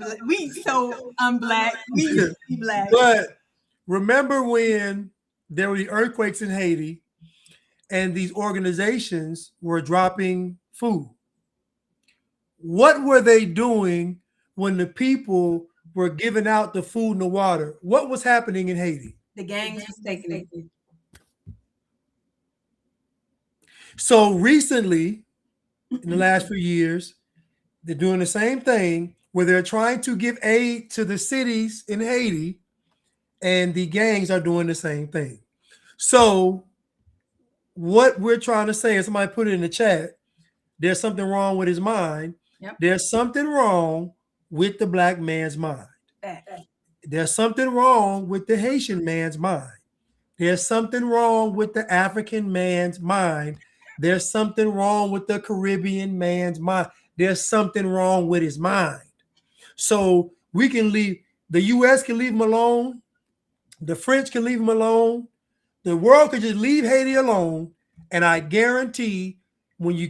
unblack. We black. But remember when there were the earthquakes in Haiti and these organizations were dropping food? What were they doing when the people were giving out the food and the water? What was happening in Haiti? The gangs was taking it. So recently, in the last few years, they're doing the same thing where they're trying to give aid to the cities in Haiti, and the gangs are doing the same thing. So what we're trying to say, and somebody put it in the chat, there's something wrong with his mind. Yep. There's something wrong with the black man's mind. There's something wrong with the Haitian man's mind. There's something wrong with the African man's mind. There's something wrong with the Caribbean man's mind. There's something wrong with his mind. So we can leave, the US can leave him alone. The French can leave him alone. The world could just leave Haiti alone. And I guarantee when you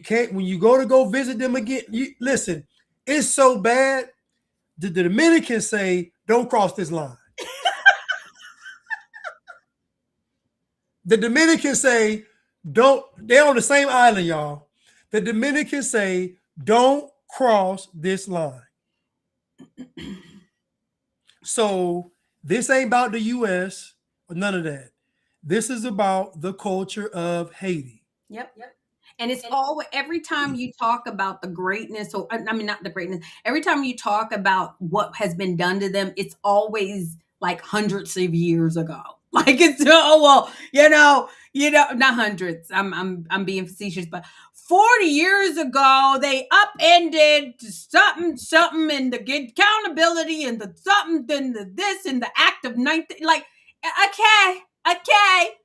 go visit them again, listen, it's so bad. The Dominicans say, don't cross this line. The Dominicans say, they're on the same island, y'all. The Dominicans say, don't cross this line. So this ain't about the US or none of that. This is about the culture of Haiti. Yep. And it's always, every time you talk about the greatness, or I mean, not the greatness, every time you talk about what has been done to them, it's always like hundreds of years ago. Like it's, not hundreds. I'm being facetious, but 40 years ago, they upended something and the accountability and the something, then the this and the act of 19. Like, okay.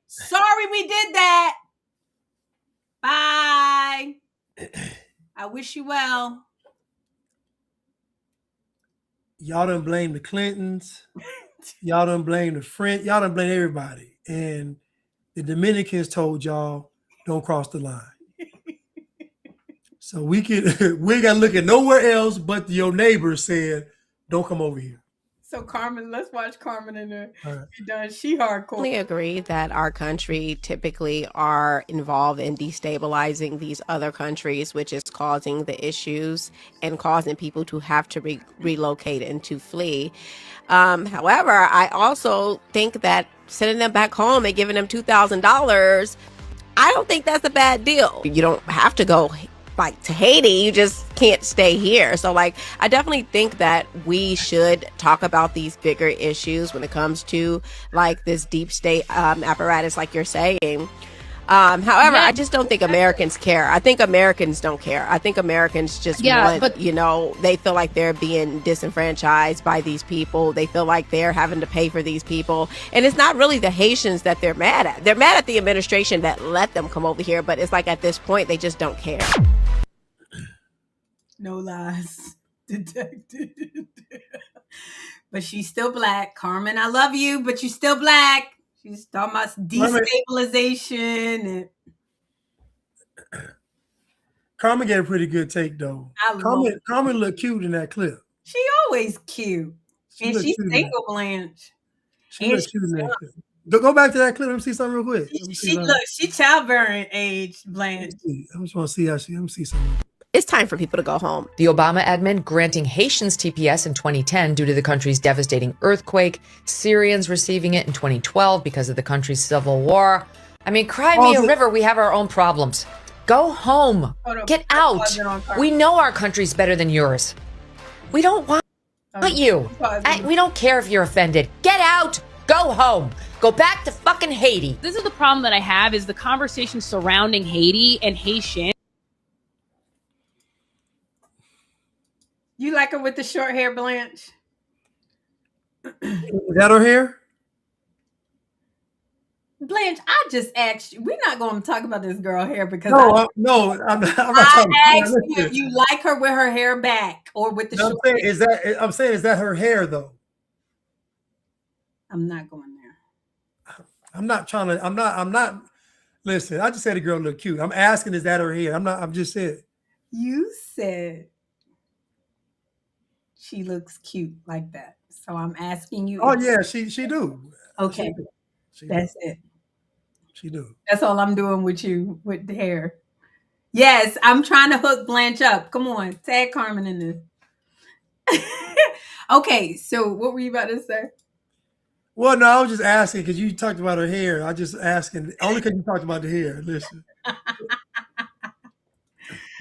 Sorry we did that. Bye. I wish you well. Y'all done blame the Clintons. Y'all done blame the French. Y'all done blame everybody. And the Dominicans told y'all, don't cross the line. So we ain't got to look at nowhere else but your neighbor said, don't come over here. So Carmen, let's watch Carmen in there. Right. She done. She hardcore. I agree that our country typically are involved in destabilizing these other countries, which is causing the issues and causing people to have to relocate and to flee. However, I also think that sending them back home and giving them $2,000, I don't think that's a bad deal. You don't have to go like to Haiti, you just can't stay here. So like, I definitely think that we should talk about these bigger issues when it comes to like this deep state apparatus, like you're saying. However, I just don't think Americans care. I think Americans don't care. I think Americans just want, you know, they feel like they're being disenfranchised by these people. They feel like they're having to pay for these people. And it's not really the Haitians that they're mad at. They're mad at the administration that let them come over here. But it's like at this point, they just don't care. No lies detected. But she's still black. Carmen, I love you, but you're still black. She's talking about destabilization. And Carmen gave a pretty good take, though. Carmen looked cute in that clip. She always cute. And she's single, Blanche. She looks cute in that clip. Go back to that clip. Let me see something real quick. She childbearing age, Blanche. I just want to see how let me see something. It's time for people to go home. The Obama admin granting Haitians TPS in 2010 due to the country's devastating earthquake, Syrians receiving it in 2012 because of the country's civil war. I mean, cry me a river, we have our own problems. Go home. Get out. We know our country's better than yours. We don't want you. We don't care if you're offended. Get out. Go home. Go back to fucking Haiti. This is the problem that I have, is the conversation surrounding Haiti and Haitian. You like her with the short hair, Blanche? Is that her hair? Blanche, I just asked you. We're not going to talk about this girl hair because I'm not I asked you if you like her with her hair back or with the short hair. Is that her hair though? I'm not going there. I'm not. Listen, I just said the girl looked cute. I'm asking, is that her hair? I'm just saying. You said she looks cute like that. So I'm asking you. Oh yeah, she do. Okay. That's it. She do. That's all I'm doing with you with the hair. Yes, I'm trying to hook Blanche up. Come on, tag Carmen in this. Okay, so what were you about to say? Well, no, I was just asking because you talked about her hair. I just asking only because you talked about the hair. Listen.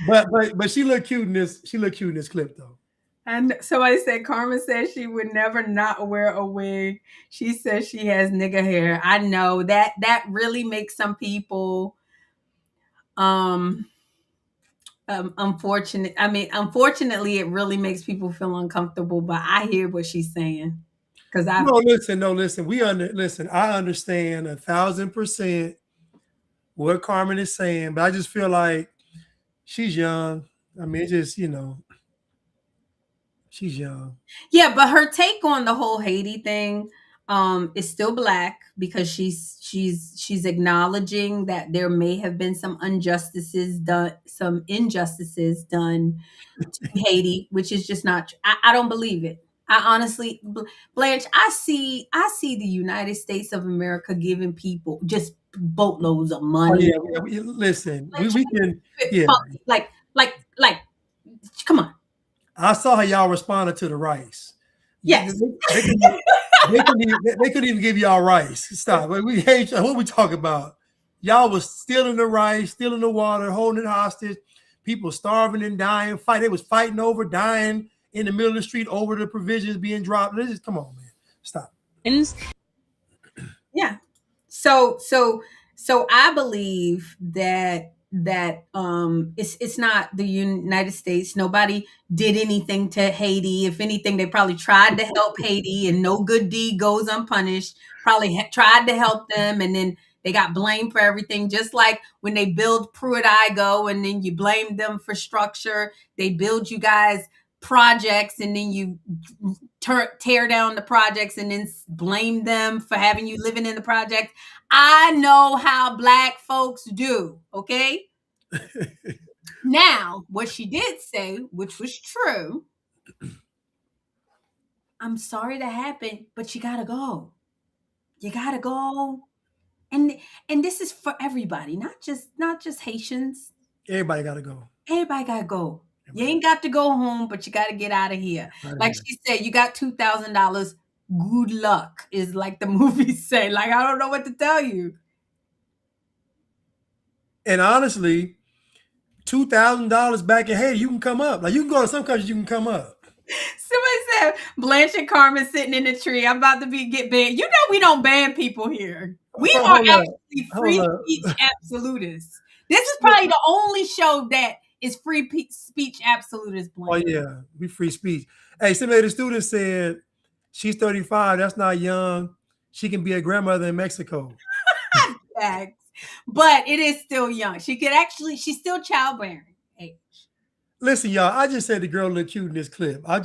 but she looked cute in this. She looked cute in this clip though. And somebody said Carmen said she would never not wear a wig. She says she has nigga hair. I know that really makes some people unfortunate. I mean, unfortunately, it really makes people feel uncomfortable. But I hear what she's saying because listen. Listen. I understand 1,000% what Carmen is saying, but I just feel like she's young. I mean, it's just she's young. Yeah, but her take on the whole Haiti thing is still black because she's acknowledging that there may have been some injustices done to Haiti, which is just not. I don't believe it. I honestly, Blanche, I see the United States of America giving people just boatloads of money. Oh, yeah. Listen, we can, like, come on. I saw how y'all responded to the rice. Yes. They couldn't even give y'all rice. Stop. We hate y'all. What we talking about? Y'all was stealing the rice, stealing the water, holding it hostage. People starving and dying. They was fighting over, dying in the middle of the street over the provisions being dropped. Come on, man. Stop. Yeah. So I believe that it's not the United States. Nobody did anything to Haiti. If anything, they probably tried to help Haiti, and no good deed goes unpunished. Probably tried to help them, and then they got blamed for everything. Just like when they build Pruitt-Igoe, and then you blame them for structure. They build you guys projects, and then you tear down the projects, and then blame them for having you living in the project. I know how black folks do, okay? Now, what she did say, which was true, I'm sorry that happened, but you gotta go. You gotta go. And this is for everybody, not just Haitians. Everybody got to go. Everybody gotta go. You ain't got to go home, but you gotta get out of here. Like she said, you got $2,000. Good luck is like the movie say. Like, I don't know what to tell you. And honestly, $2,000 back in Haiti, you can come up. Like you can go to some countries, you can come up. Somebody said Blanche and Carmen sitting in the tree. I'm about to get banned. You know we don't ban people here. We are actually free speech absolutists. This is probably the only show that is free speech absolutist. Blanche. Oh yeah, we free speech. Hey, some of the students said she's 35. That's not young. She can be a grandmother in Mexico. Facts. But it is still young. She's still childbearing age. Listen, y'all, I just said the girl looked cute in this clip. I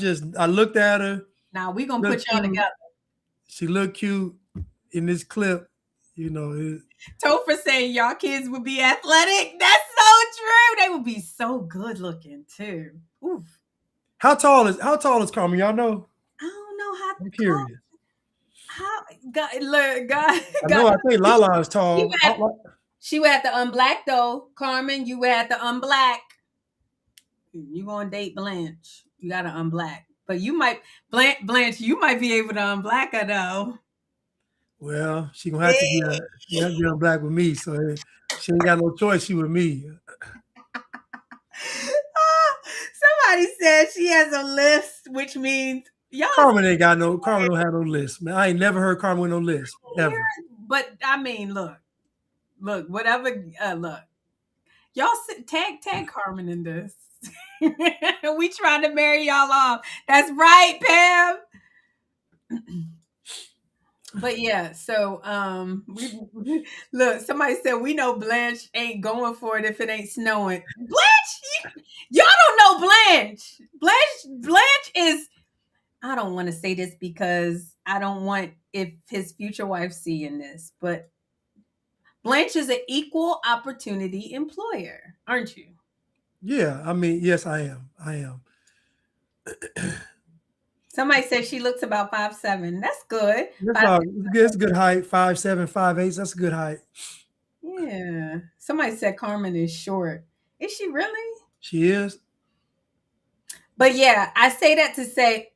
looked at her. Now we're going to put y'all together. She looked cute in this clip. You know. Topher saying y'all kids would be athletic. That's so true. They would be so good looking too. Oof. How tall is Carmen? Y'all know? I don't know how. I'm curious. God, look, God. I know. I think Lala is tall. She would have to unblack though. Carmen, you would have to unblack. You gonna date Blanche? You gotta unblack. But you might Blanche. You might be able to unblack her though. Well, she gonna have to be unblack with me. So she ain't got no choice. She with me. Somebody said she has a list, which means Carmen don't have no list, man. I ain't never heard Carmen with no list ever. But I mean, look, whatever. Look, y'all tag Carmen in this. We trying to marry y'all off. That's right, Pam. But yeah, so look, somebody said we know Blanche ain't going for it if it ain't snowing. Blanche, y'all don't know Blanche. Blanche is. I don't want to say this because I don't want if his future wife seeing this, but Blanche is an equal opportunity employer, aren't you? Yeah, I mean, yes, I am. Somebody said she looks about 5'7". That's good. It's good height. 5'7", 5'8". That's a good height. Yeah. Somebody said Carmen is short. Is she really? She is. But yeah, I say that to say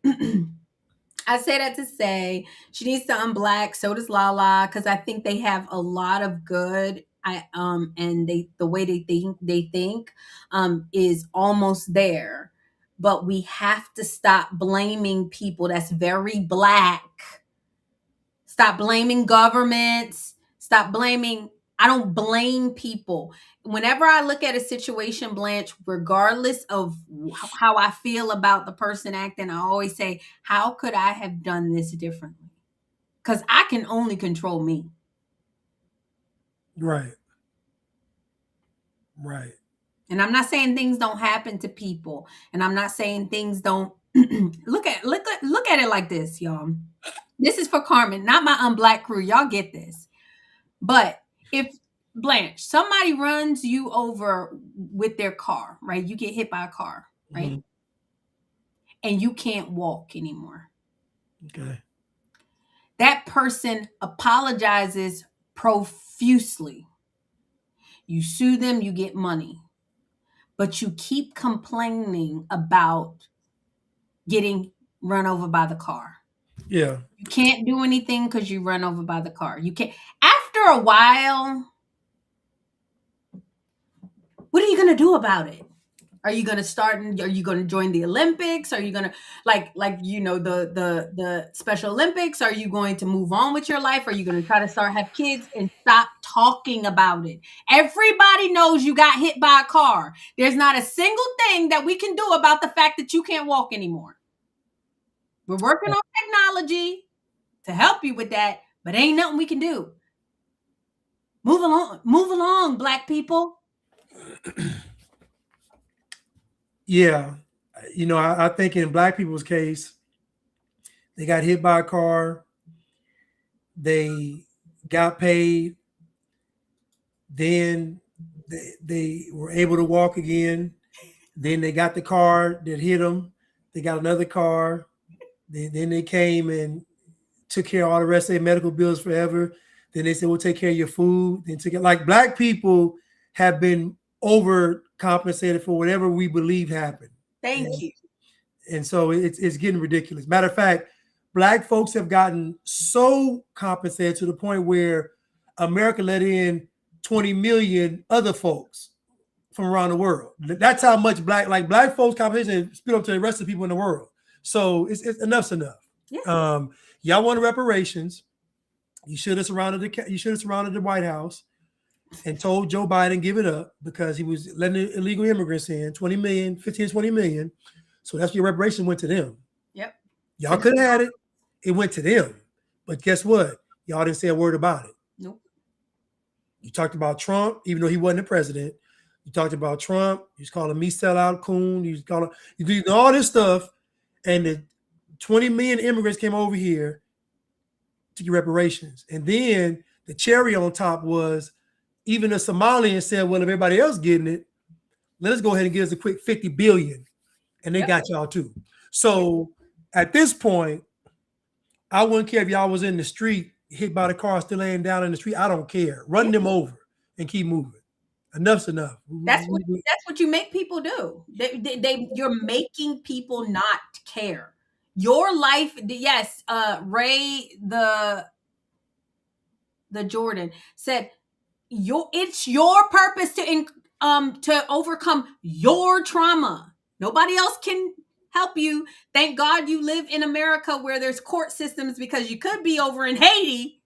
she needs to unblack. So does Lala, because I think they have a lot of good. And the way they think is almost there. But we have to stop blaming people. That's very Black. Stop blaming governments. Stop blaming. I don't blame people. Whenever I look at a situation, Blanche, regardless of how I feel about the person acting, I always say, how could I have done this differently? Because I can only control me. Right. And I'm not saying things don't happen to people. And I'm not saying things don't look at it like this, y'all. This is for Carmen, not my unblack crew. Y'all get this. But if Blanche, somebody runs you over with their car, right? You get hit by a car, right? Mm-hmm. And you can't walk anymore. Okay. That person apologizes profusely. You sue them, you get money. But you keep complaining about getting run over by the car. Yeah. You can't do anything because you run over by the car. You can't. After a while, what are you going to do about it? Are you going to are you going to join the Olympics? Are you going to the Special Olympics? Are you going to move on with your life? Are you going to try to have kids and stop talking about it? Everybody knows you got hit by a car. There's not a single thing that we can do about the fact that you can't walk anymore. We're working on technology to help you with that, but ain't nothing we can do. Move along, Black people. Yeah. I think in Black people's case, they got hit by a car. They got paid. Then they were able to walk again. Then they got the car that hit them. They got another car. Then they came and took care of all the rest of their medical bills forever. Then they said, we'll take care of your food. Then took it like black people have been overcompensated for whatever we believe happened. Thank you. And so it's getting ridiculous. Matter of fact, black folks have gotten so compensated to the point where America let in 20 million other folks from around the world. That's how much black folks compensation split up to the rest of the people in the world. So it's enough's enough. Yeah. Y'all wanted reparations. You should have surrounded the White House and told Joe Biden give it up because he was letting illegal immigrants in 20 million, 15, 20 million. So that's your reparation went to them. Yep. Y'all could have had it. It went to them. But guess what? Y'all didn't say a word about it. Nope. You talked about Trump, even though he wasn't the president. You talked about Trump. You was calling me sellout, coon. You do all this stuff. And the 20 million immigrants came over here to get reparations. And then the cherry on top was even the Somalians said, well, if everybody else getting it, let's go ahead and give us a quick 50 billion. And they got y'all too. So at this point, I wouldn't care if y'all was in the street, hit by the car, still laying down in the street. I don't care. Run them over and keep moving. Enough's enough. That's what you make people do. You're making people not care. Your life, yes. Ray the Jordan said, it's your purpose to overcome your trauma. Nobody else can help you. Thank God you live in America where there's court systems, because you could be over in Haiti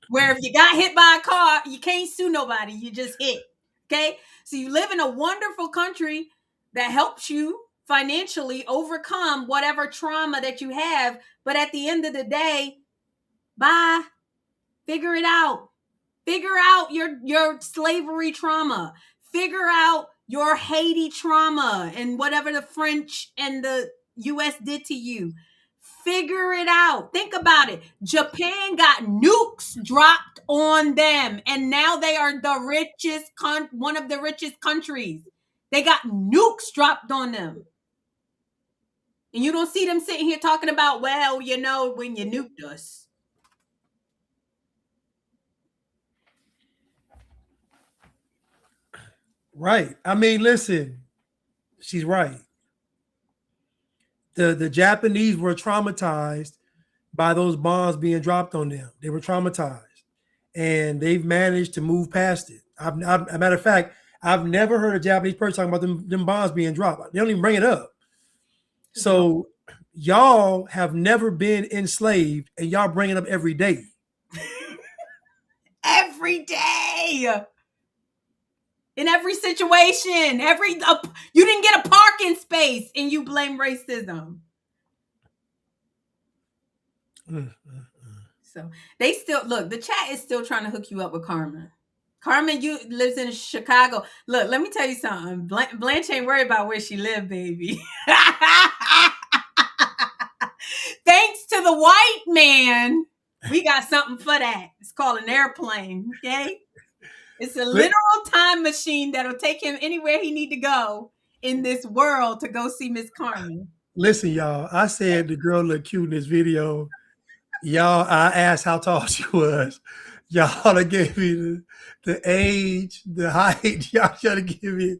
where if you got hit by a car, you can't sue nobody. You just hit. Okay. So you live in a wonderful country that helps you financially overcome whatever trauma that you have. But at the end of the day, bye. Figure it out. Figure out your slavery trauma. Figure out your Haiti trauma and whatever the French and the US did to you. Figure it out. Think about it. Japan got nukes dropped on them, and now they are the richest, one of the richest countries. They got nukes dropped on them. And you don't see them sitting here talking about, well, when you nuked us. Right. I mean, listen, she's right. The Japanese were traumatized by those bombs being dropped on them. They were traumatized, and they've managed to move past it. As a matter of fact, I've never heard a Japanese person talking about them bombs being dropped. They don't even bring it up. So y'all have never been enslaved, and y'all bring it up every day. Every day. In every situation, you didn't get a parking space and you blame racism. So they still look. The chat is still trying to hook you up with Carmen. Carmen, you lives in Chicago. Look, let me tell you something. Blanche ain't worried about where she live, baby. Thanks to the white man, we got something for that. It's called an airplane. Okay. It's a literal time machine that'll take him anywhere he need to go in this world to go see Miss Carmen. Listen, y'all, I said the girl looked cute in this video. Y'all, I asked how tall she was. Y'all done gave me the age, the height. Y'all should have given me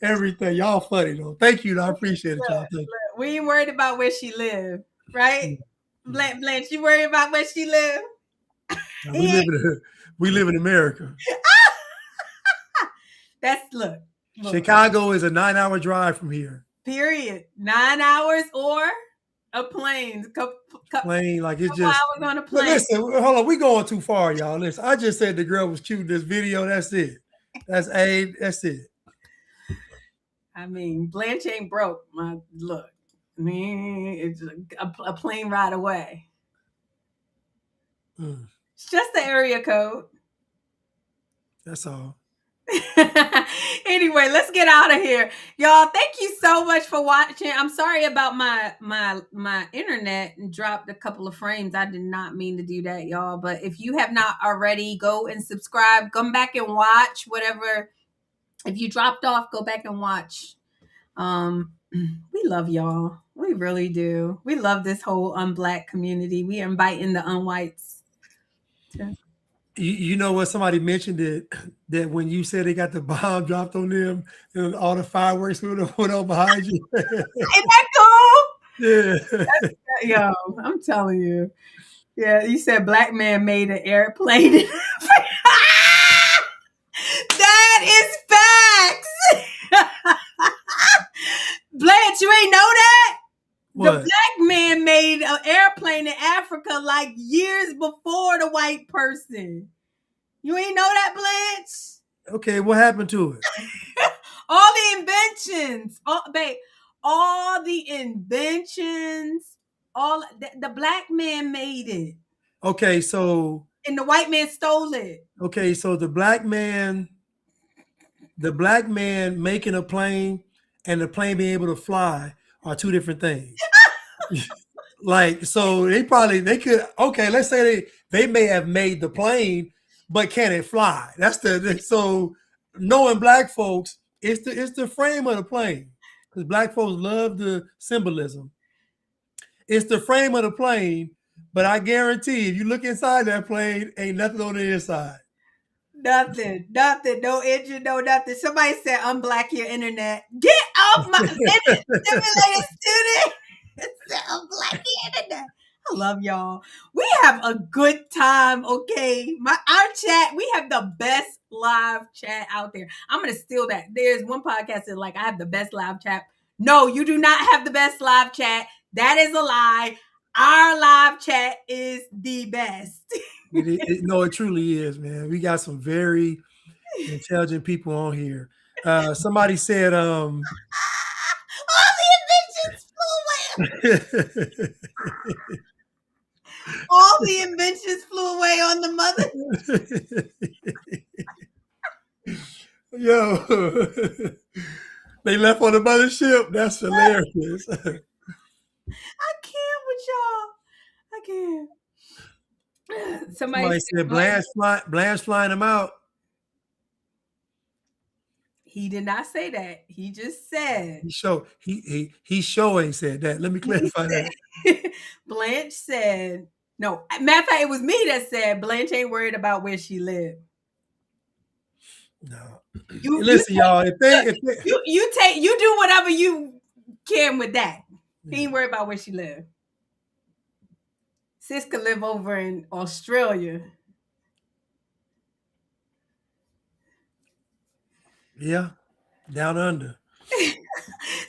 everything. Y'all funny, though. Thank you. I appreciate it, y'all. Thank you. We ain't worried about where she live, right? Blanche, you worried about where she live? We live in America. Look. Chicago is a 9-hour drive from here. Period. 9 hours or a plane. Plane, like it's just hours on a plane. Listen, hold on, we going too far, y'all. Listen, I just said the girl was cute in this video. That's it. That's it. I mean, Blanche ain't broke. Look. I mean, it's a plane ride away. It's just the area code. That's all. Anyway, let's get out of here, y'all. Thank you so much for watching. I'm sorry about my internet and dropped a couple of frames. I did not mean to do that, y'all. But if you have not already, go and subscribe. Come back and watch whatever. If you dropped off, go back and watch. We love y'all. We really do. We love this whole unblack community. We inviting the unwhites. You know what? Somebody mentioned it, that when you said they got the bomb dropped on them and all the fireworks went on behind you. Ain't that cool? Yeah. Yo, I'm telling you. Yeah, you said black man made an airplane. That is facts. Blanche, you ain't know that? What? The black man made an airplane in Africa like years before the white person. You ain't know that, Blanche? Okay, what happened to it? All the inventions. All the inventions. The black man made it. Okay, so. And the white man stole it. Okay, so the black man making a plane and the plane being able to fly are two different things. Like, so they could, okay, let's say they may have made the plane, but can it fly? That's so knowing black folks, it's the frame of the plane. Because black folks love the symbolism. It's the frame of the plane, but I guarantee if you look inside that plane, ain't nothing on the inside. Nothing, no engine, no nothing. Somebody said unblack your internet. Get off my simulator student. Unblack your internet. I love y'all. We have a good time, okay? Our chat, we have the best live chat out there. I'm gonna steal that. There's one podcast that's like, I have the best live chat. No, you do not have the best live chat. That is a lie. Our live chat is the best. No, it truly is, man. We got some very intelligent people on here. Somebody said, all the inventions flew away. All the inventions flew away on the mother. Yo, they left on the mothership. That's hilarious. I can't with y'all. I can't. Somebody said Blanche flying them out. He did not say that. He just said. He ain't said that. Let me clarify that. Blanche said, no, matter of fact, it was me that said Blanche ain't worried about where she lived. No. Listen, y'all, you do whatever you can with that. He ain't worried about where she lived. Sis could live over in Australia. Yeah, down under.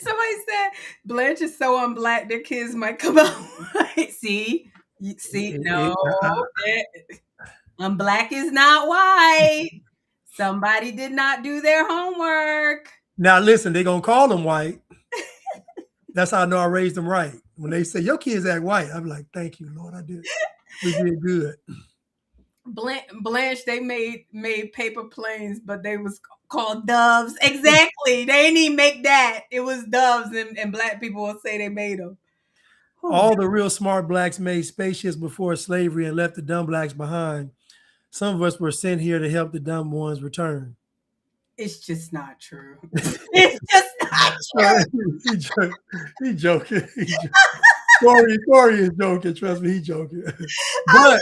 Somebody said Blanche is so unblack their kids might come out white. See, no, unblack is not white. Somebody did not do their homework. Now listen, they're gonna call them white. That's how I know I raised them right. When they say your kids act white, I'm like, thank you, Lord, I did. We did good. Blanche, they made paper planes, but they was called doves. Exactly. They didn't even make that. It was doves, and black people will say they made them. All the real smart blacks made spaceships before slavery and left the dumb blacks behind. Some of us were sent here to help the dumb ones return. It's just not true. It's just not true. He joking. Corey is joking. Trust me, he's joking. But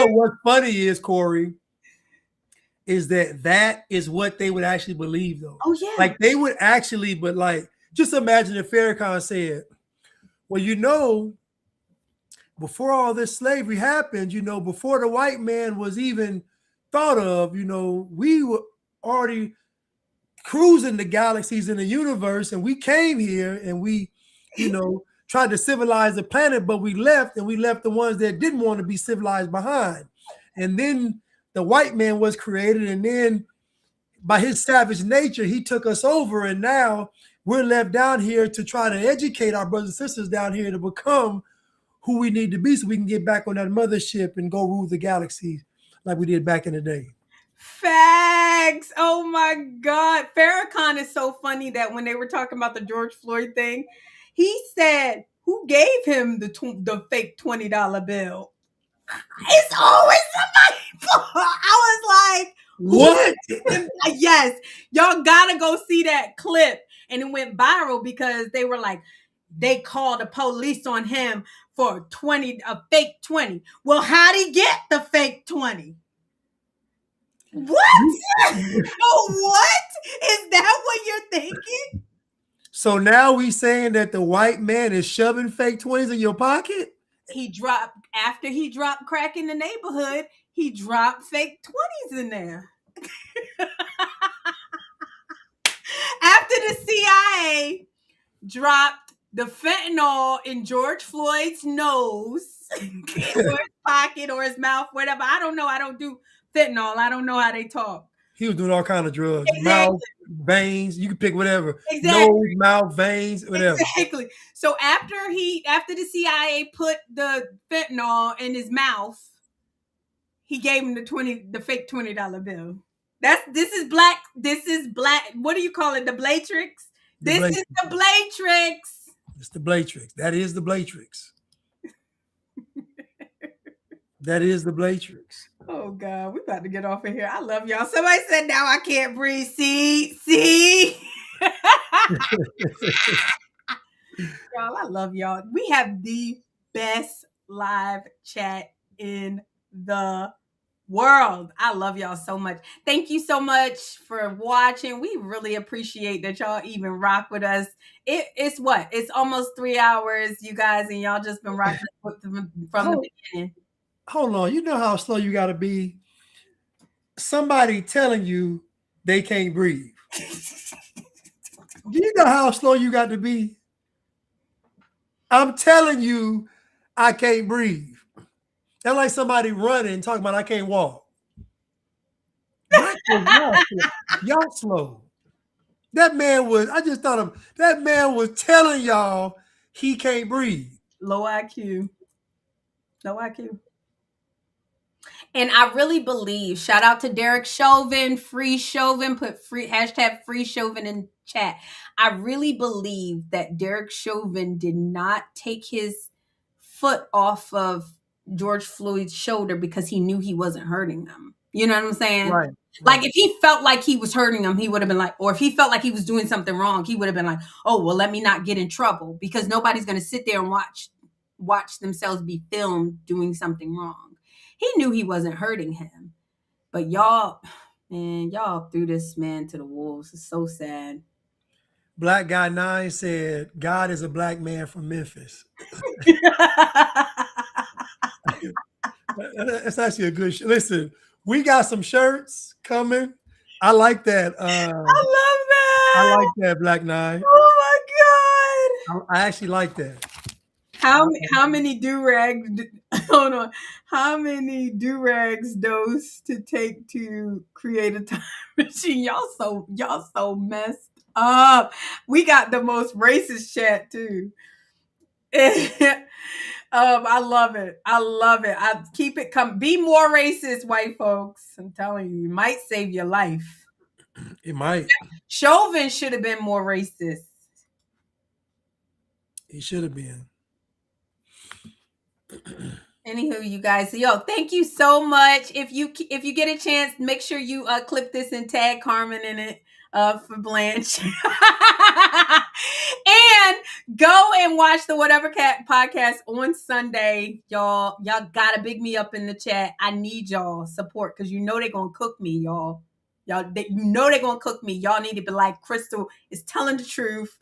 what's funny is, Corey, is that is what they would actually believe, though. Oh, yeah. Like, they would actually, but like, just imagine if Farrakhan said, well, before all this slavery happened, before the white man was even thought of, we were already cruising the galaxies in the universe, and we came here and we, tried to civilize the planet, but we left the ones that didn't want to be civilized behind. And then the white man was created, and then by his savage nature, he took us over, and now we're left down here to try to educate our brothers and sisters down here to become who we need to be so we can get back on that mothership and go rule the galaxy like we did back in the day. Facts. Oh my God. Farrakhan is so funny that when they were talking about the George Floyd thing, he said, who gave him the fake $20 bill? It's always somebody. I was like, what? Yes. Y'all gotta go see that clip. And it went viral because they were like, they called the police on him for a fake 20. Well, how'd he get the fake 20? What? Oh, what? Is that what you're thinking? So now we saying that the white man is shoving fake 20s in your pocket? After he dropped crack in the neighborhood, he dropped fake 20s in there. After the CIA dropped the fentanyl in George Floyd's nose, or his pocket, or his mouth, whatever. I don't know. I don't do fentanyl. I don't know how they talk. He was doing all kinds of drugs. Exactly. Mouth, veins, you can pick whatever. Exactly. Nose, mouth, veins, whatever. Exactly. So after the CIA put the fentanyl in his mouth, he gave him the fake $20 bill. This is black. What do you call it? The Blatrix? This is the Blatrix. It's the Blatrix. That is the Blatrix. That is the Blatrix. Oh God, we about to get off of here. I love y'all. Somebody said now I can't breathe. See. Y'all, I love y'all. We have the best live chat in the world. I love y'all so much. Thank you so much for watching. We really appreciate that y'all even rock with us. It's almost 3 hours, you guys, and y'all just been rocking from the beginning. Hold on. You know how slow you got to be? Somebody telling you they can't breathe. Do you know how slow you got to be? I'm telling you, I can't breathe. That's like somebody running, talking about I can't walk. Y'all slow. That man was telling y'all he can't breathe. Low IQ. And I really believe, shout out to Derek Chauvin, free Chauvin, put hashtag free Chauvin in chat. I really believe that Derek Chauvin did not take his foot off of George Floyd's shoulder because he knew he wasn't hurting them. You know what I'm saying? Right. Like if he felt like he was hurting them, he would have been like, or if he felt like he was doing something wrong, he would have been like, oh, well, let me not get in trouble, because nobody's going to sit there and watch themselves be filmed doing something wrong. He knew he wasn't hurting him. But y'all threw this man to the wolves. It's so sad. Black Guy 9 said, God is a black man from Memphis. That's actually a good Listen, we got some shirts coming. I like that. I love that. I like that, Black 9. Oh my God. I actually like that. How many do-rags? Hold on. How many do-rags dose to take to create a time machine? Y'all so messed up. We got the most racist chat too. I love it. I keep it coming. Be more racist, white folks. I'm telling you, it might save your life. It might. Chauvin should have been more racist. He should have been. Anywho, you guys, thank you so much. If you get a chance, make sure you clip this and tag Carmen in it for Blanche. And go and watch the Whatever podcast on Sunday. Y'all gotta big me up in the chat. I need y'all support because you know they're gonna cook me, y'all. You know they're gonna cook me. Y'all need to be like, Crystal is telling the truth.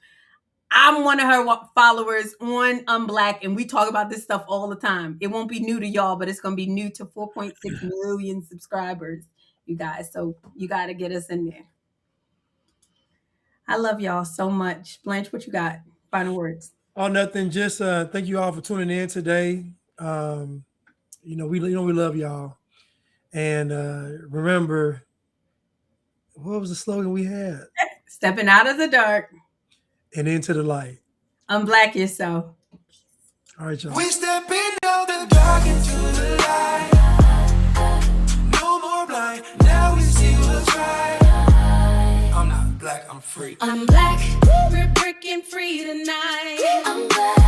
I'm one of her followers on Unblack, and we talk about this stuff all the time. It won't be new to y'all, but it's going to be new to 4.6 million subscribers, you guys. So you got to get us in there. I love y'all so much. Blanche, what you got? Final words. Oh, nothing. Just thank you all for tuning in today. We love y'all. And remember, what was the slogan we had? Stepping out of the dark and into the light. Unblack yourself. All right, y'all. We stepping out the dark into the light. No more blind. Now we see what's right. I'm not black, I'm free. I'm black. We're breaking free tonight. I'm black.